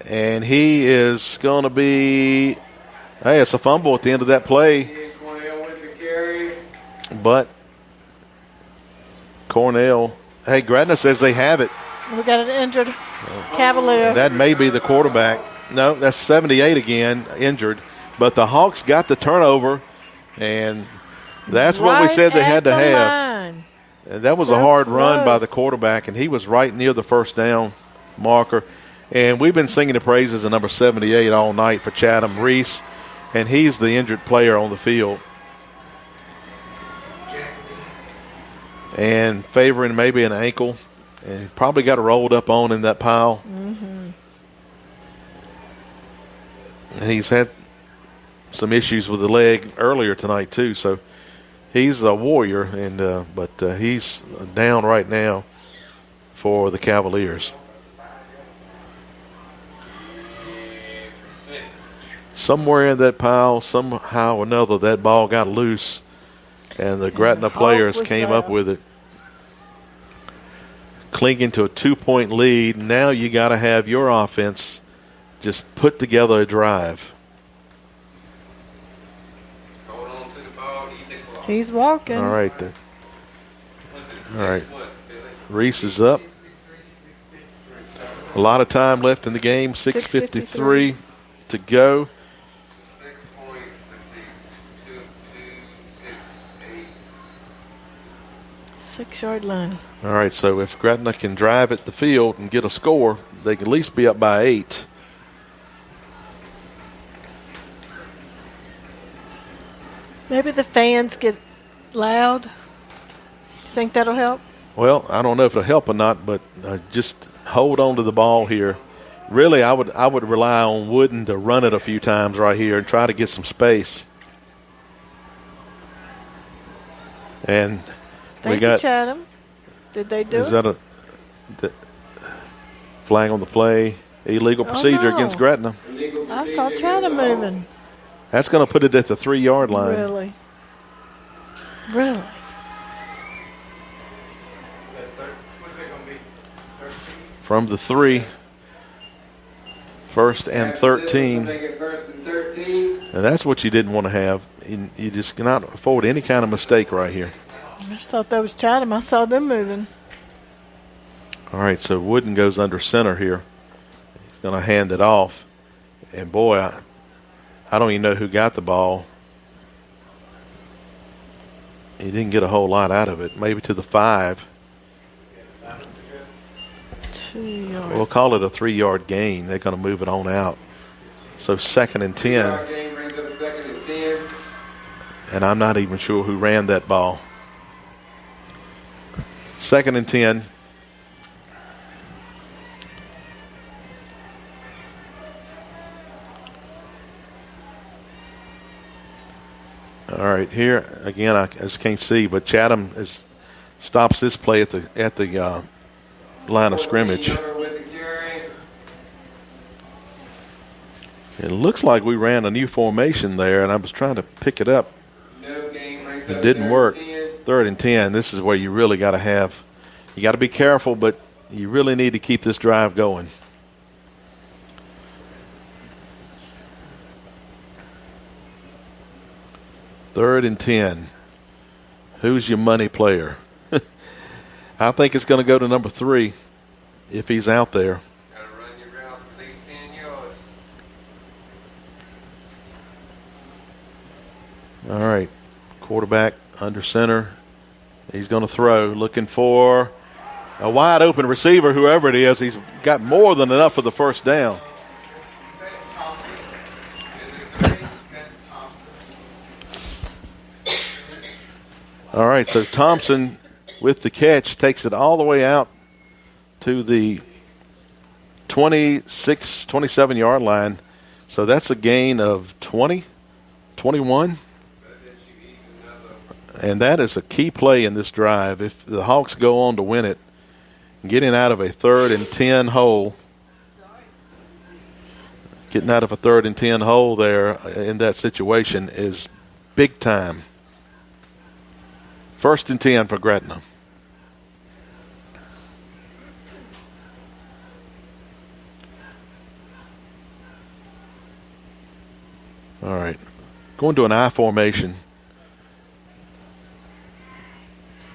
and he is going to be, hey, it's a fumble at the end of that play. Cornell with the carry. But Cornell, hey, Gretna says they have it. We got an injured Cavalier. That may be the quarterback. No, that's 78 again, injured. But the Hawks got the turnover, and that's what we said they had to have. Line. And that was So a hard run by close. the quarterback, and he was right near the first down marker. And we've been singing the praises of number 78 all night for Chatham, Reese, and he's the injured player on the field. And favoring maybe an ankle, and he probably got rolled up on in that pile. Mm-hmm. And he's had some issues with the leg earlier tonight too, so he's a warrior, and but he's down right now for the Cavaliers. Somewhere in that pile, somehow or another, that ball got loose, and the Gretna players came up with it. Clinging to a 2-point lead, now you got to have your offense just put together a drive. He's walking. All right. All right. Reese is up. A lot of time left in the game. 6:53 to go. 6-yard line. All right. So if Gretna can drive at the field and get a score, they can at least be up by 8. Maybe the fans get loud. Do you think that'll help? Well, I don't know if it'll help or not, but just hold on to the ball here. Really, I would rely on Wooden to run it a few times right here and try to get some space. And Thank you, Chatham. Did they do is it? that the flag on the play? Illegal procedure against Gretna. I saw Chatham moving. That's going to put it at the 3-yard line. Really? Really? From the 3. 1st and 13. Make it 1st and 13. And that's what you didn't want to have. You just cannot afford any kind of mistake right here. I just thought that was Chatham. I saw them moving. All right, so Wooden goes under center here. He's going to hand it off. And, boy, I don't even know who got the ball. He didn't get a whole lot out of it. Maybe to the 5. 2 yards. We'll call it a 3-yard gain. They're going to move it on out. So 2nd and 10. 3-yard gain brings up 2nd and 10. And I'm not even sure who ran that ball. 2nd and 10. All right, here again, I just can't see, but Chatham stops this play at the line of scrimmage. It looks like we ran a new formation there, and I was trying to pick it up. It didn't work. 3rd and 10. This is where you really got to have. You got to be careful, but you really need to keep this drive going. 3rd and 10. Who's your money player? I think it's going to go to number 3 if he's out there. Gotta run your route for at least 10 yards. All right. Quarterback under center. He's going to throw, looking for a wide open receiver, whoever it is. He's got more than enough for the first down. Thompson. Is it 3? Thompson. All right, so Thompson with the catch takes it all the way out to the 26, 27-yard line. So that's a gain of 20, 21. And that is a key play in this drive. If the Hawks go on to win it, getting out of a 3rd and 10 hole, getting out of a 3rd and 10 hole there in that situation is big time. 1st and 10 for Gretna. All right. Going to an I formation.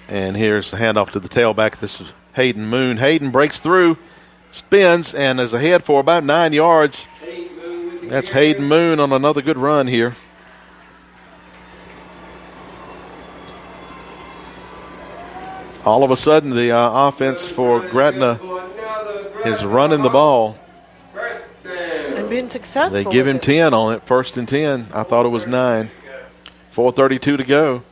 And here's the handoff to the tailback. This is Hayden Moon. Hayden breaks through, spins, and is ahead for about 9 yards. That's Hayden Moon on another good run here. All of a sudden, the offense for Gretna is running the ball. And being successful. They give him with it. 10 on it, 1st and 10. I thought it was 9. 4:32 to go.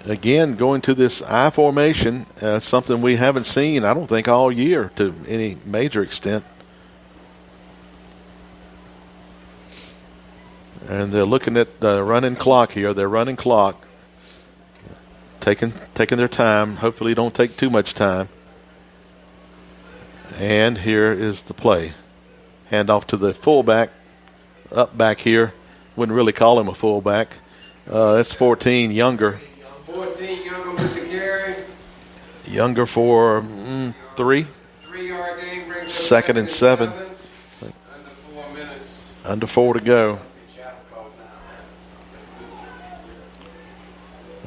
Again, going to this I formation, something we haven't seen, I don't think, all year to any major extent. And they're looking at the running clock here. They're running clock, taking their time. Hopefully don't take too much time. And here is the play. Hand off to the fullback, up back here. Wouldn't really call him a fullback. That's 14, Younger. 14, Younger with the carry. Younger for 3. 3-yard gain brings us 2nd and 7. Under 4 minutes. Under 4 to go.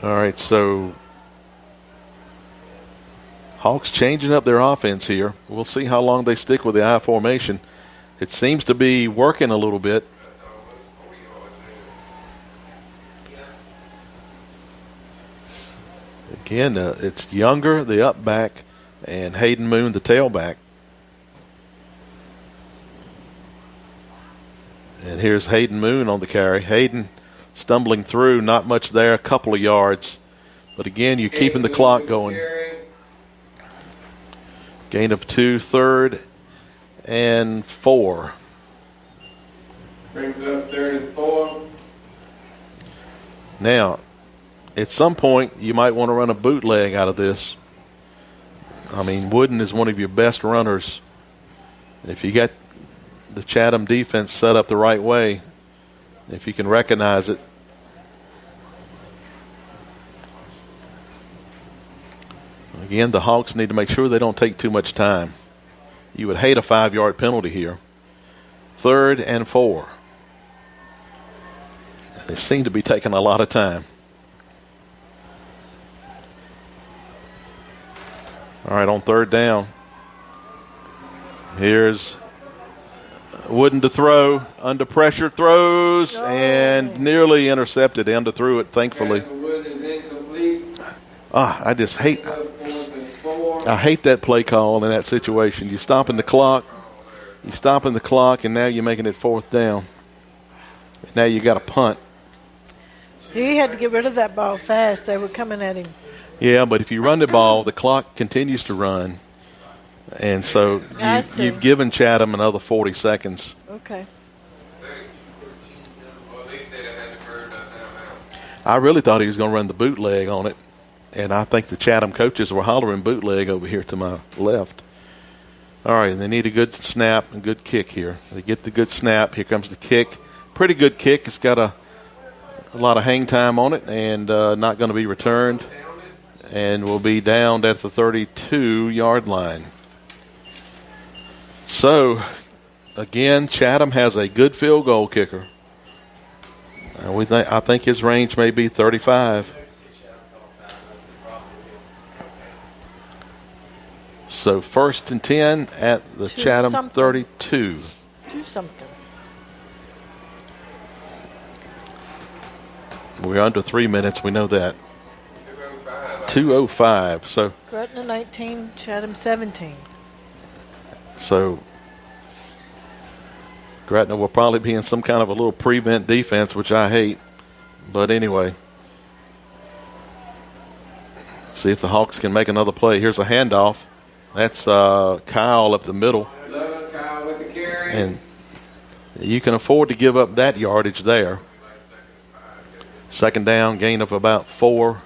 All right, so Hawks changing up their offense here. We'll see how long they stick with the I formation. It seems to be working a little bit. Again, it's Younger, the up back, and Hayden Moon, the tailback. And here's Hayden Moon on the carry. Hayden stumbling through, not much there, a couple of yards. But again, you're keeping the clock going. Gain of 2, 3rd and 4. Brings up 3rd and 4. Now, at some point, you might want to run a bootleg out of this. I mean, Wooden is one of your best runners. If you get the Chatham defense set up the right way, if you can recognize it. Again, the Hawks need to make sure they don't take too much time. You would hate a 5-yard penalty here. 3rd and 4. They seem to be taking a lot of time. All right, on 3rd down. Here's Wooden to throw. Under pressure, throws, and nearly intercepted. Underthrew it, thankfully. Wood is incomplete. I just hate that play call in that situation. You're stopping the clock. And now you're making it 4th down. Now you got a punt. He had to get rid of that ball fast. They were coming at him. Yeah, but if you run the ball, the clock continues to run. And so you've given Chatham another 40 seconds. Okay. Well, at least they'd have had to burn that timeout. I really thought he was going to run the bootleg on it. And I think the Chatham coaches were hollering bootleg over here to my left. All right, and they need a good snap and good kick here. They get the good snap. Here comes the kick. Pretty good kick. It's got a lot of hang time on it and not going to be returned. And will be downed at the 32-yard line. So, again, Chatham has a good field goal kicker. I think his range may be 35. So 1st and 10 at the Chatham something. 32. Do something. We're under 3 minutes. We know that. 205. 2:05. So Gretna 19, Chatham 17. Gretna will probably be in some kind of a little prevent defense, which I hate. But anyway. See if the Hawks can make another play. Here's a handoff. That's Kyle up the middle. 11, Kyle with the carry. And you can afford to give up that yardage there. 2nd down, gain of about 4,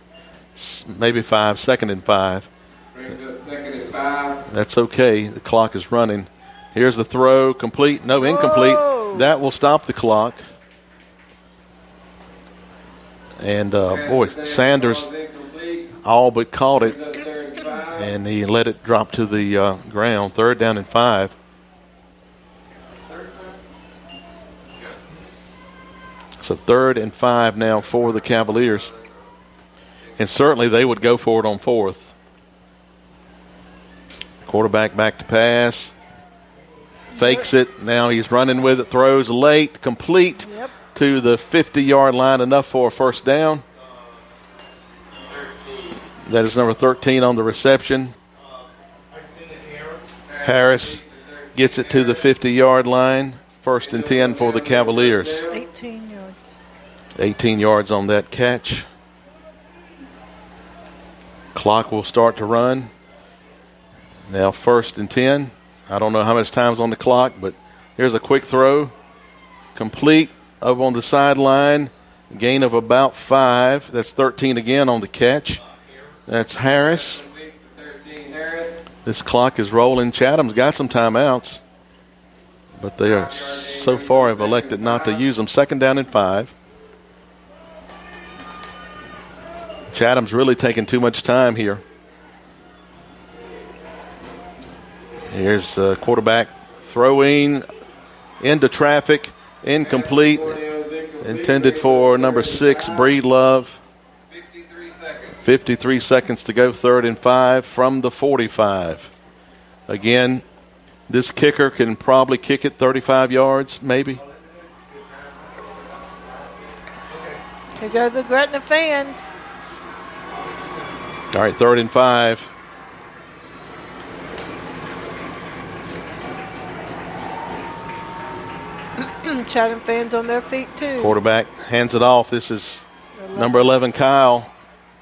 maybe 5, 2nd and 5. Brings up 2nd and 5. That's okay. The clock is running. Here's the throw. Complete. No, incomplete. Whoa. That will stop the clock. And, Sanders all but caught it. Brings up 3rd and 5. And he let it drop to the ground. 3rd down and 5. So 3rd and 5 now for the Cavaliers. And certainly they would go for it on 4th. Quarterback back to pass. Fakes it. Now he's running with it. Throws late. Complete to the 50-yard line. Enough for a 1st down. 13. That is number 13 on the reception. Harris gets it to the 50-yard line. 1st and 10 for the Cavaliers. 18 yards. 18 yards on that catch. Clock will start to run. Now 1st and 10. I don't know how much time's on the clock, but here's a quick throw. Complete up on the sideline. Gain of about 5. That's 13 again on the catch. That's Harris. 13, Harris. This clock is rolling. Chatham's got some timeouts, but they are so far have elected not to use them. 2nd down and 5. Chatham's really taking too much time here. Here's the quarterback throwing into traffic. Incomplete. Intended for number 6, Breedlove. 53 seconds. 53 seconds to go. 3rd and 5 from the 45. Again, this kicker can probably kick it 35 yards, maybe. Here go the Gretna fans. All right, 3rd and 5. Chatham fans on their feet, too. Quarterback hands it off. This is number 11, Kyle.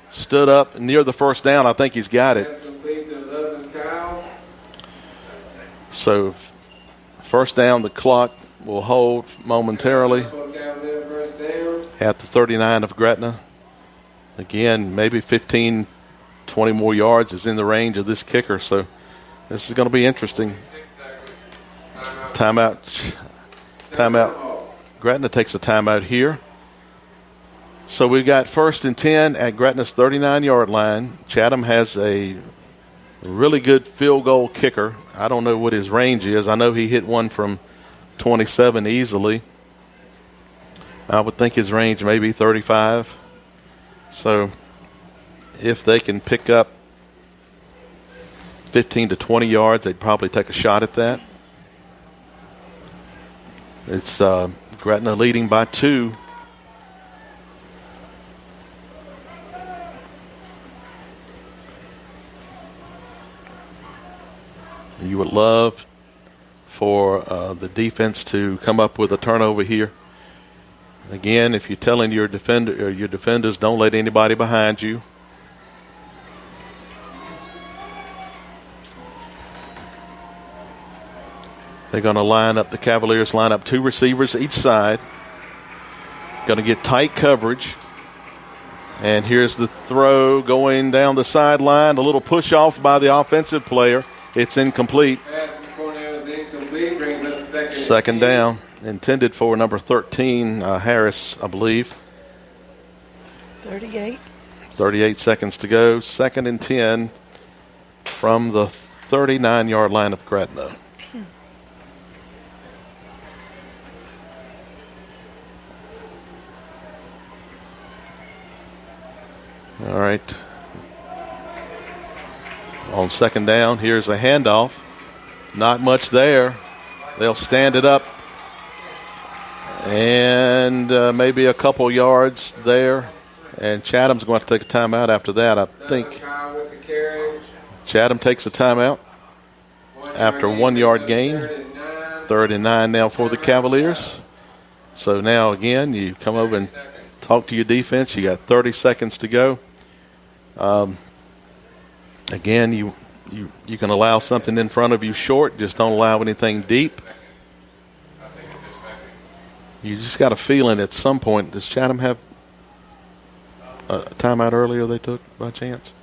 Stood up near the 1st down. I think he's got it. That's complete to 11, Kyle. So 1st down, the clock will hold momentarily Put down there, 1st down. at the 39 of Gretna. Again, maybe 15, 20 more yards is in the range of this kicker. So this is going to be interesting. 6 seconds. Timeout. Gretna takes a timeout here. So we've got 1st and 10 at Gretna's 39-yard line. Chatham has a really good field goal kicker. I don't know what his range is. I know he hit one from 27 easily. I would think his range may be 35. So if they can pick up 15 to 20 yards, they'd probably take a shot at that. It's Gretna leading by 2. You would love for the defense to come up with a turnover here. Again, if you're telling your defenders, don't let anybody behind you. They're going to line up, the Cavaliers line up 2 receivers each side. Going to get tight coverage. And here's the throw going down the sideline. A little push off by the offensive player. It's incomplete. Pass from Cornell is incomplete. Brings up 2nd down. Intended for number 13, Harris, I believe. 38. 38 seconds to go. 2nd and 10 from the 39-yard line of Gretna. All right. On second down, here's a handoff. Not much there. They'll stand it up. And maybe a couple yards there. And Chatham's going to take a timeout after that, I think. Chatham takes a timeout after 1 yard gain. 3rd and 9 now for the Cavaliers. So now again, you come over and talk to your defense. You got 30 seconds to go. Again, you can allow something in front of you short. Just don't allow anything deep. You just got a feeling at some point. Does Chatham have a timeout earlier they took by chance?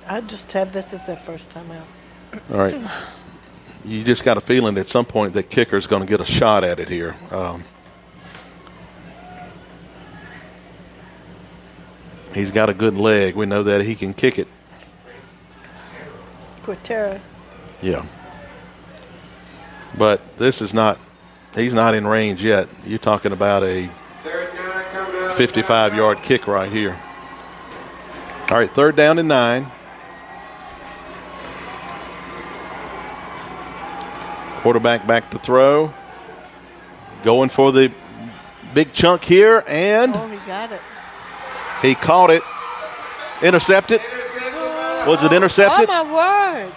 I just have this as their first time out. All right. You just got a feeling at some point that kicker's going to get a shot at it here. He's got a good leg. We know that he can kick it. Quintero. Yeah. But this is not – he's not in range yet. You're talking about a 55-yard kick right here. All right, 3rd down and 9. Quarterback back to throw. Going for the big chunk here, and he got it. He caught it. Intercepted. Was it intercepted? Oh, my word.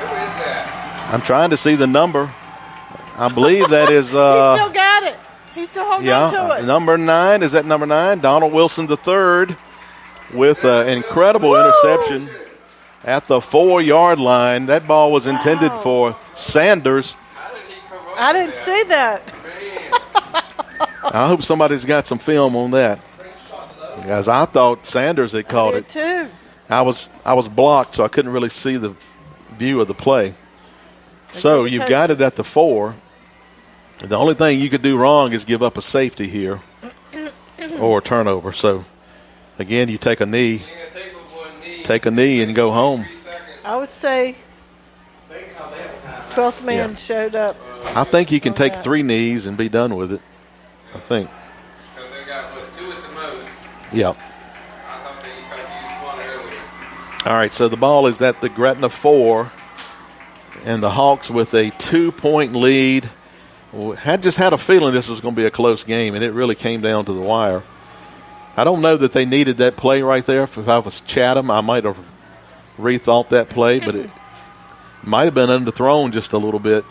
Who is that? I'm trying to see the number. I believe that is. He still got it. He's still holding on to it. Number 9. Is that number 9? Donald Wilson III with an incredible interception at the 4-yard line. That ball was intended for Sanders. I didn't see that. I hope somebody's got some film on that, because I thought Sanders had caught it too. I was blocked, so I couldn't really see the view of the play. So you've got it at the 4. The only thing you could do wrong is give up a safety here or a turnover. So again, you take a knee, and go home. I would say 12th man showed up. I think you can take 3 knees and be done with it. I think. Because they got, 2 at the most. Yep. I thought they could use 1 earlier. All right, so the ball is at the Gretna 4, and the Hawks with a 2-point lead. Had a feeling this was going to be a close game, and it really came down to the wire. I don't know that they needed that play right there. If I was Chatham, I might have rethought that play, but it might have been underthrown just a little bit.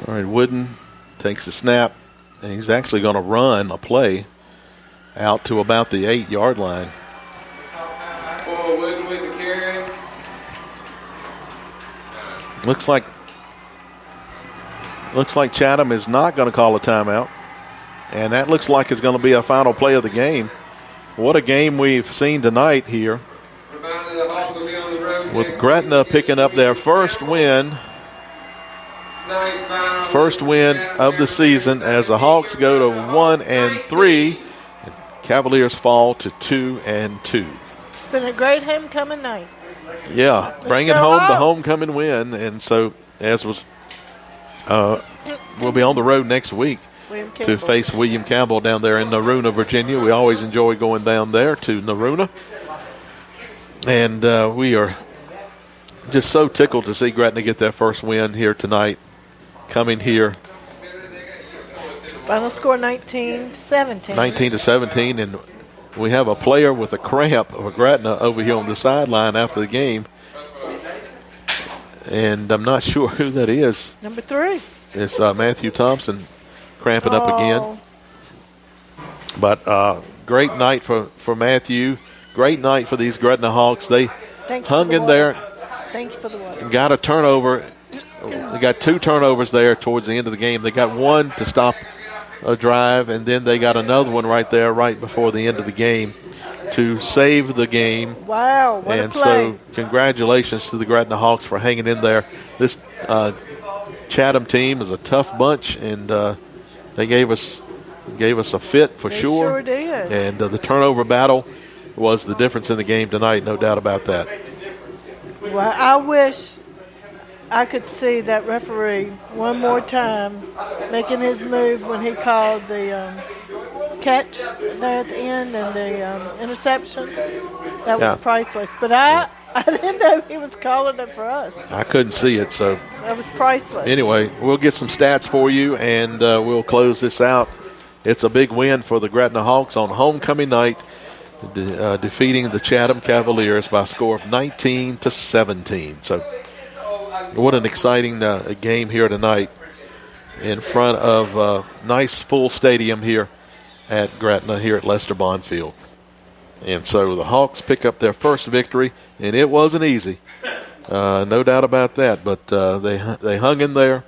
All right, Wooden takes a snap, and he's actually going to run a play out to about the 8-yard line. Wooden with the carry. Looks like Chatham is not going to call a timeout, and that looks like it's going to be a final play of the game. What a game we've seen tonight here, with Gretna picking up their first win of the season as the Hawks go to 1-3. Cavaliers fall to 2-2. It's been a great homecoming night. Yeah, bringing home the homecoming win, and so as was, we'll be on the road next week to face William Campbell down there in Naruna, Virginia. We always enjoy going down there to Naruna, and we are just so tickled to see Gretna get their first win here tonight. Coming here, final score 19-17. 19-17, and we have a player with a cramp of Gretna over here on the sideline after the game, and I'm not sure who that is. Number 3. It's Matthew Thompson cramping up again. But great night for Matthew. Great night for these Gretna Hawks. They hung in there. Thank you for the water. Got a turnover. They got 2 turnovers there towards the end of the game. They got one to stop a drive, and then they got another one right there right before the end of the game to save the game. Wow, what and a play. So congratulations to the Gretna Hawks for hanging in there. This Chatham team is a tough bunch, and they gave us a fit for They sure. sure did. And the turnover battle was the difference in the game tonight, no doubt about that. Well, I wish I could see that referee one more time making his move when he called the catch there at the end and the interception. That was Yeah. priceless. But I didn't know he was calling it for us. I couldn't see it, so That was priceless. anyway, we'll get some stats for you, and we'll close this out. It's a big win for the Gretna Hawks on homecoming night, defeating the Chatham Cavaliers by a score of 19-17. So what an exciting game here tonight in front of a nice full stadium here at Gretna, here at Lester Bond Field. And so the Hawks pick up their first victory, and it wasn't easy. No doubt about that, but they hung in there.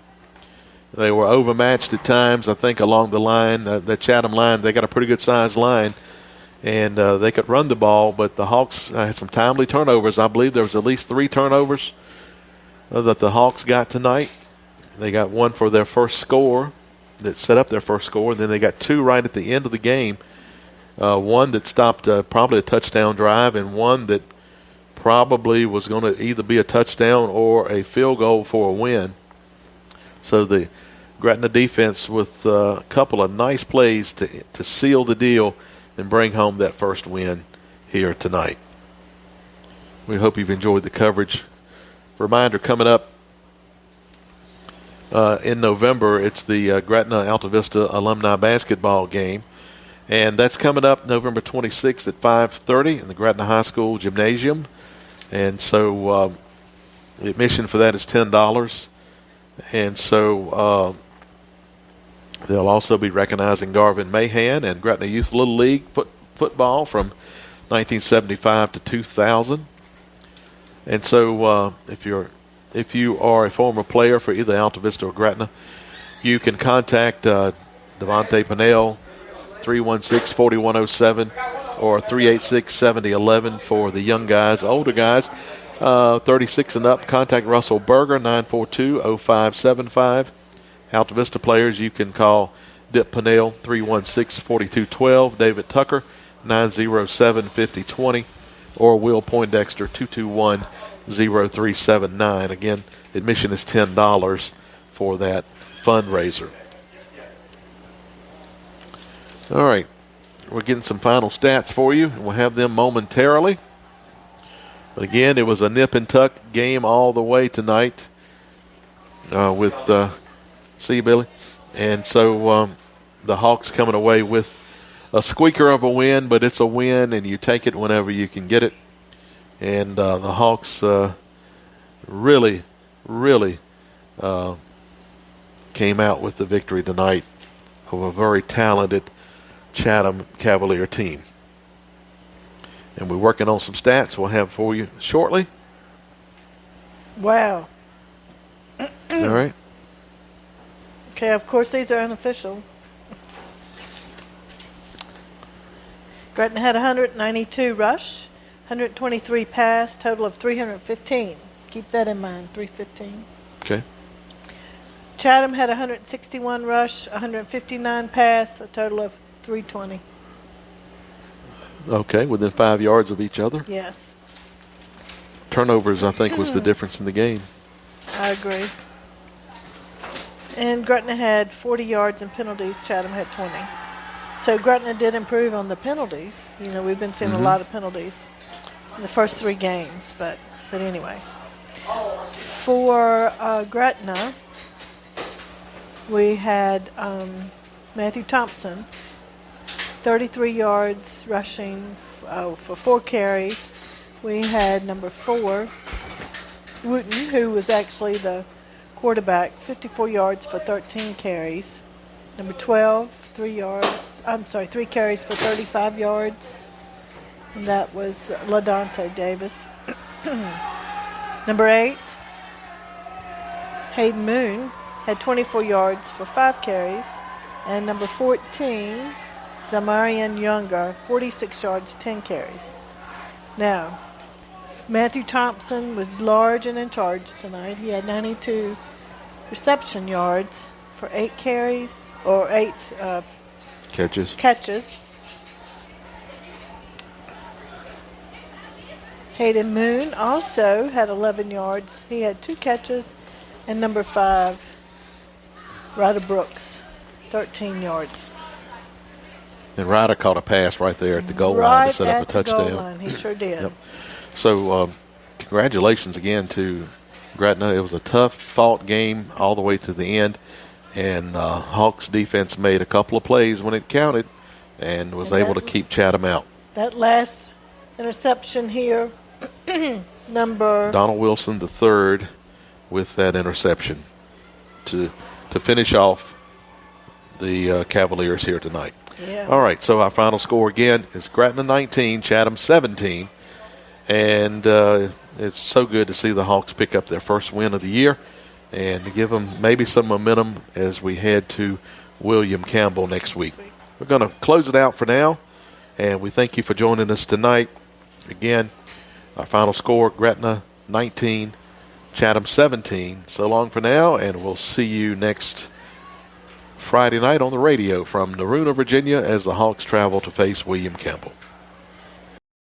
They were overmatched at times, I think, along the line. The Chatham line, they got a pretty good-sized line, and they could run the ball, but the Hawks had some timely turnovers. I believe there was at least 3 turnovers that the Hawks got tonight. They got one for their first score that set up their first score, and then they got 2 right at the end of the game. One that stopped probably a touchdown drive, and one that probably was going to either be a touchdown or a field goal for a win. So the Gretna defense with a couple of nice plays to seal the deal and bring home that first win here tonight. We hope you've enjoyed the coverage. Reminder, coming up in November, it's the Gretna Alta Vista Alumni basketball game. And that's coming up November 26th at 5:30 in the Gretna High School Gymnasium. And so the admission for that is $10. And so they'll also be recognizing Garvin Mahan and Gretna Youth Little League football from 1975 to 2000. And so if you are a former player for either Alta Vista or Gretna, you can contact Devontae Pinnell, 316-4107 or 386-7011 for the young guys. Older guys, 36 and up, contact Russell Berger, 942-0575. Alta Vista players, you can call Dip Pinnell, 316-4212, David Tucker, 907-5020, or Will Poindexter, 221-0379. Again, admission is $10 for that fundraiser. All right, we're getting some final stats for you, and we'll have them momentarily. But again, it was a nip and tuck game all the way tonight with Billy. And so the Hawks coming away with a squeaker of a win, but it's a win, and you take it whenever you can get it. And the Hawks really came out with the victory tonight of a very talented Chatham Cavalier team. And we're working on some stats we'll have for you shortly. Wow. All right. Okay, of course these are unofficial. Gretna had 192 rush, 123 pass, total of 315. Keep that in mind, 315. Okay. Chatham had 161 rush, 159 pass, a total of 320. Okay, within 5 yards of each other. Yes. Turnovers, I think, was the difference in the game. I agree. And Gretna had 40 yards in penalties. Chatham had 20. So Gretna did improve on the penalties. You know, we've been seeing a lot of penalties in the first 3 games. But anyway. For Gretna, we had Matthew Thompson, 33 yards rushing for 4 carries. We had number 4, Wooten, who was actually the quarterback, 54 yards for 13 carries. Number 12, 3 carries for 35 yards. And that was LaDonte Davis. Number 8, Hayden Moon, had 24 yards for 5 carries. And number 14, Zamarian Younger, 46 yards, 10 carries. Now, Matthew Thompson was large and in charge tonight. He had 92 reception yards for 8 carries, or 8 catches. Hayden Moon also had 11 yards. He had 2 catches And number 5, Ryder Brooks, 13 yards. And Ryder caught a pass right there at the goal line to set up a Right at the goal touchdown. line. He sure did. Yep. So congratulations again to Gretna. It was a tough fought game all the way to the end. And Hawks defense made a couple of plays when it counted and was able to keep Chatham out. That last interception here, number Donald Wilson, the third, with that interception to finish off the Cavaliers here tonight. Yeah. All right, so our final score again is Gretna 19, Chatham 17. And it's so good to see the Hawks pick up their first win of the year and to give them maybe some momentum as we head to William Campbell next week. We're going to close it out for now, and we thank you for joining us tonight. Again, our final score, Gretna 19, Chatham 17. So long for now, and we'll see you next Friday night on the radio from Naruna, Virginia, as the Hawks travel to face William Campbell.